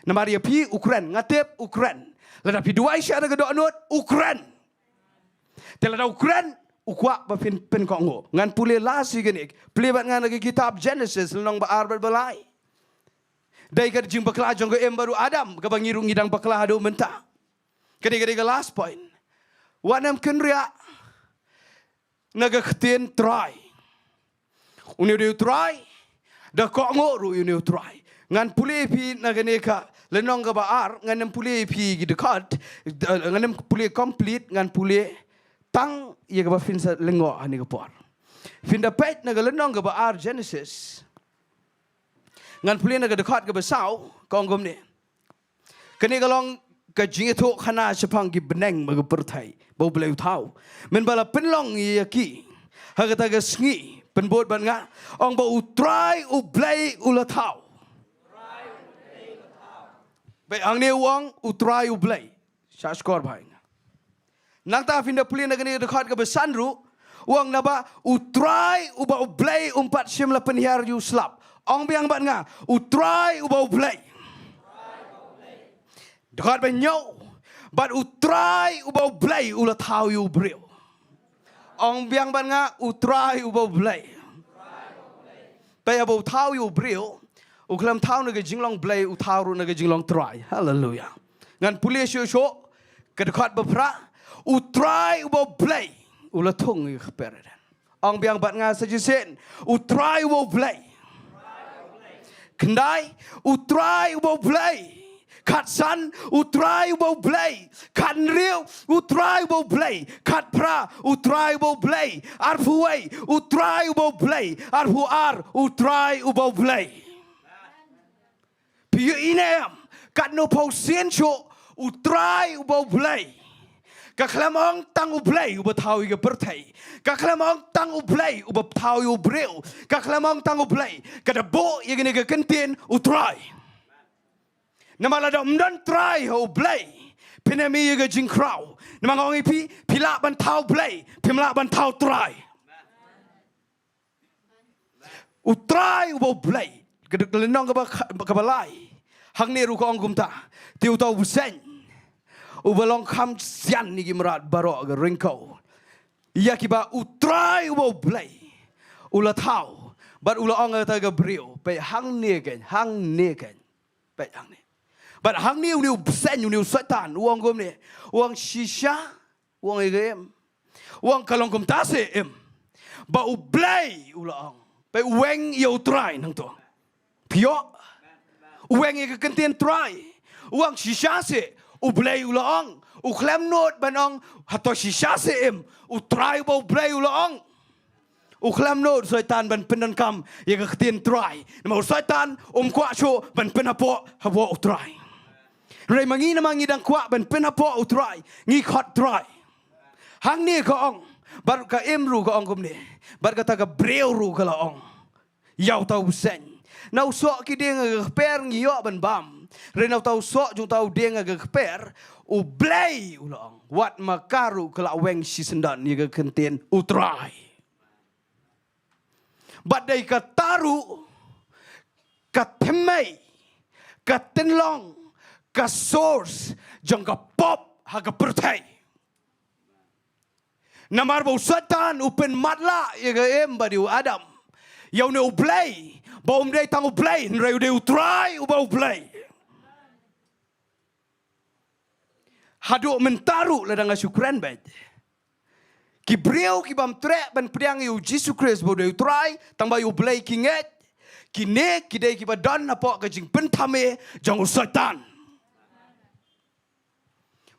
Speaker 5: Namari pi Ukraine ngatep Ukraine. Lada pi duai syara ke dok not Ukraine. Telada Ukraine ukwa ba pen kok nguk. Ngan pulih lasi genik. Pelibat ngan lagi kitab Genesis lenong ba arbat balai. Dai ka jing bakla jong ke baru Adam ka bangirung ngidang bakla adu menta. Kedi last point. Wanam kenria naga ketin Trai. Uni dia Trai dah kok ngok ru uni Trai. Ngan pulih pi naga neka lenong ka baar ngan pulih pi dekat ngan pulih complete ngan pulih tang ia ka ba fin sa lengo ani ka por. Fin da pet naga lenong ka baar Genesis. Ngan pulih naga dekat ka besau kong gom ni. Kani kalong ka Jingiasyllok khana sepang ki beneng mag perthai bau beleu thau men bala penlong ia ki hagata ga sngi penbot ban nga ong bau try u blai ula thau be ang ne wang u try u blai sha skor bhai nang ta fin da plin ga ni dekat ga besanru wang naba u try u bau blai umpat Syiemlieh penhiar you slap ong biang ban nga u try u bau blai dekat benyau, but utrai ubau blai ulah tahu you brio. Ong biang ban nga utrai ubau blai. Pai abau tahu you brio, uklam tahu naga jinglong blai utaru naga jinglong trai. Hallelujah. Ngan pulis yo kedekat bepra utrai ubau blai ulah tung you keperadan. Ong biang ban nga sajisen utrai ubau blai. Kendai utrai ubau blai. Kat san utrai ubau blai. Kat riu utrai ubau blai. Kat pra utrai ubau blai. Arfu wei utrai ubau blai. Arfu ar utrai ubau blai. Piu inem kat no pau siencho utrai ubau blai. Kaklamong tang ublai ubau tau iga pertai. Kaklamong tang ublai ubau tau iga breu. Kaklamong tang ublai kada bo iga nega kentin utrai. Namala da mdan try ho blay pinami ga jing crow namang ong ipi pila ban tau blay pimla ban tau try utrai ubo blay kedek lenong ka balai hang ne ru ko ong gumta tiu tau busen ubalong kham sian ni gimrat baro ga ringko yakiba utrai ubo blay ula tau but ula ong ta ga brio pe hang ne gen pe hang ne. But hang ni uni sen uni setan uang gom ni uang shisha uang egem uang kalong gom tase em ba u blai ulang ba weng yo try nang to pio weng e kentien try uang shisha se u blai ulang u klem not banong hato shisha se em u try ba u blai ulang u klem not setan ban penan kam ye kentien try nama setan kwa sho ban penapo hawo u try Rai mangi namangi dang kwa ben penapo utrai ngi khot try hang ni ko ong bar ka emru ko ong kumni bar ka ta ka breu ru ka la ong yau tau sen nau so ki ding ga per ngi yo ban bam re nau tau so ju tau ding ga per u blai u la ong wat makaru ka la weng si sendan ni ga kentien utrai badai ka taru ka temai ka tenlong ka source jangka pop haga pertai namar bau setan upen matla ya ga em badi Adam yau ne ublai bau mdai tang ublai nrai ude utrai ubau ublai hadu mentaru ladang syukran bed ki breu ki bam tre ban priang yu Jisu Khrist bau de utrai tang ba ublai kinget ki ne ki dei ki badan apa ka jing pentame jang setan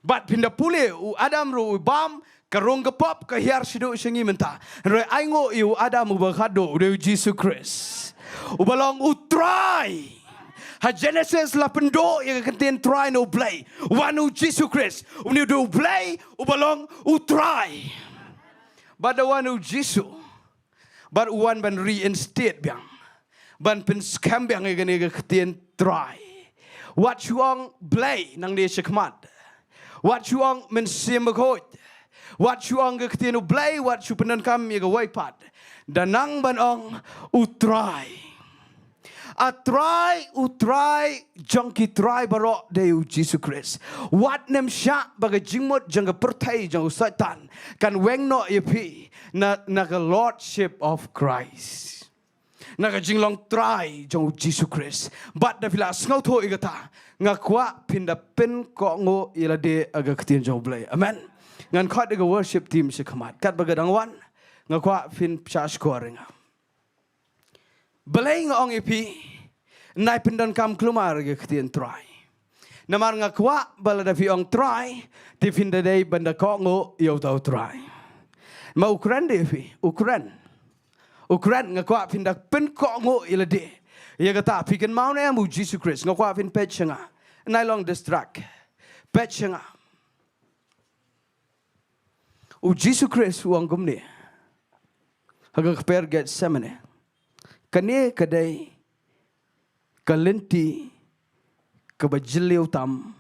Speaker 5: But pinda pule u Adam ru bam Karung kepop ke hiar siduk sengi mentah. Roi aingo iu ada mubakado udah Jisu Khrist. Ubalong utrai. Ha Genesis 8 yang kentien try no play. Wanu Jisu Khrist. Uni do play ubalong utrai. Bada wanu Jisu. Bad uan ban reinstate biang. Ban pen scam biang yang kentien try. Wat chuang play nang dia sekmat. Wat chuang men simakot. Wat chuang ke ketinu play. Wat chu penan kam yang waipat. Danang ban ong utrai. Utrai jangki try barok deu Jisu Khrist. Wat nem syak bagai jingmot jangka pertai jang usaitan. Kan weng no yepi na the lordship of Christ. Naga jinglong try jong Jisu Khrist. Bat da pila ngau tho igata. Ngakwa pinda pen ko ngo ila de aga ketin jong blay. Amen. Ngan khat de worship team se khamat. Kat bagadang wan ngakwa fin psa scoring. Balay ngong ipi nai pindan kam klumar aga ketin try. Namar ngakwa balada fi ong try ti finda dei banda ko ngo yo tau try. Ma Ukraine de fi Ukraine ngakwa pindak pen ko ngo ilade. Ya kata pikan mau na mu Jisu Khrist ngakwa pin pet changa. Nai long distract. Pet changa. U Jisu Khrist uang gumne. Haga kper get semane. Kane kadai kalenti kabajileu tam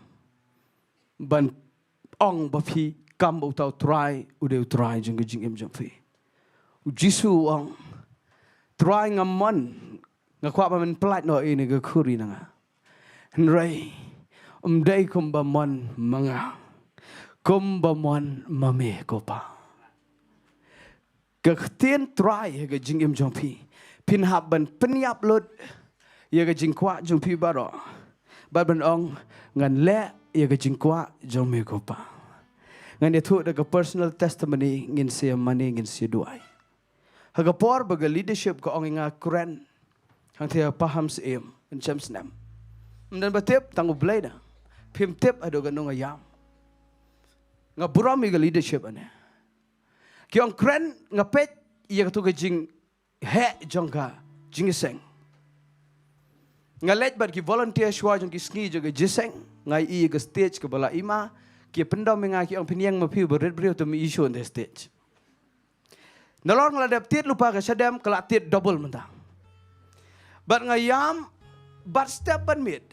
Speaker 5: ban ong bapi kam utau try ude try jing em jamfi. U Jisu uang Trai ngaman ngakwa pa man pelat no ini ke kuri nanga. Nrai umdai kumbamon mga kumbamon mame kopa. Ketien try ke jingim jompi pinhab ban penyap lot ya ke jingkwa jompi baro. Ban ong ngan le ya ke jingkwa jome kopa. Ngan itu ada personal testimony ngin sia mani ngin sia duai. Hagapor baga leadership ko ang nga kuren hang tia paham Syiemlieh in Chamsnam. Dan batip tangu blay na. Pim tip ado ganong ayam. Nga burami ga leadership ane. Ki ang kuren nga pet iya katu ga jing he jongka jingiseng. Nga let bad ki volunteer shwa jong ki sngi jo ga jiseng nga iya ga stage ka bala ima ki pendam nga ki ang pinyang mapiu berit beriu to mi issue on the stage. Nalor ngeladap tit lupa ke sadam kelak tit double mentang. Bat ngayam bat step ban mid.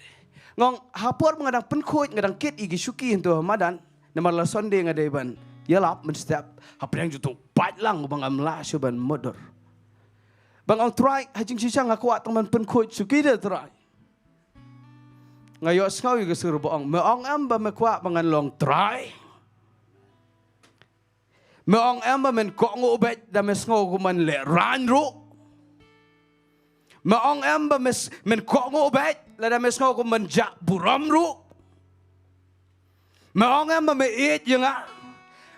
Speaker 5: Ngong hapor mengadang penkut ngadang kit igi syuki into Ramadan. Namar la Sunday ngadai ban yalap men step. Haprang jutu pat lang bang amla syuban modor. Bang ong try hajing sisang aku at teman penkut syuki dia try. Ngayok skau igi suruh boong. Meong am ba mekwa bangan long try. Meong amba men kok ngobet da mes ngo kuman le ranru. Meong amba men kok ngobet la da mes ngo kuman jak buramru. Meong amba me it yenga.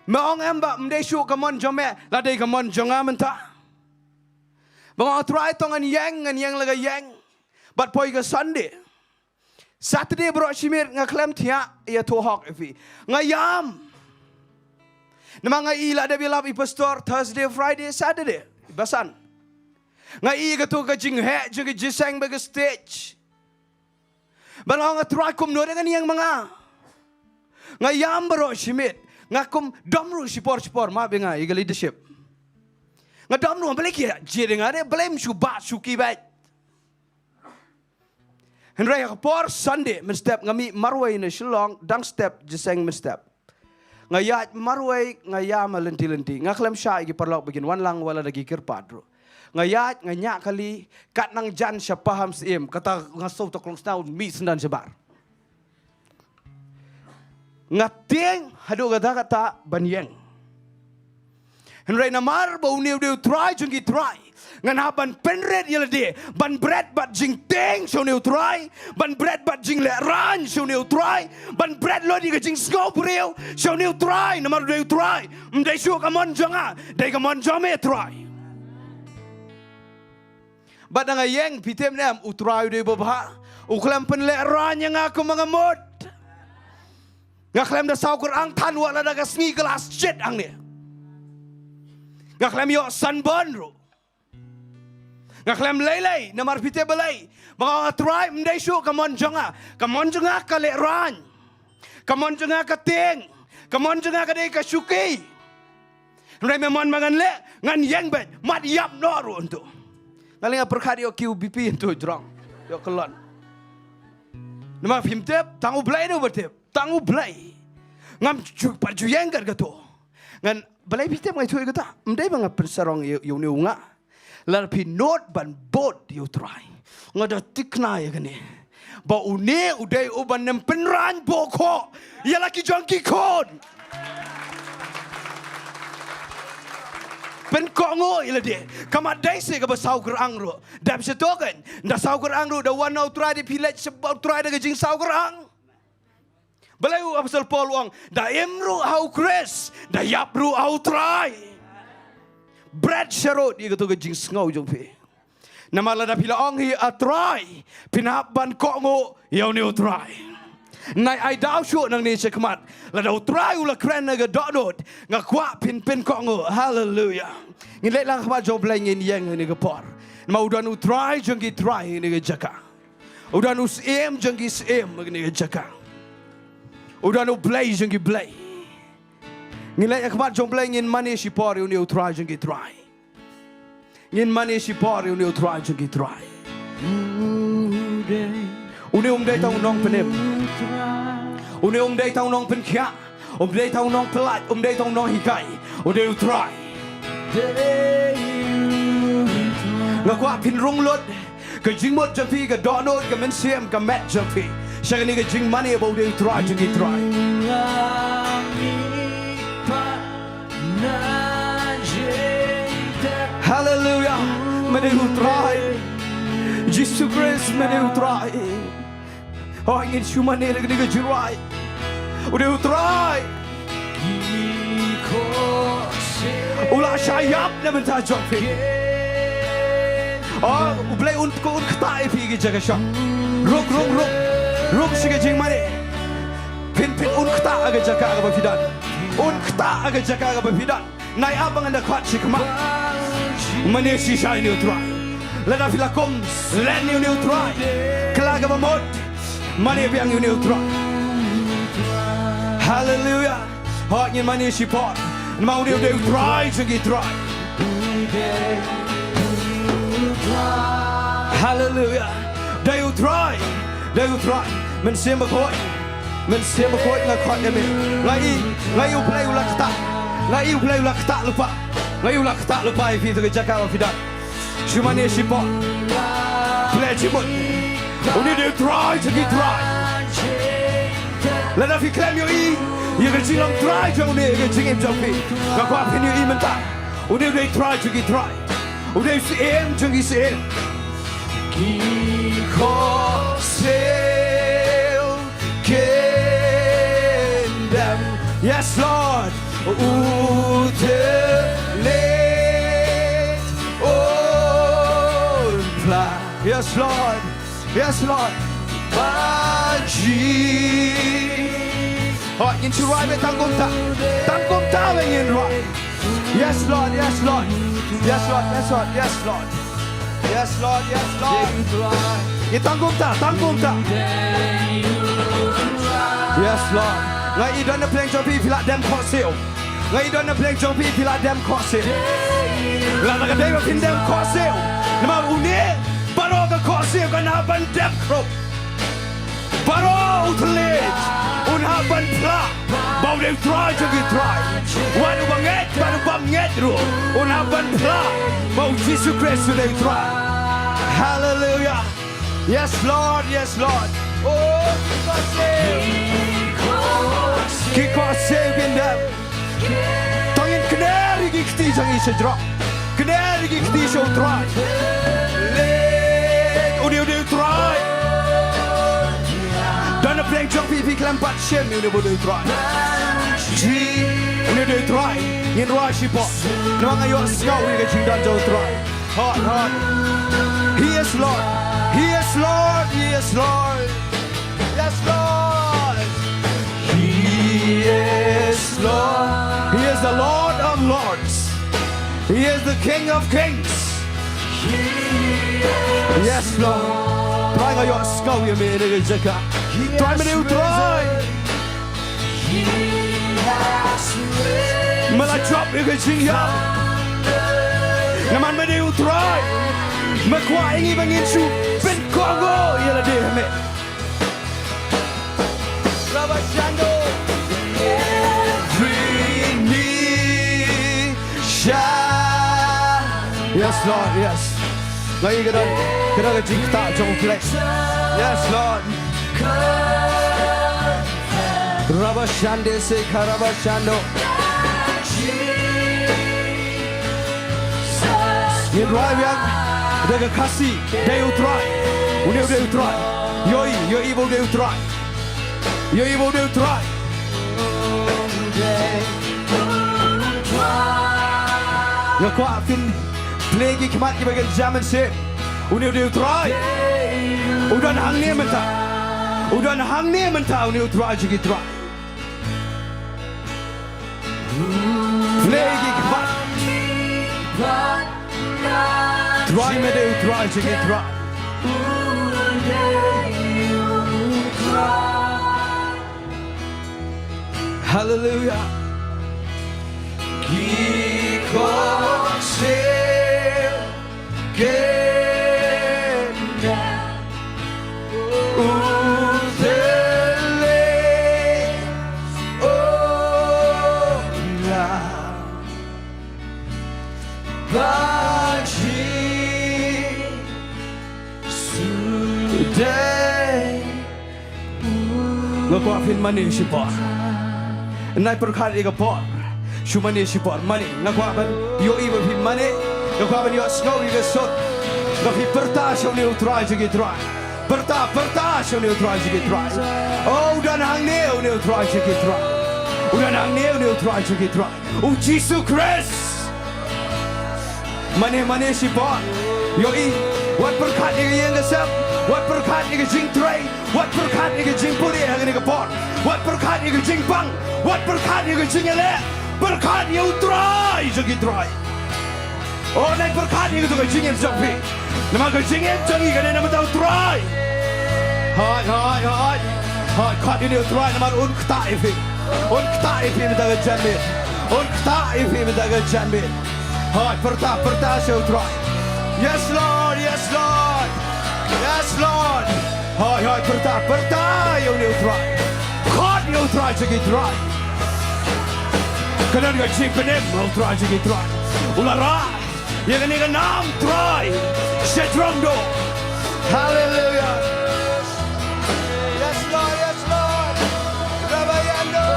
Speaker 5: Meong amba mde shu kamon jome la dei kamon jonga menta. Bang try tongan yang laga yang. Bat poi ga Sunday. Saturday bro shimir ngaklem tia ya to hok ifi. Ngayam Namanga ila ada bilap i pastor Thursday, Friday, Saturday. Basan. Ngai ka tu ka jing he jing jisang baga stage. Balong atrai kum no dengan yang mga. Ngayam baro shimit. Ngakum domru sipor ma benga iga leadership. Ngadomru balik ya jering ada blame shu ba shuki bat. Henry kapor Sunday men step ngami marway na Shillong dang step jisang men step. Ngayat marway ngayam lenti-lenti ngaklem sya igi perlok begin wan lang wala lagi kirpadro. Ngayat nganyak kali kat nang jan sya paham Syiemlieh kata ngaso toklong setahun mi sendan sebar. Ngatieng hadu kata banyeng. Henry namar bau new try jungi try. Ngan haban penred yela de ban bread bat jing teng so new try ban bread bat jing le ran so new try ban bread lo di jing scope real so new try namar new try mdai shu kamon jonga dai kamon jome try badang ayeng pitem nam utray de baba uklam pen le ran yang aku mangamot ngaklem da saw Quran tan wala da sngi kelas jet ang ne Ngaklem yo sunburn ro. Ngaklem lelei namar pite belai. Mga try mendai syuk kamon jonga ka le ran. Kamon jonga ka ting. Kamon jonga ka dei ka syuki. Nrai memon mangan le ngan yang bet mat yap no ro untuk. Ngalinga perkhari yo QBP untuk jrong. Yo kelon. Nama pimtep tangu belai no bertep. Tangu belai. Ngam parju yang gar gato. Ngan belai pimtep ngai tu gata. Mendai bang persarong yo ni unga. Lar pi not ban bot yo try. Ngada tikna ya gani. Ba une udai uban nem penran boko. Ya laki jongki kon. Pen kongo ila de. Kamat dai se ka basau gerang ro. Dam setoken. Nda sau gerang ro da one out try de pilet sebab try de jing sau gerang. Balai apostol Paul wang da emru au Khrist. Da yapru au try. Bread sherot dia kata jing ngau jong pe. Nama lada pila ong hi a try. Pinap ban kongo yau ni try. Nai ai dau shu nang ni sekmat. Lada try ula kren ga dot ngakwa pin kongo. Hallelujah. Ngilek lang khma jong blai ngin yang ni ga por. Ma udan u try jong gi try ni ga jaka. Udan u sem jong gi sem ni ga jaka. Udan u blai jong gi blai. Ngilek khma jong blai ngin mani si por ni u try jong gi try. Ngin mani si por ni u try jong gi try. Une dai tau nong penem. Une dai tau nong pen kya. Dai tau nong pelat. Dai tau nong hikai. Une u try. Ngakwa pin rung lot. Ka jing mot jampi ka donot ka men siem ka met jampi. Siya ni ka jing mani about u try jong gi try. Hallelujah. Mene u try. Jisu Khrist mene u try. Oh ingin cuma ni lagi ni Jowai. Udah utrai. Ulah syayap na benta jompi. Oh ublay ko ktai pi jaga syam. Ruk sige jing mani. Pin kta aga jaga aga bafidan. Kta aga jaga aga bafidan. Nai abang anda kwat sikma. Mani si syai ni utrai. Lada filakom len ni utrai. Kelaga bamot. Mani biang you neutral. Hallelujah. Hak ngin mani si pot. Mau dia try segi try. Hallelujah. They try. Men sem bakoi. Na kot eme. Lai u play ulah kata. Lupa. Lai ulah kata lupa ifi tu jaga wafidan. Cuma ni si pot. Play cimut. Only they try to get right. Let us claim your e. You can see them try to get Jingim Jumpy. Now, what can you even die? Only they try to get right. Only see him, Jungi see him. Kiko sail kingdom. Yes, Lord. Utelate on fly. Yes, Lord. Yes, Lord. Baji. Oh, in Jowai be tangkum ta be in right. Yes, Lord. Yes, Lord. Yes, Lord. Yes, Lord. Yes, Lord. Yes, Lord. Yes, Lord. In tangkum ta. Yes, Lord. Ngai idon na pleng jopi pila dem kosil. Ngai idon na pleng jopi pila dem kosil. La na kadai pin dem kosil. Nama une. Baro ka kosil ka na ban dem krop. Baro utlet. Unha ban pla. Bau dem try to get try. Wanu banget, baru banget ro. Unha ban pla. Bau Jisu Khrist dem try. Hallelujah. Yes, Lord. Yes, Lord. Oh, Kikosil in them. Tangin kenari gikti jangi sejrak. Kenari gikti show try. Udi try. Dan a play jump if klampat shem udi try. Udi try. In Rashi pot. Nang ayo skau ni Jingduwai try. Hot. He is Lord. He is Lord. He is Lord. Yes, Lord. He is Lord. He is the Lord of Lords. He is the King of Kings. Yes, Lord. Trai ngayon skaw yung may nagajaka. Trai maniw trai. Malachop yung kajingya. Naman maniw trai. Makwaing ibang insu. Ben Kongo. Yala di hame. Rabashando. Every knee shall. Yes, Lord, yes. Ngayon kita kajing tak jong flex. Yes, Lord. Rabashande se karabashando. Yin Rai yang daga kasih deu try. Uneu deu try. Yo ibu deu try. Yo ibu deu try. Yo kuat fin plegi kemat di bagian zaman sih. Uneu deu try. Udan hang ni mentah. Udan hang ni mentah uneu try juga try. Plegi kemat. Try me deu try juga try. Hallelujah. Ngakwa fin mani sipor. Nai perkara ega por. Shumani sipor mani. Ngakwa ban yo iba fin mani. Ngakwa ban yo snow ega sot. Ngakwa perta shoni utrai jigi trai. Perta shoni utrai jigi trai. Oh dan hang neo ne utrai jigi trai. Udan hang neo ne utrai jigi trai. Oh Jisu Khrist. Mani sipor. Yo i wat perkara ega yang gesap. Wat berkat ni ke jing Trai, wat berkat ni ke jing Puri hang ni ke Port, wat berkat ni ke jing Pang, wat berkat ni ke Syiemlieh, berkat ni Trai jadi Trai. Oh naik berkat ni ke tu ke Jingiasyllok, nama ke Jingiasyllok ni kan nama tahu Trai. Hai, kat ni Trai nama unkta ifi minta ke Janmit, unkta ifi minta ke Janmit. Hai, perta show Trai. Yes Lord, yes Lord. Yes, Lord. Hai, perta, you new try. God, you try to get right. Kena dengan cik penem, you try to get right. Ulara, you can even nam try. Diengdoh. Hallelujah. Yes, Lord, yes, Lord. Rabayando.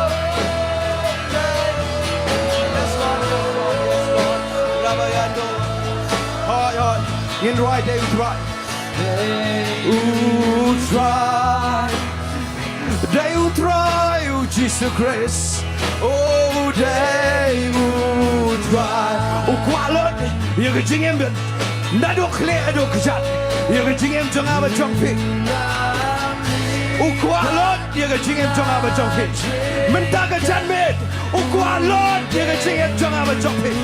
Speaker 5: Yes, Lord, yes, Lord. Rabayando. Hai, in right, they try. Trai, Jisu Khrist. Oh, they would try. Oh, kualot, you can jing him. Nado clear, do kajat. You can jing him to have a jumping. Oh, kualot, you can jing him to have a jumping. Mentaga Janmit. Oh, kualot, you can jing him to have a jumping.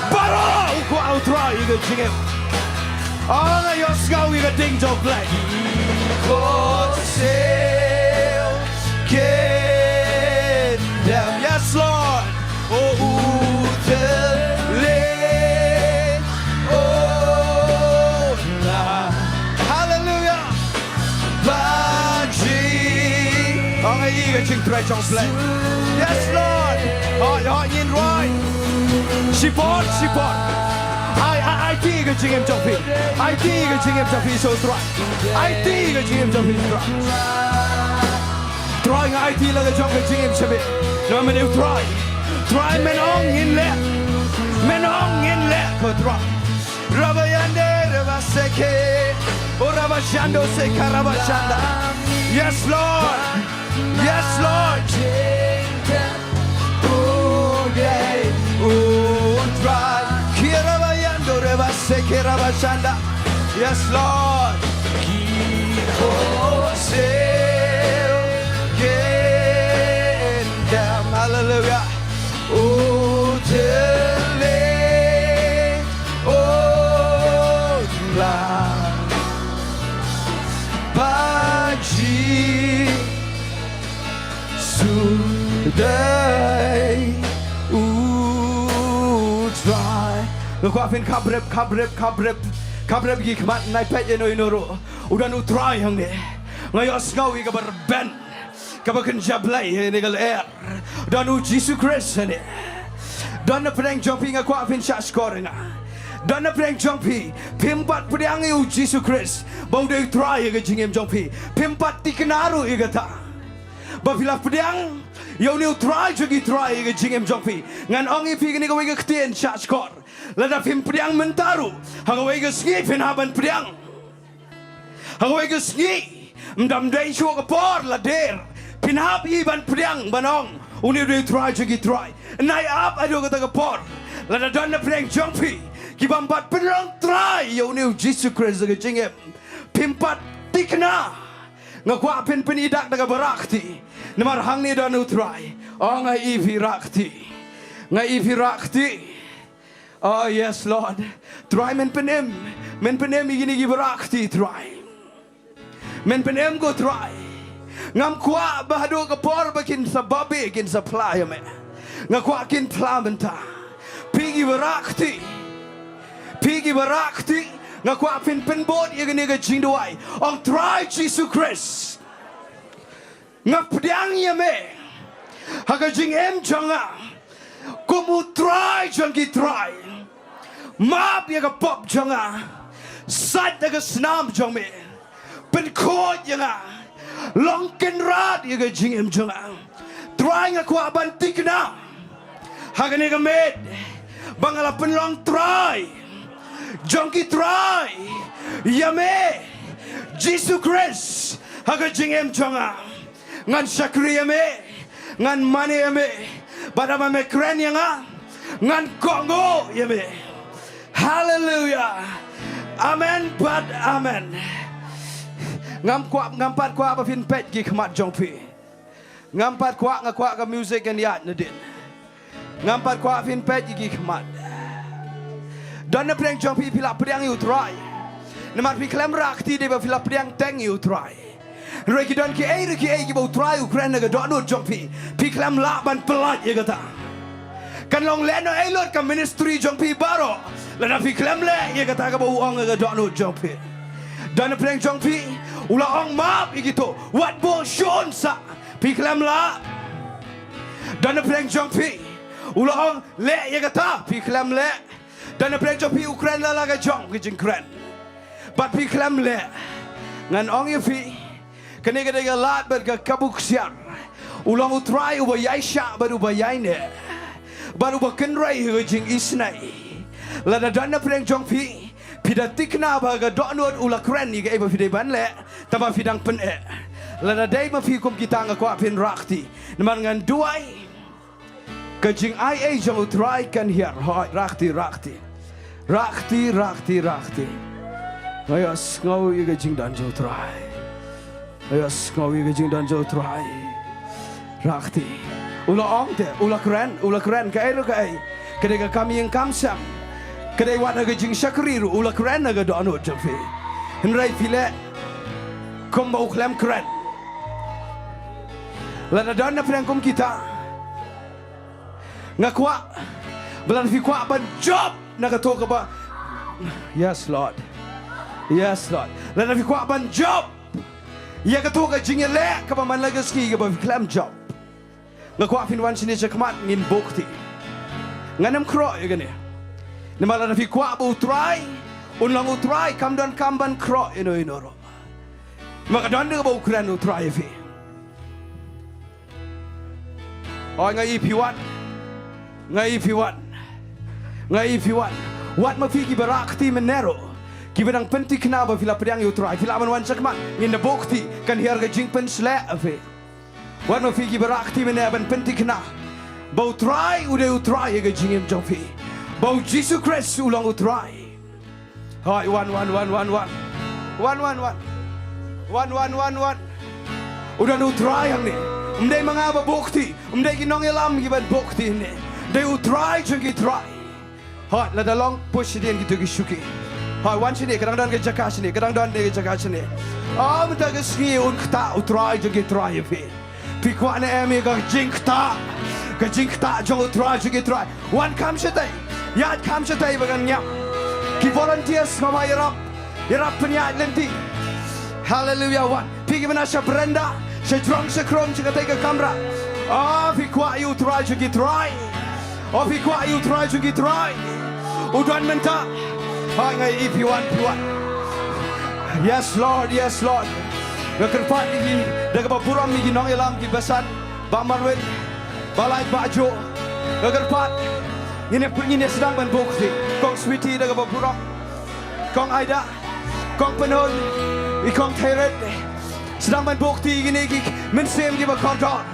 Speaker 5: Baro, oh, kual try, you can jing him. Oh, your skull with a Diengdoh black. God sail, get them. Yes, Lord. Oh, hallelujah. Baji. Oh, you can try to play. Yes, Lord. Oh, in right. Support. IT ke Jingiasyllok phi. IT ke Jingiasyllok phi so Trai. IT ke Jingiasyllok phi Trai. Trai ngai IT la ke jong ke Jingiasyllok. Nama dia Trai. Trai menong in le ko Trai. Rabayande rabaseke. Orabashando se karabashanda. Yes Lord. Yes Lord. Oh yeah. Oh Trai. Yes, Lord. Hallelujah. Oh, lang Paji Suday Trai Ngakapin kabrep gikmat nai pet ya no inoro udah nu try hang ne ngayos ngawi ka berben ka bakan jablay ne gal air dan nu Jisu Khrist ne dan na preng jumping ngakapin shot scoring dan na preng jumping pimpat pedang u Jisu Khrist bau de try ga jingem jumping pimpat tiknaru igata bavila pedang Yo ni try juga try ke jingem jongpi ngan ongi pi ni kau ke ketien shot score lada pim pedang mentaru hang ke ski pin haban pedang hang ke ski mdam dai shu ke por lader pin hab iban pedang banong uni de try juga try nai up ado kata ke por lada don pedang jongpi kibampat pedang try yo ni Jisu Khrist ke jingem pimpat tikna ngakwa pin penidak daga barakti Namar hang ni dan utrai. Oh ngai ivi rakti. Oh yes Lord. Try men penem igini giberakti try. Men penem go try. Ngam kwa bahado ke por bakin sa babi kin supply me. Ngakwa kin plamenta. Pigi berakti. Ngakwa pin bot igini ke Jingduwai. Ong try Jisu Khrist. Ngap pedang ya me haga jing jonga kumu try jongi try map ya ga pop jonga sat ya ga snam jong me pen ko ya ga long ken rat ya ga jing jonga try nga kwa ban tikna haga ne ga med bangala pen long try jongi try ya me Jisu Khrist haga jing jonga ngan syakri me ngan mani me badama me kren yang ngan kongo me hallelujah amen but amen ngampat kwa apa fin pet gi khmat jongpi ngampat kwa ngakwa ka music and yat nadin ngampat kwa fin pet gi khmat dan na preng jongpi pila priang yu try namat pi klem rakti de ba pila priang teng yu try Reki dan ki bau try Ukraine ga donu jongpi piklam la ban pelat ya kata kan long leno elot ka ministry jongpi baro la piklam le ya kata ga bau ong ga donu jongpi dan preng jongpi ula ong map gitu wat bo shon sa piklam la dan preng jongpi ula ong le ya kata piklam le dan preng jongpi Ukraine la ga jong ki jingkren bat piklam le ngan ong yefi Kene kene lat ber ke kabuk siar. Ulang utrai uba yaisha baru bayaine. Baru bakenrai hujing isnai. Lada dana preng jongpi. Pida tikna baga donut ula keren ni ke eba fidai banle. Tama fidang pen Lada day ma fi kum kita ngakwa pin rakti. Naman ngan duai. Kajing ai jong utrai kan hiar. Rakti. Ayos ngau iga jing dan jo utrai. Ayos ngawi ke Jingduwai Trai rakti ula ong te ula keren ka ero ka ai kedai kami yang kamsam kedai wat ga jing syakriru ula keren ga dono jofi henrai file kom bau klem keren lada dana prengkom kita ngakwa belan fi kwa ban job naga to ka ba yes lord lada fi kwa ban job Ya ketua ke Jingiasyllok ke paman lagi ski ke bawa klam job. Ngakwa finwan sini cekmat ngin bukti. Nganem kro ya gini. Namala nafi kwa bu Trai, unlang utrai kamdan kamban kro ino. Maka dan dia bau keren utrai fi. Oh ngai piwan. Wat mafiki berakti menero. Kibadang penti kenapa fila pedang yu try fila man cakmat in the bukti kan hiarga jingpen slek afe wan ma figi berakti menaban penti kena bau try udah utry ga jingem jofi bau Jisu Khrist ulang utry hai one udah nu try yang ni mdai mangaba bukti mdai ginong elam giban bukti ni dai utry jangi try hai la dalong push din gitu gisuki Hai wan sini kadang dan ke jaka sini kadang dan ke jaka sini. Minta ke sini un kta utrai jegi trai pi. Pi kwa ne emi ke jing kta jong utrai jegi trai. Wan kam sete. Ya kam sete bagan nyap. Ki volunteers ngomai yarap penyak lenti. Hallelujah wan. Pi ke mana sya Brenda, sya drong sya krom sya kata ke kamera. Pi kwa you try jegi try. Pi kwa you try jegi try. Udan menta. Hai ngai P1. Yes Lord. Kekerpat ini daga baburam ini nong elam ki besan ba marwet balai bajo. Kekerpat ini sedang membukti. Kong sweetie daga baburam. Kong Aida, kong penon, kong Teret sedang membukti ini ki mensem ki bakordon.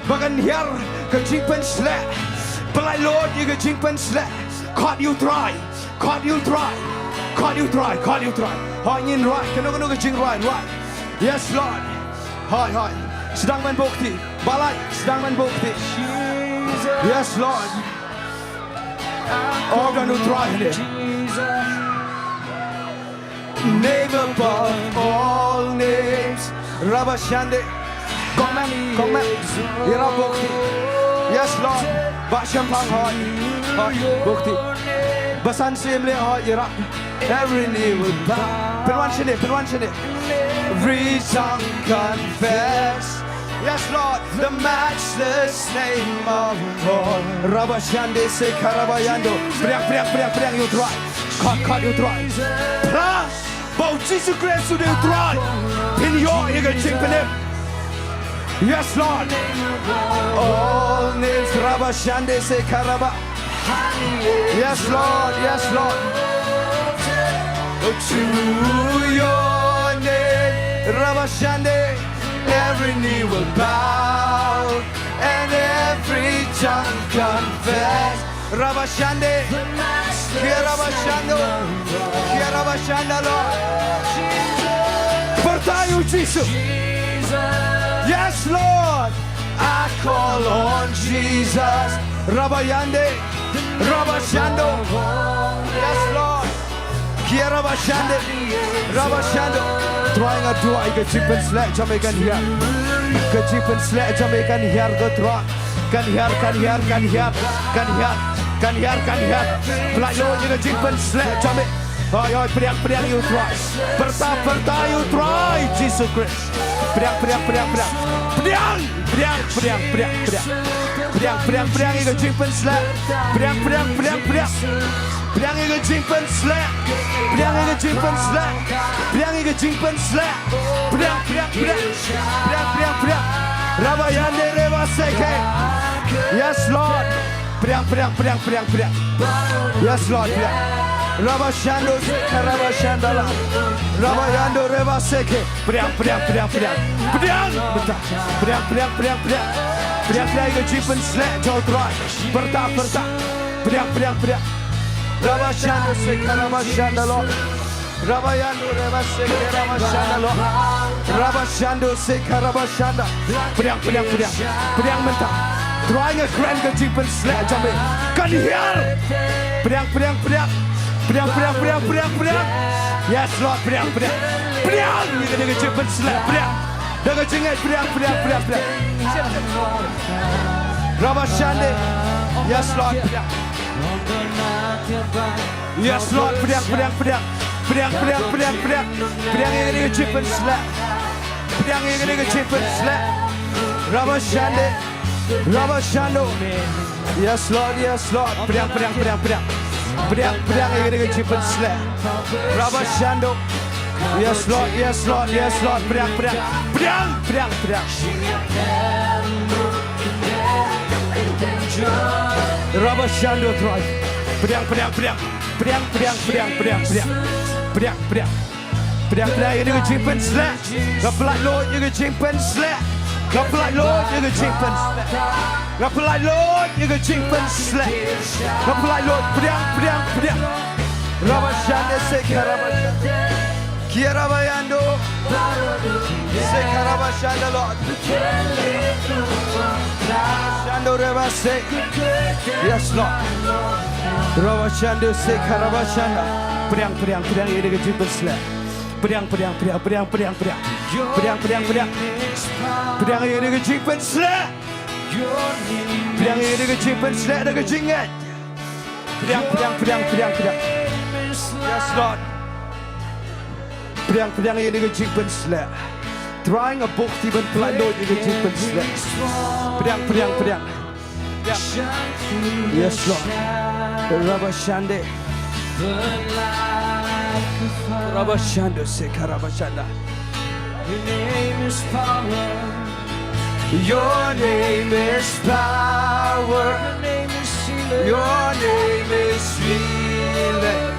Speaker 5: Bagan hier ke jingpen slek. Balai Lord ki ke jingpen slek. Caught you try. Hai ngin right, kena ke jing right. Yes Lord. Hai. Sedang membukti. Balai sedang membukti. Yes Lord. Oh, dan you try ni. Name above all names. Rabashande. Komen. Ira bukti. Yes Lord. Bak syampang hai. Bukti. Basan Syiemlieh hai ira. Every knee will bow. Penuan sini. Every tongue confess. Yes Lord. The matchless name of God. Rabashande se karabayando. Priang you try. Cut you try. Plus. Bau Jisu Khrist sudah you try. Pin yo you ching penem. Yes Lord. All names Rabashande se karaba. Yes Lord. To your name, Rabashande, every knee will bow and every tongue confess. Rabashande, Rabashanda, Lord. Pertayu Jisu. Yes, Lord. I call on Jesus. Rabayande, Rabashando. Yes, Lord. Kiara Bashande, Rabashando. Trying a do I get chip and slack Jamaican here. Get chip and slack Jamaican here. Go try. Can hear. Like Lord, you get chip and slack Jamaican. Oh, priang you try. Perta you try. Jesus Christ. Priang. You get chip and slack. Priang. Priang ke jingpen slap. Priang. Rabayande reba seke. Yes Lord. Priang. Yes Lord. Rabashando karabashandala. Rabayando reba seke. Priang. Priang ke jingpen slap. Jauh try. Perta. Priang. Rabashando se karabashandalo. Rabayando reba seke rabashandalo. Rabashando se karabashanda. Priang mentah. Trying a grand kejipan slap jambe. Kan hear. Priang. Yes Lord, priang. Ini kena kejipan slap. Priang. Dah kejingat priang. Rabashande. Yes Lord, priang. Yes Lord, priang. Priang yang kena kejipan slap. Rabashando. Yes Lord. Priang yang kena kejipan slap. Rabashando. Yes Lord. Priang. Rabashando Trai. Priang. You can jimpen slap. Kapalai Lord, you can jimpen slap. Kapalai Lord, you can jimpen slap. Kapalai Lord, you can jimpen slap. Kapalai Lord, priang. Rabashande sekarabashande. Kiarabayando. Sekarabashande Lord. Rabashando Rebase. Yes, Lord. Rabashando Sekarabashanda. Priang ini ke jipin selek. Priang ini ke jipin selek. Priang ini ke jipin selek dan ke jingat. Priang. Yes, Lord. Priang ini ke jipin selek. Trying a book even pelando ini ke jipin selek. Priang. Yes, Lord. Rabashande. Rabashando Sekarabashanda.
Speaker 4: Your name is power.
Speaker 5: Your name is power.
Speaker 4: Your name is Syiemlieh.
Speaker 5: Your name is Syiemlieh.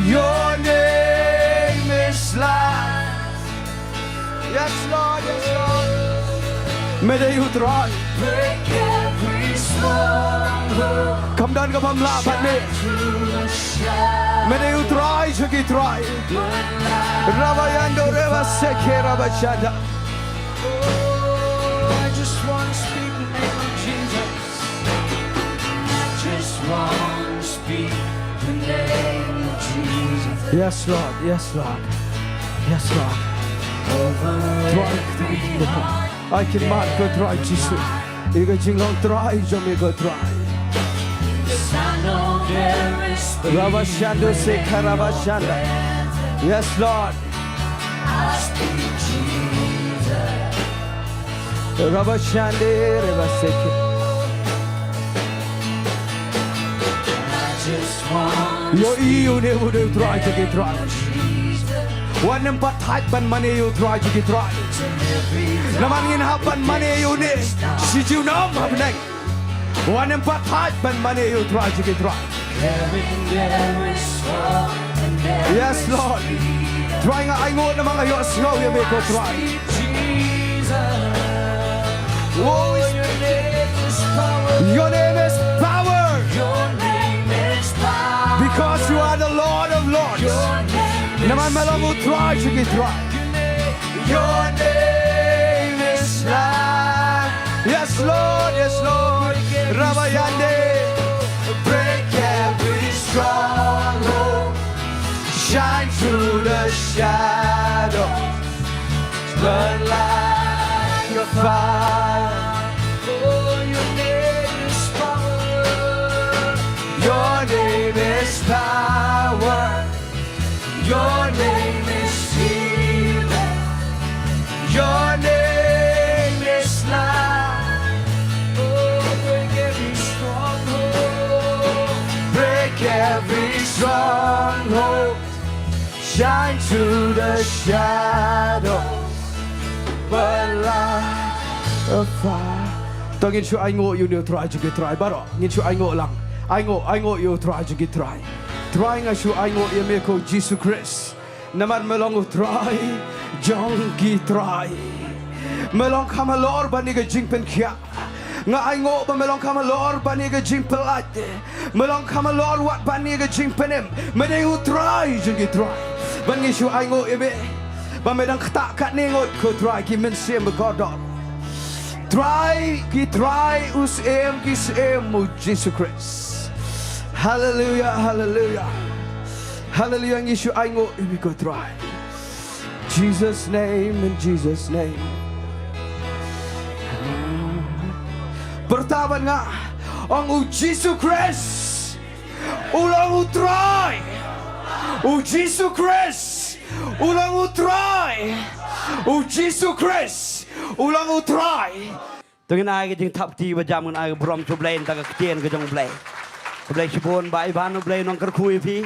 Speaker 5: Your name is life. Yes, Lord. May they who try.
Speaker 4: Break every stronghold.
Speaker 5: Come down, come on, laugh at me. May they who try, should he try. Rabayando Reva Seke Rabashanda.
Speaker 4: I just want to speak the name of Jesus. I just want to speak the name of Jesus.
Speaker 5: Yes, Lord. Try. I can mark go try, Jisu. You can Jinglong try, Jomi go try.
Speaker 4: Yes, I know there is peace.
Speaker 5: Rabashando Seka Rabashanda. Yes, Lord.
Speaker 4: I speak Jesus.
Speaker 5: Rabashande Reva Seke.
Speaker 4: I just want
Speaker 5: Yo you never do try to get right. One number type ban money you try to get right. Naman happen money you need. Did you know happening? One number type ban money you try to get right. Yes, Lord. Trying I know the mga your snow you make go try.
Speaker 4: Oh, your name is power.
Speaker 5: Your name is power.
Speaker 4: Your name is power.
Speaker 5: Because you are the Lord of Lords.
Speaker 4: Your name
Speaker 5: Naman melang will try to get right. Your name is life. Yes, Lord. Rabayande. Break every stronghold. Shine through the shadows. Burn like a fire.
Speaker 4: Oh, your name is power.
Speaker 5: Your name is power. Your name is healing. Your name is life.
Speaker 4: Oh, break every stronghold.
Speaker 5: Break every stronghold. Shine through the shadows. Burn like a fire. Tao nghiên chú anh ngộ you new try to get try. Baro nghiên chú anh ngộ lang. Anh ngộ you try to get try. Try nga chú anh ngộ yeme ko Jisu Khrist. Naman melong try. Jong gi try. Melong kama lor bani ga jing pen kia. Nga anh ngộ ba melong kama lor bani ga jing pelat. Melong kama lor wat bani ga jing penem. Mede you try jong gi try. Ban nghiên chú anh ngộ yeme. Ba medang kata kat ni ngot ko try ki men sem godot. Try ki try us em ki sem mu Jisu Khrist. Hallelujah. Hallelujah. Ngishu aingo we go try. Jesus name in Jesus name. Pertama nga ang Jisu Khrist. Ulang try. Jisu Khrist. Ulang try. Jisu Khrist. Ulang try.
Speaker 2: Tungin ai ke jing thap ti ba jam ngan ai brom chu blain ta ka tien ke jong blai. Ke blai chibon ba ai ban blai nong kar khui phi.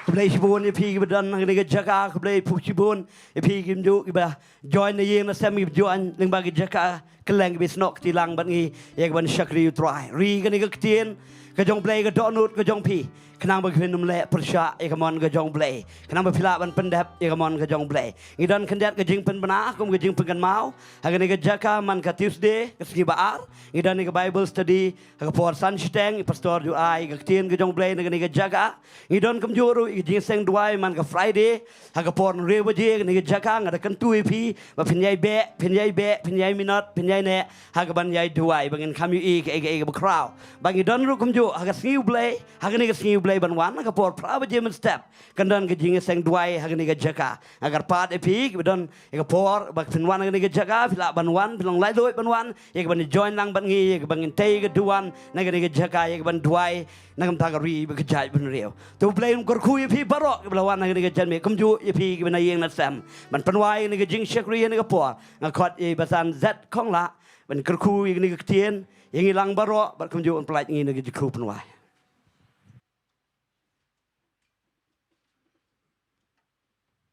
Speaker 2: Ke blai chibon e phi ke dan nang ke jaka ke blai pu chibon e phi kim ju ke ba join na yeng na sem ke join ning ba ke jaka ke leng ke snok ti lang ban ngi ek ban shakri try. Ri ke ni ke tien Kejong play ke donut kejong pi. Kenang berkenum le persya ikamon kejong play. Kenang berpilak ban pendap ikamon kejong play. Idan kendat kejing pen benar kum kejing pengen mau. Hagani ke jaka man ke Tuesday ke segi baar. Idan ni ke Bible study ke por sunstang pastor Jowai ke tien kejong play ni ke jaka. Idan kum juru kejing Jingduwai man ke Friday. Hag por Ri-Bhoi ni ke jaka ngada kentui pi ba pinyai pinyai minot pinyai ne hag ban yai Jowai bangin kami ke crowd. Bagi don ru kum ju hag sgiu play hagani ke sgiu play ban wan hag por praba jem step kandan ke Jingiasyllok hagani ke jaka agar pat epi don ke por bak pinwan hagani ke jaka pila ban wan pilong lai doi ban wan ye ban join lang ban ngi ye bangin tei ke duan nagani ke jaka ye ban Jowai nagam tagari be ke jai ban reu tu play um kor khu epi barok ke lawan hagani ke jan me kum ju epi ke ban yeng na sam ban panwai ni ke jing shakri ni ke por ngakot e basan zat khong la ban kor khu ni ke tien yang hilang barok bat kum ju on pelaj ngi ni ke khu panwai.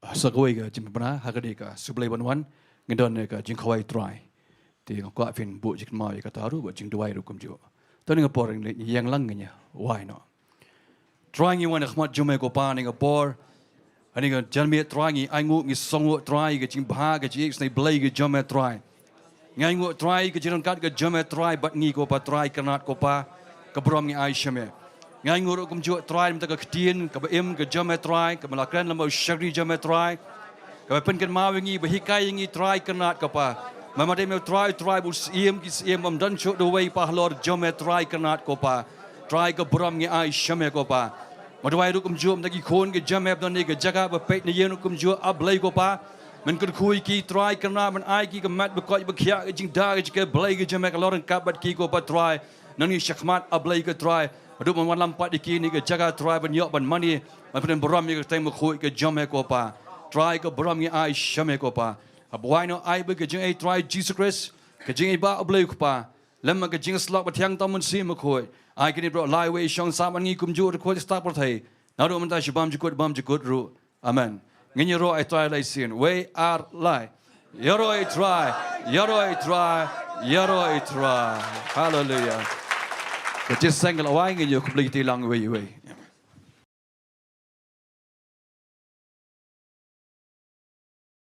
Speaker 6: Sagoi ke jimpana hagadi ka sublai banwan ngedon ke Jingiasyllok Trai ti ngakwa fin bu jik mau ka taru bu Jingduwai ru kum ju to ni ngapor yang lang nya why no Trai ngi wan khmat jume ko pa ni ngapor ani ga jalmi Trai ngi aingu ngi songo Trai ke jimpha ke ji snai blai ke jume Trai ngai ngu Trai ke jiran kat ke jume Trai bat ngi ko pa Trai kanat ko pa ke brom ngi ai shame ngai nguru kum ju Trai mta ka ktien ka em ka jame Trai ka malakran lamo shari jame Trai ka pen kan ma wingi ba hikai ngi Trai kanat ka pa mama de me Trai bu siem ki siem am dan cho do wei pa lor jame Trai kanat ko pa Trai ka bram ngi ai shame ko pa madwai ru kum ju am ki khon ke jame don ni ka jaga ba pet ni yen kum ju ablai ko pa men kan khui ki Trai kanat man ai ki ka mat ba ko ba khia ke jing da ke blai ke jame ka lor ka bat ki ko pa Trai nang ni shakmat ablai ke Trai Aduh man lampat di kini ke jaga Trai ban yok ban mani ban pen beram ni ke time khoi ke jame ko pa Trai ke beram ni ai shame ko pa abuai no ai be ke jing ai Trai Jisu Khrist ke jing ai ba ablai ko pa lemma ke Jingiasyllok ba thiang tamun si ma khoi ai ke ni bro lai we shong sa man ngi kum ju ko start por thai na ro man ta shibam jikut ru amen ngin ro ai Trai lai sin we are lai yaro ai Trai hallelujah. But just sang away in your completely long way.